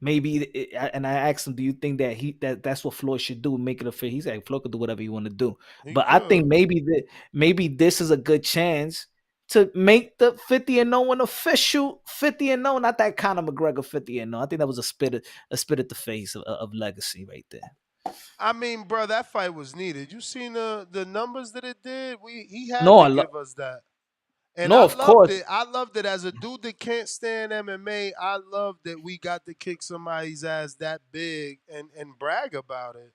And I asked him, do you think that that's what Floyd should do, make it a fit? He's like, Floyd could do whatever he want to do, He but I think could. maybe this is a good chance to make the 50-0 an official 50-0, not that Conor McGregor 50-0. I think that was a spit at the face of legacy right there. I mean, bro, that fight was needed. You seen the numbers that it did? He had No, to give us that. And no, I of loved course, it. I loved it as a dude that can't stand MMA. I love that we got to kick somebody's ass that big and brag about it.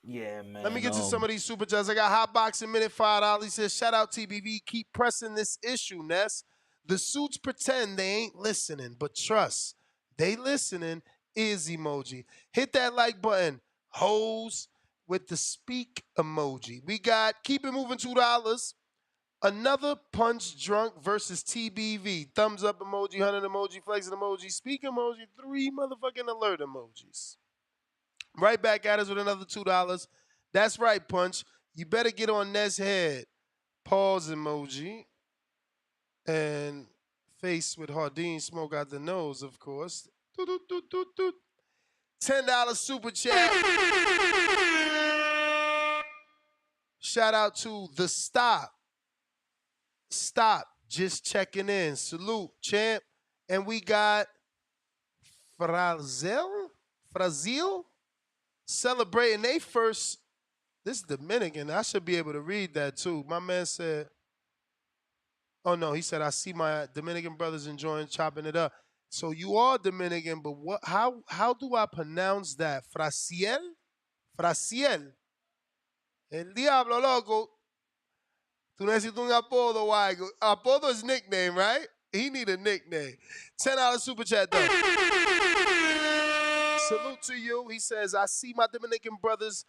yeah, Let me man. get to some of these super chats. I got Hot Boxing Minute $5. He says, shout out TBV. Keep pressing this issue, Ness. The suits pretend they ain't listening, but trust, they listening is emoji. Hit that like button. Hoes with the speak emoji. We got Keep It Moving $2. Another punch drunk versus TBV. Thumbs up emoji, 100 emoji, flexing emoji, speak emoji, 3 motherfucking alert emojis. Right back at us with another $2. That's right, Punch. You better get on Ness head. Pause emoji. And face with Hardin smoke out the nose, of course. Doot, doot, doot, doot, doot. $10 super chat. Shout out to The Stop. Stop. Just checking in. Salute, champ. And we got Frazil celebrating they first. This is Dominican. I should be able to read that too. My man said, oh no, he said, I see my Dominican brothers enjoying chopping it up. So you are Dominican, but what? How do I pronounce that? Fraciel? Fraciel. El diablo, loco. Tú necesitas un apodo o algo. Apodo is nickname, right? He need a nickname. $10 super chat though. Salute to you. He says, I see my Dominican brothers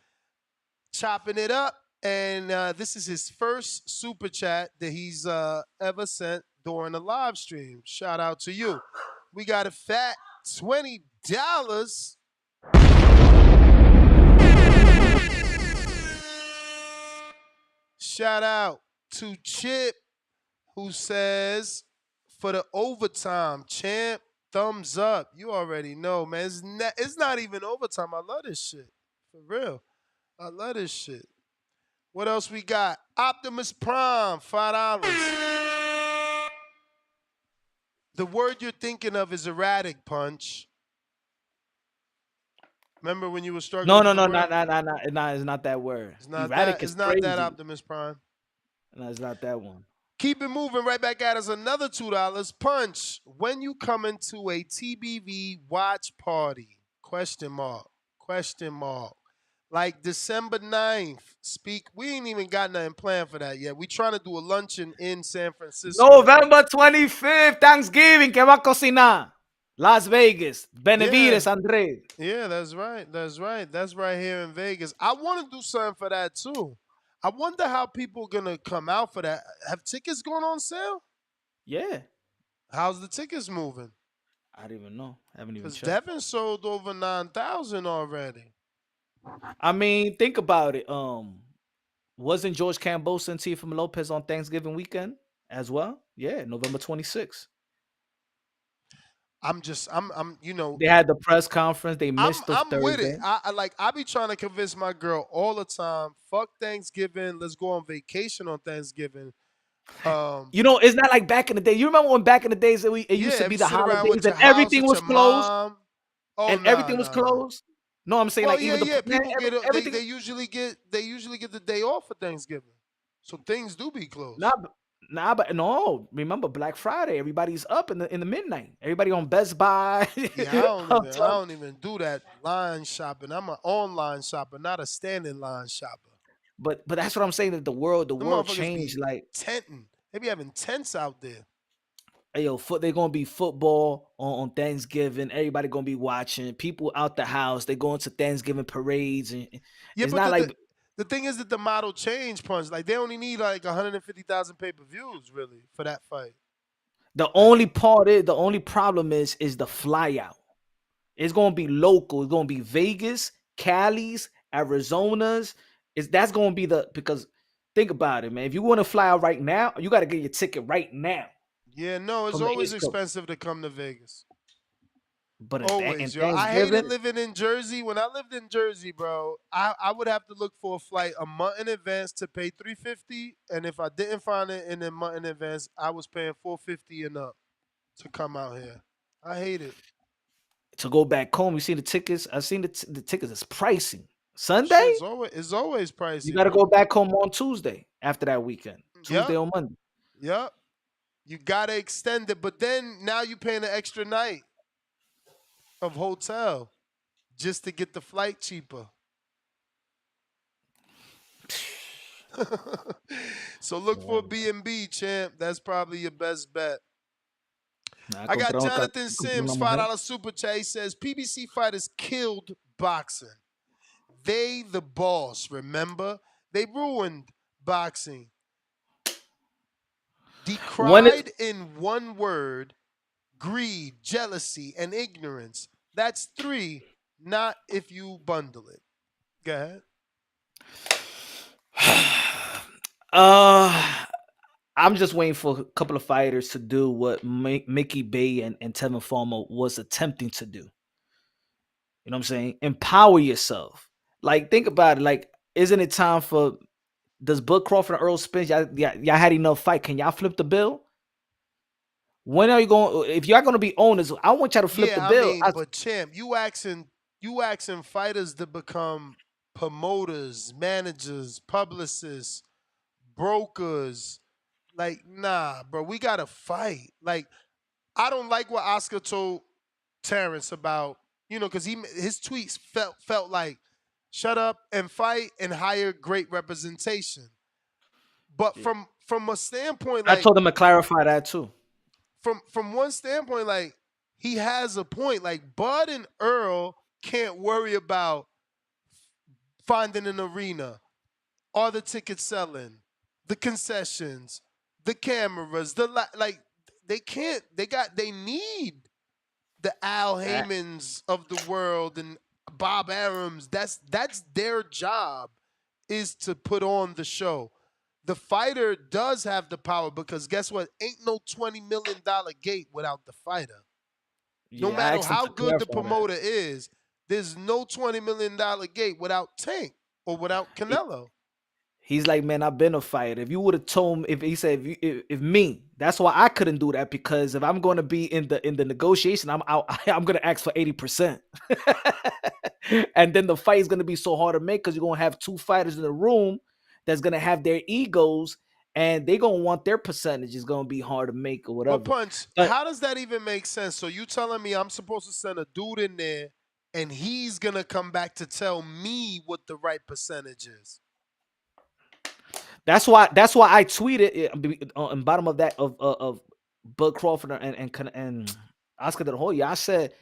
chopping it up. And this is his first super chat that he's ever sent during a live stream. Shout out to you. We got a fat $20. Shout out to Chip, who says, for the overtime, champ, thumbs up. You already know, man. It's not even overtime. I love this shit. For real. I love this shit. What else we got? Optimus Prime, $5. The word you're thinking of is erratic, Punch. Remember when you were struggling No, with no, the no, word? it's not that word. It's not Erratic that. is It's not that, crazy. Optimus Prime. No, it's not that one. Keep it moving right back at us. Another $2. Punch. When you come into a TBV watch party? Question mark. Question mark. Like December 9th. Speak. We ain't even got nothing planned for that yet. We trying to do a luncheon in San Francisco. November 25th, Thanksgiving, que va a cocinar? Las Vegas, Benavides, Andre. Yeah, that's right. That's right. That's right here in Vegas. I want to do something for that too. I wonder how people gonna come out for that. Have tickets going on sale? Yeah. How's the tickets moving? I don't even know. I haven't even Because checked. Devin sold over 9,000 already. I mean, think about it. Wasn't George Cambosa and Tifa Lopez on Thanksgiving weekend as well? Yeah, November 26th. I'm you know, They had the press conference. They missed the I'm with it. Thursday. I be trying to convince my girl all the time. Fuck Thanksgiving. Let's go on vacation on Thanksgiving. You know, it's not like back in the day. You remember when back in the days it used to Yeah, if be you the sit around holidays with and your house everything with was your closed mom. Oh and nah, everything was nah, nah. closed. No, I'm saying Well, like yeah, even the yeah. man, People get everything. they usually get the day off for Thanksgiving, so things do be Nah, closed. but no. Remember Black Friday? Everybody's up in the midnight. Everybody on Best Buy. Yeah, I don't even do that line shopping. I'm an online shopper, not a standing line shopper. But that's what I'm saying. That the The world motherfuckers changed. be Like, tenting. They be having tents out there. hey, yo, they're gonna be football on Thanksgiving. Everybody gonna be watching. People out the house. They going to Thanksgiving parades, and Yeah, it's but not like the thing is that the model changed, Punch. Like they only need like 150,000 pay per views really for that fight. the Like, only part is the only problem is the fly out. It's gonna be local. It's gonna be Vegas, Cali's, Arizona's. That's gonna be because think about it, man. If you want to fly out right now, you got to get your ticket right now yeah, no, it's from the always East Coast. expensive to come to Vegas. But in Always, yo. I hated Thanksgiving, living in Jersey. When I lived in Jersey, bro, I would have to look for a flight a month in advance to pay $350, and if I didn't find it in a month in advance, I was paying $450 and up to come out here. I hate it. to go back home, you see the tickets. I seen the tickets is pricing. Shit, Sunday, it's always you pricey, got to bro. go back home on Tuesday after that weekend. Yep, Tuesday or Monday. yep. You gotta extend it, but then now you paying an extra night of hotel just to get the flight cheaper. So look for B&B, champ. That's probably your best bet. Nah, I got compré Jonathan Sims, una mujer. $5 super chat. He says PBC fighters killed boxing. They the boss, remember? They ruined boxing. Decried in one word, greed, jealousy, and ignorance. That's 3, not if you bundle it. Go ahead. I'm just waiting for a couple of fighters to do what Mickey Bay and Tevin Farmer was attempting to do. You know what I'm saying? Empower yourself. Like, think about it. Like, isn't it time for does Bud Crawford and Earl Spence? Y'all had enough fight. Can y'all flip the bill? When are you going? If y'all going to be owners, I want y'all to flip the Yeah, I bill. mean, but champ, you asking fighters to become promoters, managers, publicists, brokers. Like, nah, bro, we gotta fight. Like, I don't like what Oscar told Terrence about, because his tweets felt like shut up and fight and hire great representation. But Yeah. from a standpoint, I like told them to clarify that too. from one standpoint, like he has a point. Like Bud and Earl can't worry about finding an arena, are the tickets selling, the concessions, the cameras, like they can't. They need the Al Uh, Haymans of the world and Bob Arams. That's their job, is to put on the show. The fighter does have the power because guess what? Ain't no $20 million gate without the fighter. No yeah, I matter asked them how to good the clarify that. promoter is, there's no $20 million gate without Tank or without Canelo. He's like, man, I've been a fighter. If you would have told me, if he said, if me, that's why I couldn't do that, because if I'm going to be in the negotiation, I'm out. I'm going to ask for 80%, and then the fight is going to be so hard to make because you're going to have two fighters in the room that's going to have their egos, and they're going to want their percentage. Is going to be hard to make or But whatever. Punch, But how does that even make sense? So you telling me I'm supposed to send a dude in there and he's gonna come back to tell me what the right percentage is? that's why I tweeted on bottom of that of Bud Crawford and Oscar De La Hoya. I said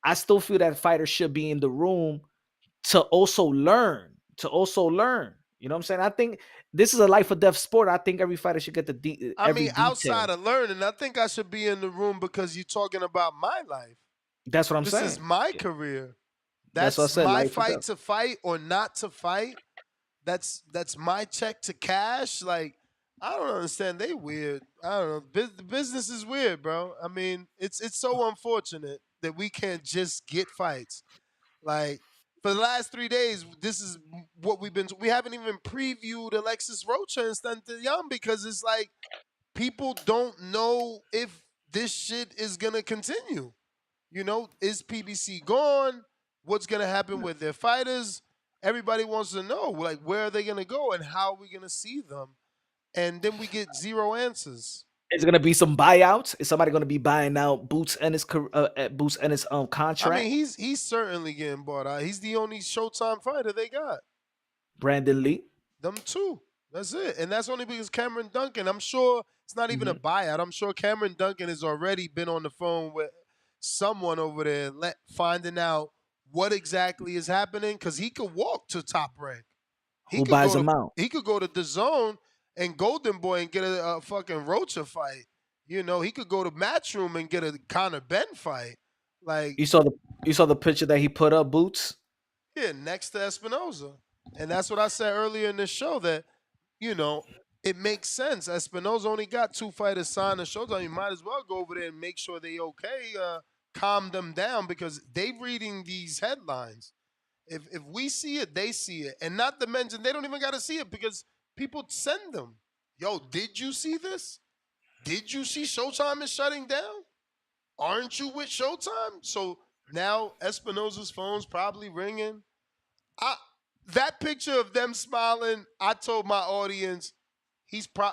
I still feel that fighters should be in the room to also learn. To also learn. You know what I'm saying? I think this is a life or death sport. I think every fighter should get I every mean, outside detail. of learning, I think I should be in the room because you're talking about my life. That's what I'm This is saying. my Yeah. career. That's what I That's said. my Life or fight death. to fight or not to fight. That's my check to cash. Like, I don't understand. They weird. I don't know. The business is weird, bro. I mean, it's so unfortunate that we can't just get fights. Like, for the last 3 days, this is what we've been. We haven't even previewed Alexis Rocha and Stanton Young because it's like people don't know if this shit is gonna continue. Is PBC gone? What's gonna happen with their fighters? Everybody wants to know, like, where are they gonna go and how are we gonna see them? And then we get zero answers. Is it gonna be some buyouts? Is somebody gonna be buying out Boots and his I mean, contract? he's certainly getting bought out. He's the only Showtime fighter they got. Brandon Lee. Them two. That's it. And that's only because Cameron Duncan, I'm sure it's not even a Mhm. buyout. I'm sure Cameron Duncan has already been on the phone with someone over there finding out what exactly is happening because he could walk to Top Rank. He Who could buys go to them out? he could go to Dazn and Golden Boy and get a fucking Rocha fight. He could go to Matchroom and get a Conor Ben fight. Like, You saw the picture that he put up, Boots. yeah, next to Espinoza. And that's what I said earlier in this show that, you know, it makes sense. Espinoza only got two fighters signed to Showtime. You might as well go over there and make sure they okay, calm them down because they reading these headlines. If we see it, they see it. And not to mention, they don't even got to see it because people send them. Yo, did you see this? Did you see Showtime is shutting down? Aren't you with Showtime? So now Espinoza's phone's probably ringing. I That picture of them smiling, I told my audience, he's pro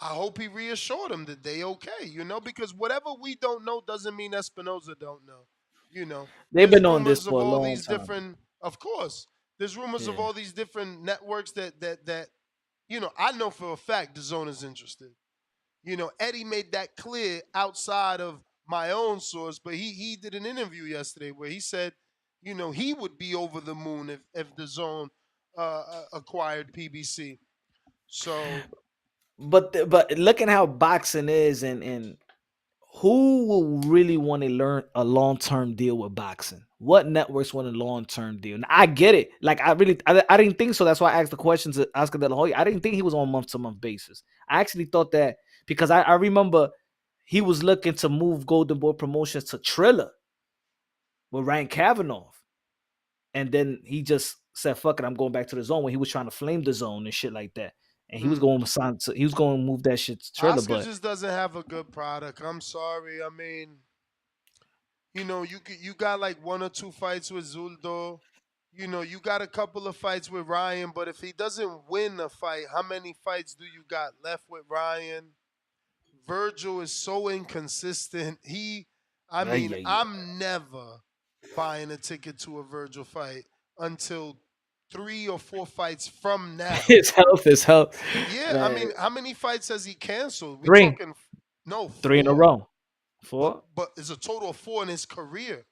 I hope he reassured them that they okay, because whatever we don't know doesn't mean Espinoza don't know. They've There's been on this rumors of for a all long these time. different, of course, there's rumors of Yeah. all these different networks that I know for a fact the zone is interested. Eddie made that clear outside of my own source, but he did an interview yesterday where he said, he would be over the moon if the zone acquired PBC. So But look at how boxing is, and who will really want to learn a long term deal with boxing? What networks want a long term deal? And I get it. Like I didn't think so. That's why I asked the questions to Oscar De La Hoya. I didn't think he was on month to month basis. I actually thought that. because I remember he was looking to move Golden Boy Promotions to Triller with Ryan Kavanaugh, and then he just said, "Fuck it, I'm going back to the zone." When he was trying to flame the zone and shit like that, and he was going to move that shit to Triller, Oscar but just doesn't have a good product. I'm sorry. I mean, you got like one or two fights with Zuldo. You got a couple of fights with Ryan, but if he doesn't win a fight, how many fights do you got left with Ryan? Virgil is so inconsistent. I mean, yeah. I'm never buying a ticket to a Virgil fight until 3 or 4 fights from now. His health, Yeah, I man. mean, how many fights has he canceled? We Three, talking no three in a 4, row. but 4. it's a total of 4 in his career.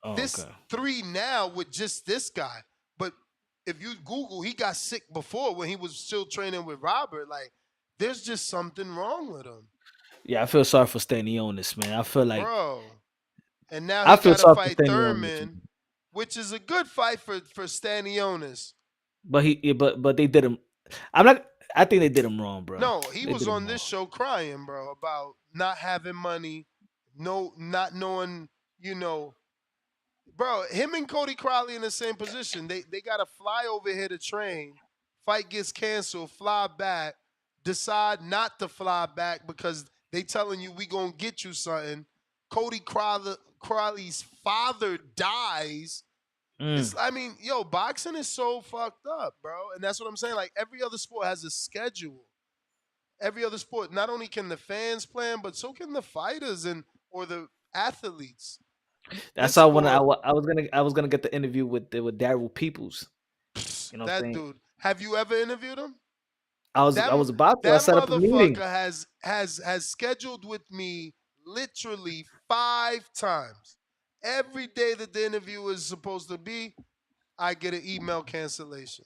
Oh, This okay. 3 now with just this guy. But if you Google, he got sick before when he was still training with Robert. Like, there's just something wrong with him, Yeah, I feel sorry for Stanionis, man. bro. And now I he feel got to sorry for fight Stanionis, Thurman, man. which is a good fight for Stanionis. But but they did him. I'm not. I think they did him wrong, bro. No, he They was did him on this wrong. show crying, bro, about not having money, not knowing, bro. Him and Cody Crowley in the same position. They got to fly over here to train. Fight gets canceled, fly back, decide not to fly back because they telling you we gonna get you something. Crowley's father dies. Mm. I mean, boxing is so fucked up, bro. And that's what I'm saying. Like every other sport has a schedule. Every other sport, not only can the fans plan, but so can the fighters or the athletes. That's This how when sport, I was gonna get the interview with Daryl Peoples. You know what I'm that saying? dude. Have you ever interviewed him? I was about to. I That set up a motherfucker meeting. has scheduled with me literally 5 times. Every day that the interview is supposed to be, I get an email cancellation.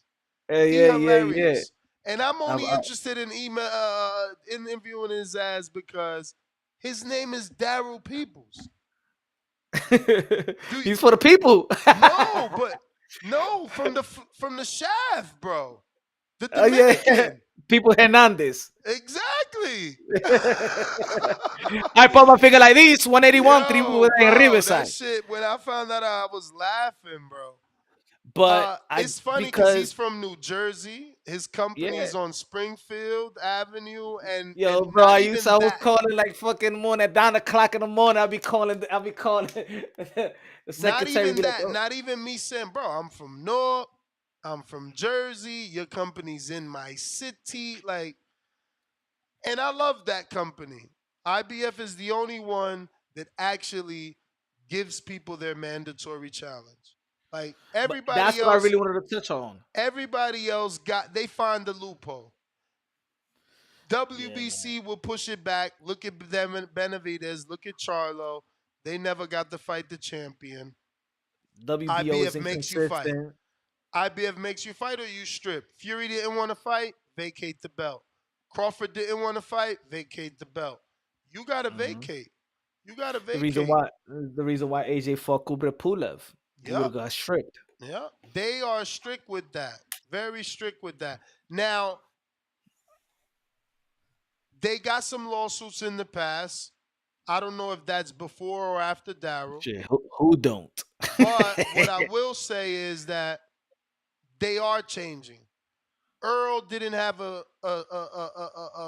He Yeah. hilarious. And I'm I, only I, interested in interviewing his ass because his name is Daryl Peoples. Do you, He's for the people. no, but no from the shaft, bro. The Oh yeah, Dominican. people Hernandez. Exactly. I put my finger like this. 181, three Yo, in bro, that Riverside. shit. When I found that out, I was laughing, bro. But I It's funny because he's because from New Jersey. His yeah, company's on Springfield Avenue, and yo, bro, not even I was that. calling like fucking morning at 9 o'clock in the morning. I'll be calling the Not secretary. even Be like, that. oh, Not even me saying, bro, I'm from North. I'm from Jersey. Your company's in my city. Like, and I love that company. IBF is the only one that actually gives people their mandatory challenge. Like but that's what I really wanted to touch on. everybody else they find the loophole. Yeah, man. WBC will push it back. Look at Benavidez. Look at Charlo. They never got to fight the champion. WBO is IBF makes you fight. inconsistent. IBF makes you fight or you strip. Fury didn't want to fight, vacate the belt. Crawford didn't want to fight, vacate the belt. You gotta Hmm. vacate. You gotta The reason vacate. why AJ fought Kubra Pulev, he would Yep. have got stripped. Yep. They are strict with that. Very strict with that. Now, they got some lawsuits in the past. I don't know if that's before or after Daryl. Shit, who don't? But what I will say is that they are changing. Earl didn't have a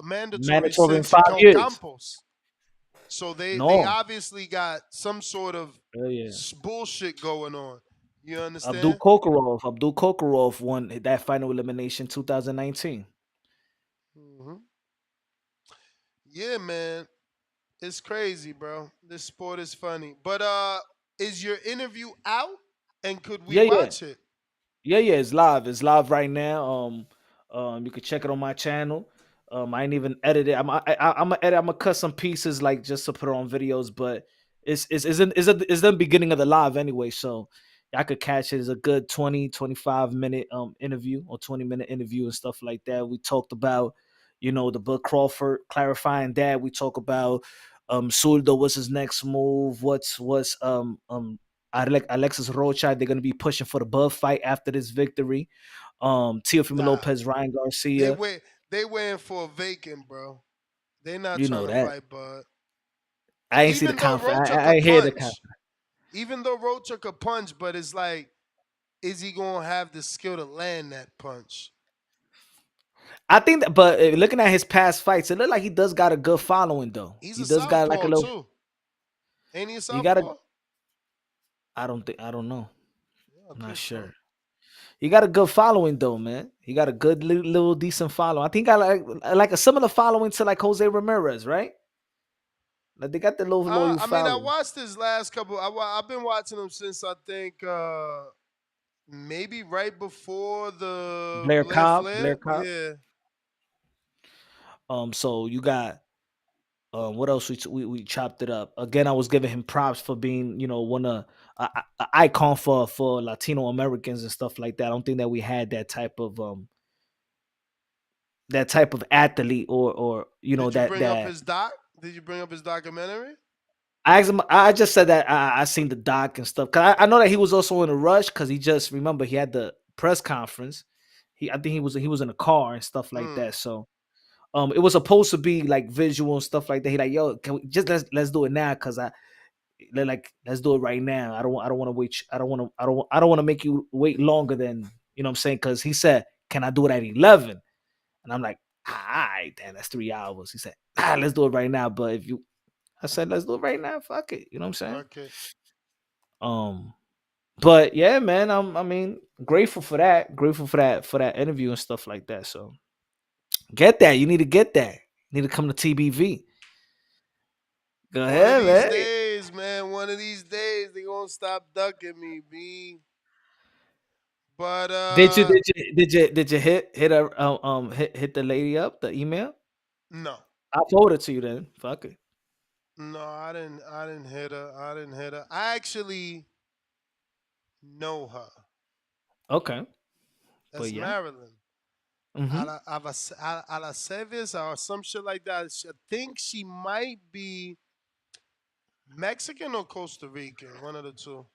mandatory Mandatory in since 5 years. Campos. So they No. obviously got some sort of Hell yeah. bullshit going on. You Abdul understand? Kokorov won that final elimination 2019. Hmm. Yeah, man. It's crazy, bro. This sport is funny. But is your interview out? And could we Yeah. watch it? Yeah, it's live. It's live right now. You can check it on my channel. I ain't even edited. I'm gonna edit. I'm gonna cut some pieces like just to put on videos, but it's the beginning of the live anyway. So I could catch it as a good 20-25 minute interview or 20-minute interview and stuff like that. We talked about, the Bud Crawford clarifying that. We talk about Suldo, what's his next move, what's Alexis Rocha, they're gonna be pushing for the Bud fight after this victory. Teofimo Nah. Lopez, Ryan They Garcia. went they went for a vacant, bro. They not You trying know to that. fight, but I ain't see the even though conference. Rocha I could ain't hear the conference. punch, even though Rocha could punch, but it's like, is he gonna have the skill to land that punch? I think that, but looking at his past fights, it looked like he does got a good following though. He's He a does got like a southpaw little. too. Ain't he a You got to. southpaw? I don't think. I don't know. Yeah, I I'm not think so. sure. He got a good following though, man. He got a good little decent following. I think I like a similar following to like Jose Ramirez, right? Like they got the little loyal I mean, I following. watched his last couple. I've been watching him since I think maybe right before the Blair Blair Cobb, Blair Flair. Cobb. Yeah, So you got what else we chopped it up again. I was giving him props for being one of a icon for Latino Americans and stuff like that. I don't think that we had that type of athlete or did you that bring up that his doc? Did you bring up his documentary? I asked him. I just said that I seen the doc and stuff because I know that he was also in a rush because he just remember he had the press conference. I think he was in a car and stuff like Mm. that. So it was supposed to be like visual and stuff like that. He like, yo, can we just let's do it now because let's do it right now. I don't want to wait. I don't want to make you wait longer than what I'm saying because he said, can I do it at 11? And I'm like, all right, damn, that's 3 hours. He said, let's do it right now. But I said, let's do it right now. Fuck it. You know what I'm saying? Fuck it. Um, but yeah, man, I mean, grateful for that. Grateful for that interview and stuff like that. So get that. You need to get that. You need to come to TBV. Go One of ahead, these man. days, man. One of these days, they gonna stop ducking me, B. But Did you hit the lady up the email? no, I'll forward it to you then. Fuck it. no, I didn't. I didn't hit her. I didn't hit her. I actually know her. Okay. But That's yeah. Maryland. Mm-hmm. A la Sevis or some shit like that. I think she might be Mexican or Costa Rican. One of the two.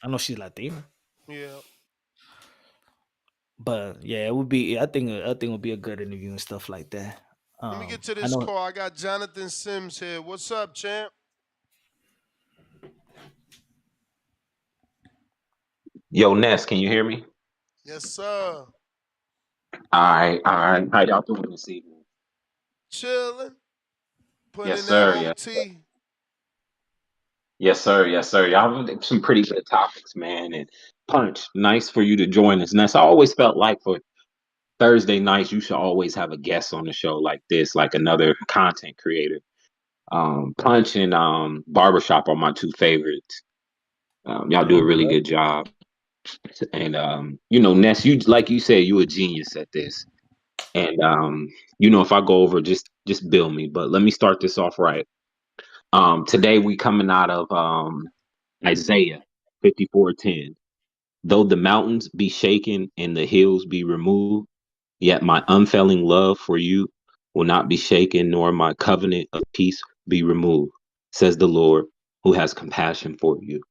I know she's Latina. Yeah. But yeah, it would be I think it would be a good interview and stuff like that. Let me get to I this know call. I got Jonathan Sims here. What's up, champ? Yo, Ness, can you hear me? Yes, sir. All right. How y'all doing this evening? Chilling. Putting Yes, in that sir. Yes, OT. yes, sir. Yes, sir. Y'all have some pretty good topics, man. And Punch, nice for you to join us. Ness, I always felt like for Thursday nights, you should always have a guest on the show like this, like another content creator. Punch and Barbershop are my two favorites. Y'all do a really okay. good job. And Ness, you like you said, you a genius at this. And if I go over, just bill me. But let me start this off right. Today we coming out of Isaiah 54:10. Though the mountains be shaken and the hills be removed, yet my unfailing love for you will not be shaken, nor my covenant of peace be removed, says the Lord, who has compassion for you.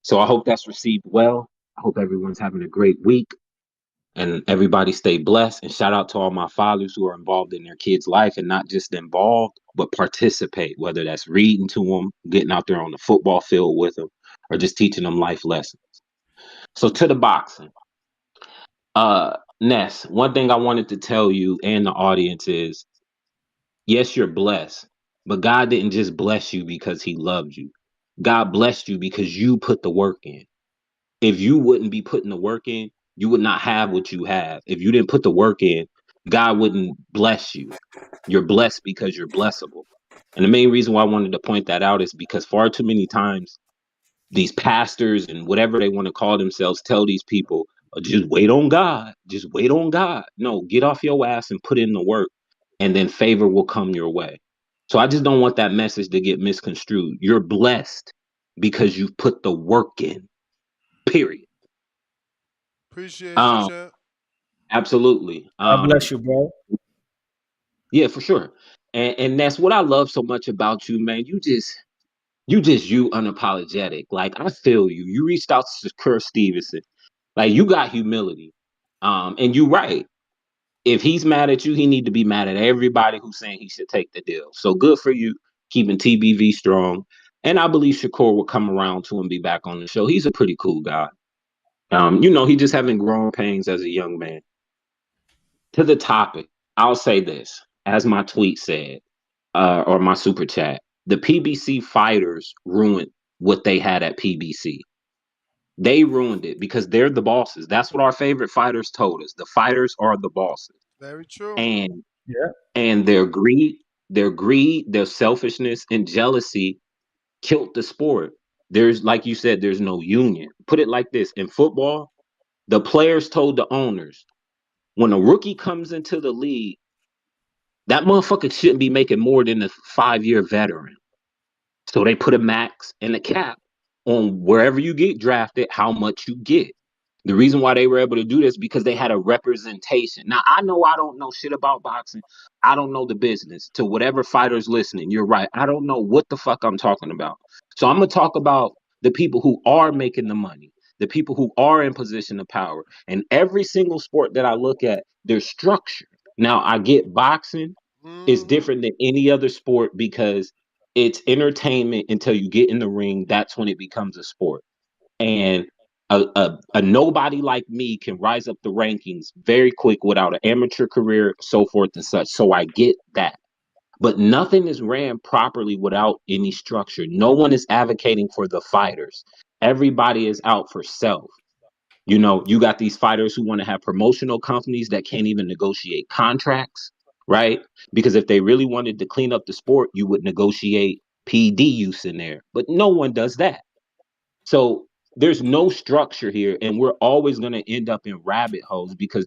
So I hope that's received well. I hope everyone's having a great week and everybody stay blessed. And shout out to all my fathers who are involved in their kids' life and not just involved, but participate, whether that's reading to them, getting out there on the football field with them, or just teaching them life lessons. So to the boxing. Ness, one thing I wanted to tell you and the audience is yes, you're blessed, but God didn't just bless you because he loved you. God blessed you because you put the work in. If you wouldn't be putting the work in, you would not have what you have. If you didn't put the work in, God wouldn't bless you. You're blessed because you're blessable. And the main reason why I wanted to point that out is because far too many times these pastors and whatever they want to call themselves tell these people, "Oh, just wait on God. Just wait on God." No, get off your ass and put in the work, and then favor will come your way. So I just don't want that message to get misconstrued. You're blessed because you've put the work in. Period. Appreciate you, Um, champ. absolutely. God bless you, bro. Yeah, for sure. And that's what I love so much about you, man. You just you unapologetic. Like I feel you. You reached out to Kurt Stevenson. Like you got humility. And you're right. if he's mad at you, he need to be mad at everybody who's saying he should take the deal. So good for you keeping TBV strong. And I believe Shakur will come around to and be back on the show. He's a pretty cool guy. He just having growing pains as a young man. To the topic, I'll say this, as my tweet said, or my super chat, the PBC fighters ruined what they had at PBC. They ruined it because they're the bosses. That's what our favorite fighters told us. The fighters are the bosses. Very true. And Yeah. and their greed, their selfishness and jealousy killed the sport. There's, like you said, there's no union. Put it like this, in football, the players told the owners, when a rookie comes into the league, that motherfucker shouldn't be making more than a 5-year veteran. So they put a max and a cap on wherever you get drafted, how much you get. The reason why they were able to do this because they had a representation. Now, I know I don't know shit about boxing. I don't know the business. To whatever fighters listening, you're right. I don't know what the fuck I'm talking about. So I'm going to talk about the people who are making the money, the people who are in position of power. And every single sport that I look at, there's structure. Now, I get boxing is different than any other sport because it's entertainment until you get in the ring. That's when it becomes a sport. And a nobody like me can rise up the rankings very quick without an amateur career, so forth and such. So I get that. But nothing is ran properly without any structure. No one is advocating for the fighters. Everybody is out for self. You got these fighters who want to have promotional companies that can't even negotiate contracts, right? Because if they really wanted to clean up the sport, you would negotiate PD use in there. But no one does that. So there's no structure here, and we're always going to end up in rabbit holes because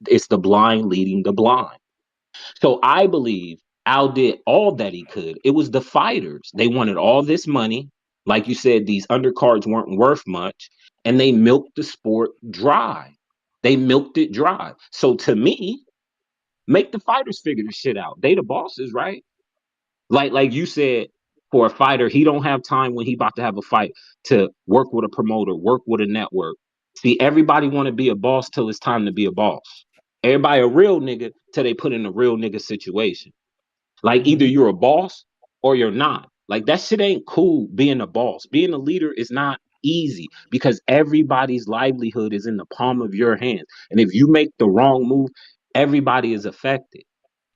it's the blind leading the blind. So I believe Al did all that he could. It was the fighters. They wanted all this money. Like you said, these undercards weren't worth much, and they milked the sport dry. They milked it dry. So to me, make the fighters figure the shit out. They the bosses, right? Like you said, for a fighter, he don't have time when he about to have a fight to work with a promoter, work with a network. See, everybody want to be a boss till it's time to be a boss. Everybody a real nigga till they put in a real nigga situation. Like either you're a boss or you're not. Like that shit ain't cool being a boss. Being a leader is not easy because everybody's livelihood is in the palm of your hands. And if you make the wrong move, everybody is affected.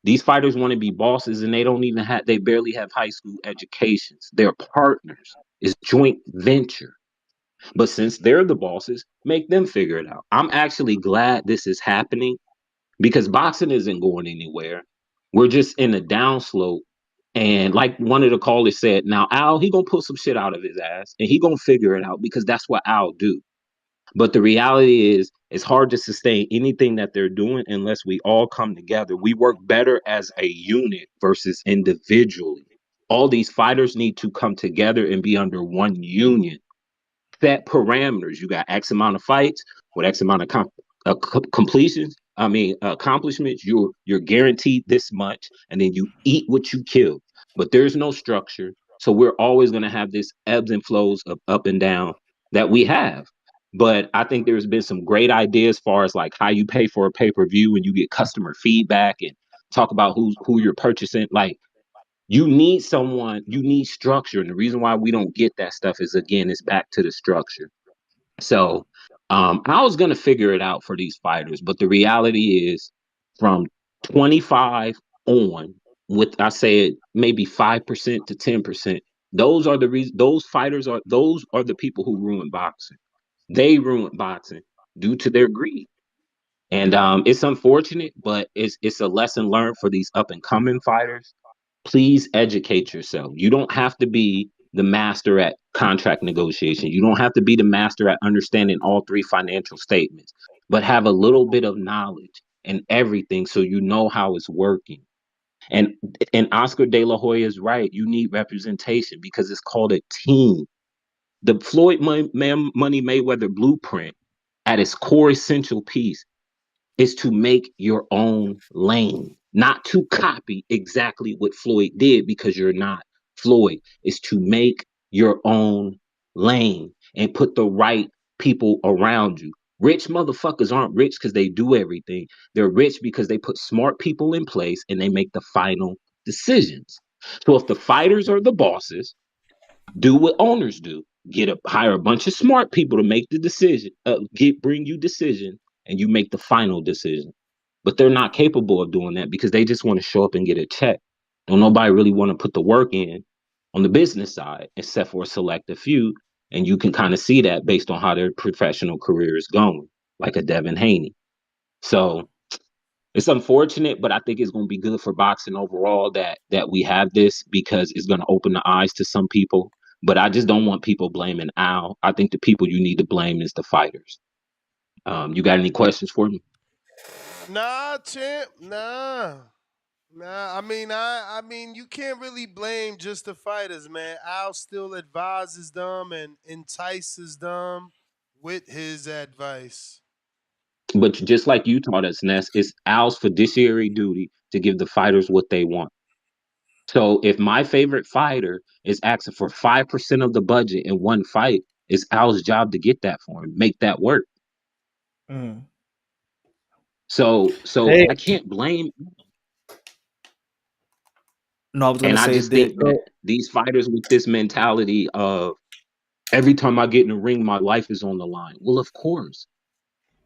These fighters want to be bosses and they barely have high school educations. They're partners. It's joint venture. But since they're the bosses, make them figure it out. I'm actually glad this is happening because boxing isn't going anywhere. We're just in a downslope. And like one of the callers said, now Al, he gonna pull some shit out of his ass and he gonna figure it out because that's what Al do. But the reality is, it's hard to sustain anything that they're doing unless we all come together. We work better as a unit versus individually. All these fighters need to come together and be under one union. Set parameters. You got X amount of fights with X amount of completions. I mean, accomplishments. You're guaranteed this much, and then you eat what you kill. But there's no structure, so we're always going to have this ebbs and flows of up and down that we have. But I think there's been some great ideas as far as like how you pay for a pay-per-view and you get customer feedback and talk about who you're purchasing. Like you need structure. And the reason why we don't get that stuff is again, it's back to the structure. So I was gonna figure it out for these fighters, but the reality is from 25 on, with I said maybe 5% to 10%, those are the people who ruin boxing. They ruin boxing due to their greed. And it's unfortunate, but it's a lesson learned for these up and coming fighters. Please educate yourself. You don't have to be the master at contract negotiation. You don't have to be the master at understanding all three financial statements, but have a little bit of knowledge and everything so you know how it's working. And and Oscar De La Hoya is right. You need representation because it's called a team. The Money Mayweather blueprint at its core essential piece is to make your own lane, not to copy exactly what Floyd did because you're not Floyd. Is to make your own lane and put the right people around you. Rich motherfuckers aren't rich because they do everything. They're rich because they put smart people in place and they make the final decisions. So if the fighters are the bosses, do what owners do. Hire a bunch of smart people to make the decision, bring you decision, and you make the final decision. But they're not capable of doing that because they just want to show up and get a check. Don't nobody really want to put the work in on the business side, except for a select a few. And you can kind of see that based on how their professional career is going, like a Devin Haney. So it's unfortunate, but I think it's going to be good for boxing overall that we have this because it's going to open the eyes to some people. But I just don't want people blaming Al. I think the people you need to blame is the fighters. You got any questions for me? Nah, champ. Nah. Nah, I mean, you can't really blame just the fighters, man. Al still advises them and entices them with his advice. But just like you taught us, Ness, it's Al's fiduciary duty to give the fighters what they want. So if my favorite fighter is asking for 5% of the budget in one fight, it's Al's job to get that for him, make that work. Mm. So Hey, I can't blame. no, I was And gonna I say just that. think that these fighters with this mentality of every time I get in the ring, my life is on the line. Well, of course.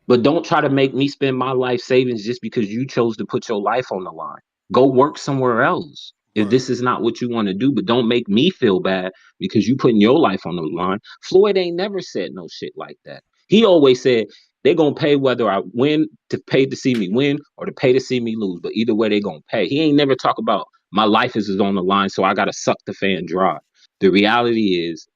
But don't try to make me spend my life savings just because you chose to put your life on the line. Go work somewhere else if this Word. is not what you want to do. But don't make me feel bad because you putting your life on the line. Floyd ain't never said no shit like that. He always said they're gonna pay whether I win to pay to see me win or to pay to see me lose. But either way, they gonna pay. He ain't never talk about my life is on the line, so I gotta suck the fan dry. The reality is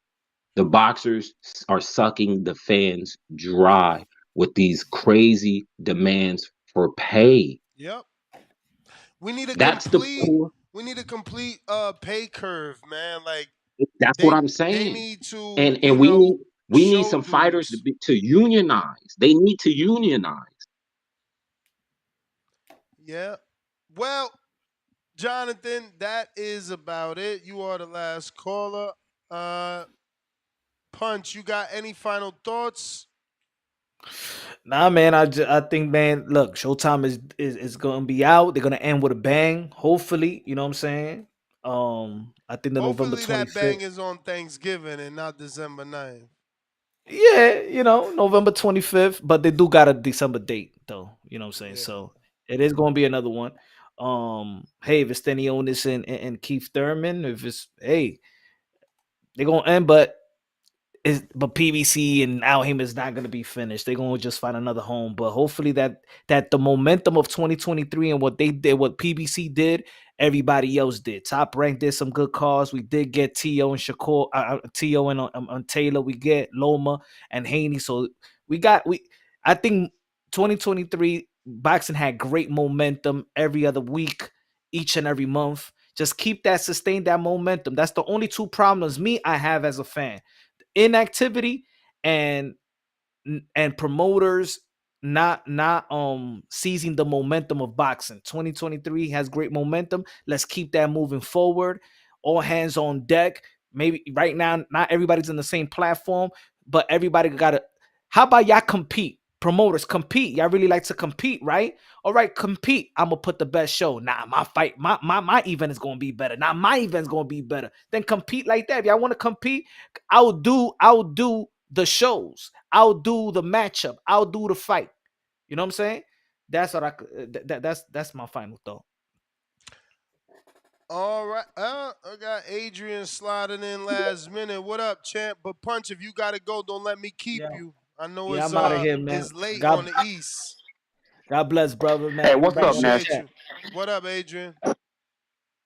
the boxers are sucking the fans dry with these crazy demands for pay. Yep. We need a That's the complete core. we need a complete pay curve, man. Like That's what they I'm they saying. need to, And we need show some fighters dudes. to unionize. They need to unionize. Yeah. Well, Jonathan, that is about it. You are the last caller. Uh Punch, you got any final thoughts? Nah, man. I think, man. Look, Showtime is gonna be out. They're gonna end with a bang. Hopefully, you know what I'm saying. I think the November Hopefully that 25th. bang is on Thanksgiving and not December 9th. Yeah, November 25th, but they do got a December date though. You know what I'm saying? Yeah. So it is gonna be another one. Hey, if it's Stenionis and Keith Thurman, if it's hey, they're gonna end, but PBC and Al Haymon is not going to be finished. They're going to just find another home. But hopefully that the momentum of 2023 and what they did, what PBC did, everybody else did. Top Rank did some good calls. We did get T.O. and Shakur, T.O. and Taylor. We get Loma and Haney. So I think 2023 boxing had great momentum every other week, each and every month. Just keep that, sustain that momentum. That's the only two problems I have as a fan: inactivity and promoters not seizing the momentum of boxing. 2023 has great momentum. Let's keep that moving forward. All hands on deck. Maybe right now not everybody's in the same platform, but everybody got to. How about y'all compete? Promoters compete. Y'all really like to compete, right? All right, compete. I'm gonna put the best show. Nah, my fight, my event is gonna be better. Nah, my event's gonna be better. Then compete like that. If y'all want to compete, I'll do the shows. I'll do the matchup. I'll do the fight. You know what I'm saying? That's what that's my final thought. All right. I got Adrian sliding in last minute. What up, champ? But Punch, if you gotta go, don't let me keep Yeah. you. I know Yeah, I'm out of here, man. it's late God on the east. God bless, brother, man. Hey, what's Everybody up, on the Ness? Appreciate chat. you. What up, Adrian?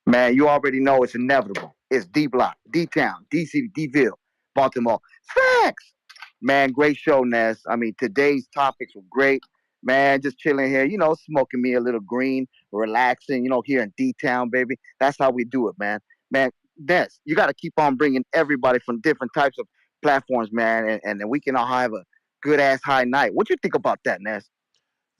Man, you already know it's inevitable. It's D Block, D Town, D City, Ville, Baltimore. Facts! Man, great show, Ness. I mean, today's topics were great. Man, just chilling here, smoking me a little green, relaxing, here in D Town, baby. That's how we do it, man. Man, Ness, you got to keep on bringing everybody from different types of platforms, man, and we can all have a good ass high night. What you think about that, Ness?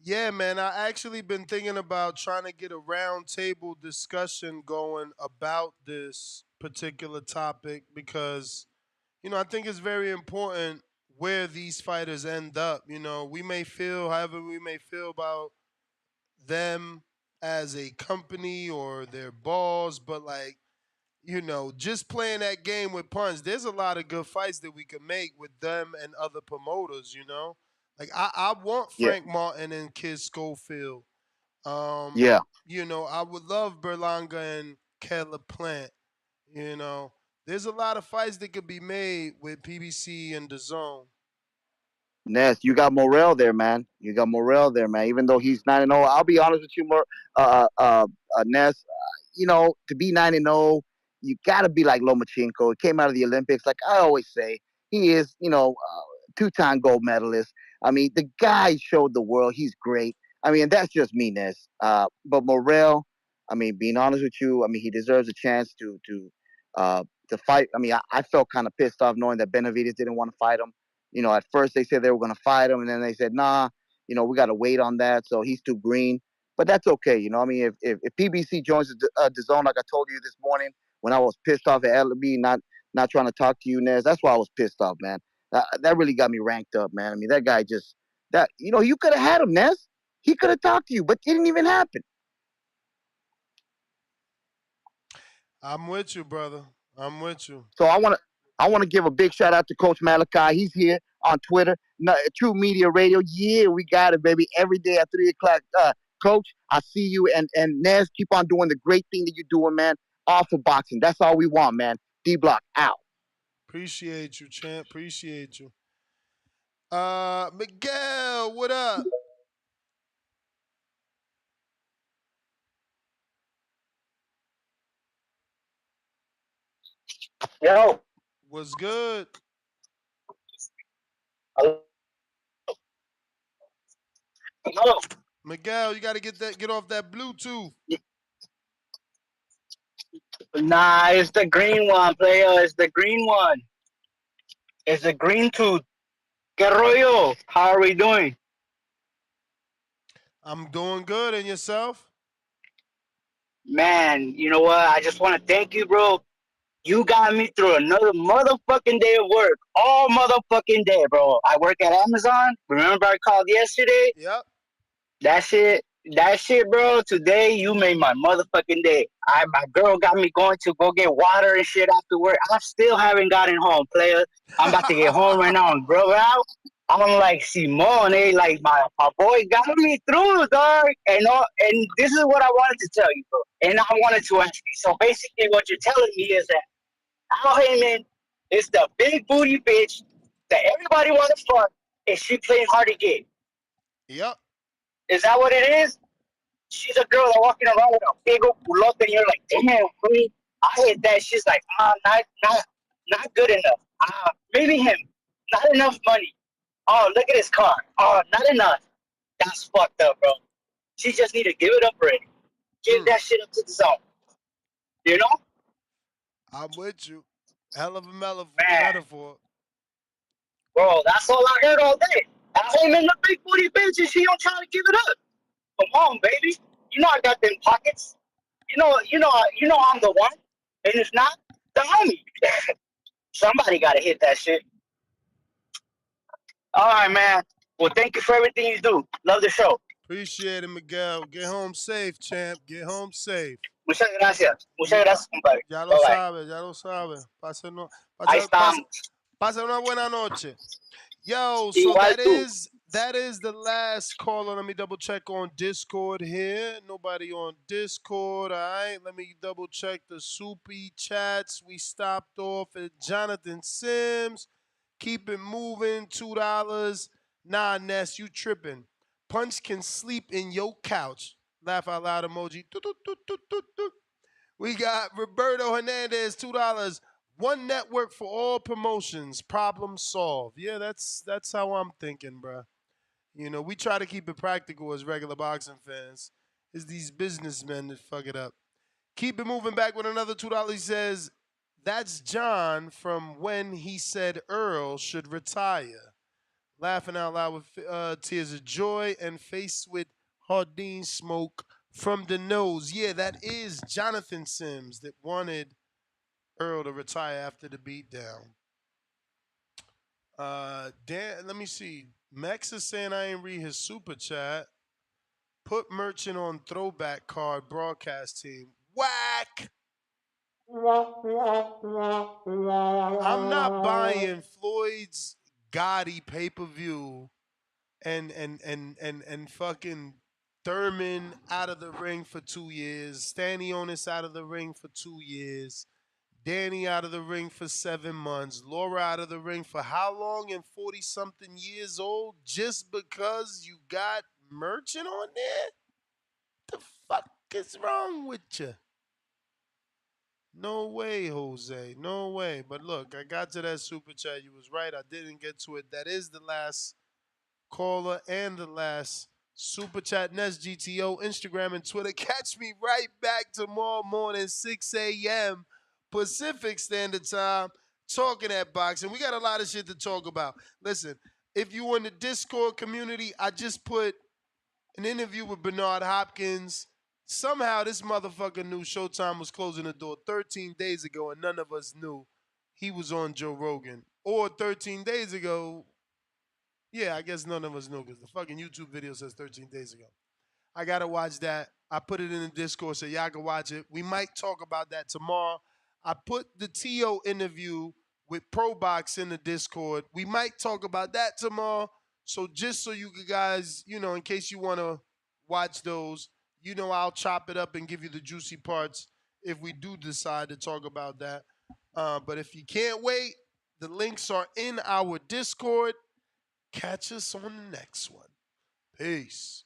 Yeah, man. I actually been thinking about trying to get a round table discussion going about this particular topic because, I think it's very important where these fighters end up. We may feel however we may feel about them as a company or their balls, but like, just playing that game with punch, there's a lot of good fights that we could make with them and other promoters. Like I want Yeah, Frank Martin and Kid Schofield. Um, yeah. I would love Berlanga and Caleb Plant. You know, there's a lot of fights that could be made with PBC and the Zone. Ness, you got Morel there, man. You got Morel there, man. Even though he's 9-0, I'll be honest with you, Ness. To be 9-0, you got to be like Lomachenko. He came out of the Olympics, like I always say. He is, two-time gold medalist. I mean, the guy showed the world he's great. I mean, that's just me, Ness. But Morel, I mean, being honest with you, I mean, he deserves a chance to fight. I mean, I felt kind of pissed off knowing that Benavidez didn't want to fight him. At first they said they were going to fight him, and then they said, nah, we got to wait on that. So he's too green. But that's okay. I mean, if PBC joins the zone, like I told you this morning, when I was pissed off at LB not trying to talk to you, Nez, that's why I was pissed off, man. That really got me ranked up, man. I mean, that guy you could have had him, Nez. He could have talked to you, but it didn't even happen. I'm with you, brother. I'm with you. So I want to give a big shout out to Coach Malachi. He's here on Twitter, True Media Radio. Yeah, we got it, baby. Every day at 3 o'clock. Coach, I see you, and Nez, keep on doing the great thing that you're doing, man. All for boxing. That's all we want, man. D Block out. Appreciate you, champ. Appreciate you. Miguel, what up? Yo, What's good? hello. Miguel, you got to get off that Bluetooth. Nah, it's the green one, player. It's the green one. It's the green tooth. Que rollo? How are we doing? I'm doing good, and yourself? Man, you know what? I just want to thank you, bro. You got me through another motherfucking day of work. All motherfucking day, bro. I work at Amazon. Remember I called yesterday? Yep. That shit, bro. Today you made my motherfucking day. My girl got me going to go get water and shit after work. I still haven't gotten home, player. I'm about to get home right now and bro out. I'm like Simone, like my boy got me through, dog. And this is what I wanted to tell you, bro. And I wanted to ask you. So basically, what you're telling me is that Al Heyman is the big booty bitch that everybody wants to fuck, and she playing hard to get. Yep. Is that what it is? She's a girl that walking around with a big old culote, and you're like, damn, honey, I hit that. She's like, not good enough. Maybe him. Not enough money. Oh, look at his car. Oh, not enough. That's fucked up, bro. She just need to give it up already. Give that shit up to the zone. You know? I'm with you. Hell of a Man, metaphor. bro, that's all I heard all day. I ain't in the big booty bitch, and she don't try to give it up. Come on, baby. You know I got them pockets. You know I'm the one. And if not, the homie. Somebody gotta hit that shit. All right, man. Well, thank you for everything you do. Love the show. Appreciate it, Miguel. Get home safe, champ. Get home safe. Muchas gracias. Muchas gracias, compadre. Ya lo Bye bye. sabe, ya lo sabe. Ahí estamos. Pase una buena noche. Yo, so Igual tú. that is the last caller. Let me double check on Discord here. Nobody on Discord. All right. Let me double check the soupy chats. We stopped off at Jonathan Sims. Keep it moving. $2. Nah, Ness, you tripping. Punch can sleep in your couch. Laugh out loud emoji. We got Roberto Hernandez, $2. One network for all promotions. Problem solved. Yeah, that's how I'm thinking, bro. We try to keep it practical as regular boxing fans. It's these businessmen that fuck it up. Keep it moving back with another $2. He says, that's John from when he said Earl should retire. Laughing out loud with tears of joy and faced with Hardin smoke from the nose. Yeah, that is Jonathan Sims that wanted Earl to retire after the beatdown. Dan, let me see. Max is saying I ain't read his super chat. Put Merchant on throwback card broadcast team. Whack! I'm not buying Floyd's Gotti pay-per-view and fucking Thurman out of the ring for 2 years, Stanionis out of the ring for 2 years, Danny out of the ring for 7 months, Laura out of the ring for how long and 40 something years old just because you got Merchant on there? The fuck is wrong with you? No way, Jose. No way. But look, I got to that super chat. You was right. I didn't get to it. That is the last caller and the last super chat. Nest GTO, Instagram and Twitter. Catch me right back tomorrow morning, 6 a.m. Pacific Standard Time, talking that boxing. We got a lot of shit to talk about. Listen, if you in the Discord community, I just put an interview with Bernard Hopkins. Somehow this motherfucker knew Showtime was closing the door 13 days ago and none of us knew he was on Joe Rogan. Or 13 days ago, yeah, I guess none of us knew because the fucking YouTube video says 13 days ago. I gotta watch that. I put it in the Discord so y'all can watch it. We might talk about that tomorrow. I put the T.O. interview with ProBox in the Discord. We might talk about that tomorrow. So just so you guys, in case you want to watch those, I'll chop it up and give you the juicy parts if we do decide to talk about that. But if you can't wait, the links are in our Discord. Catch us on the next one. Peace.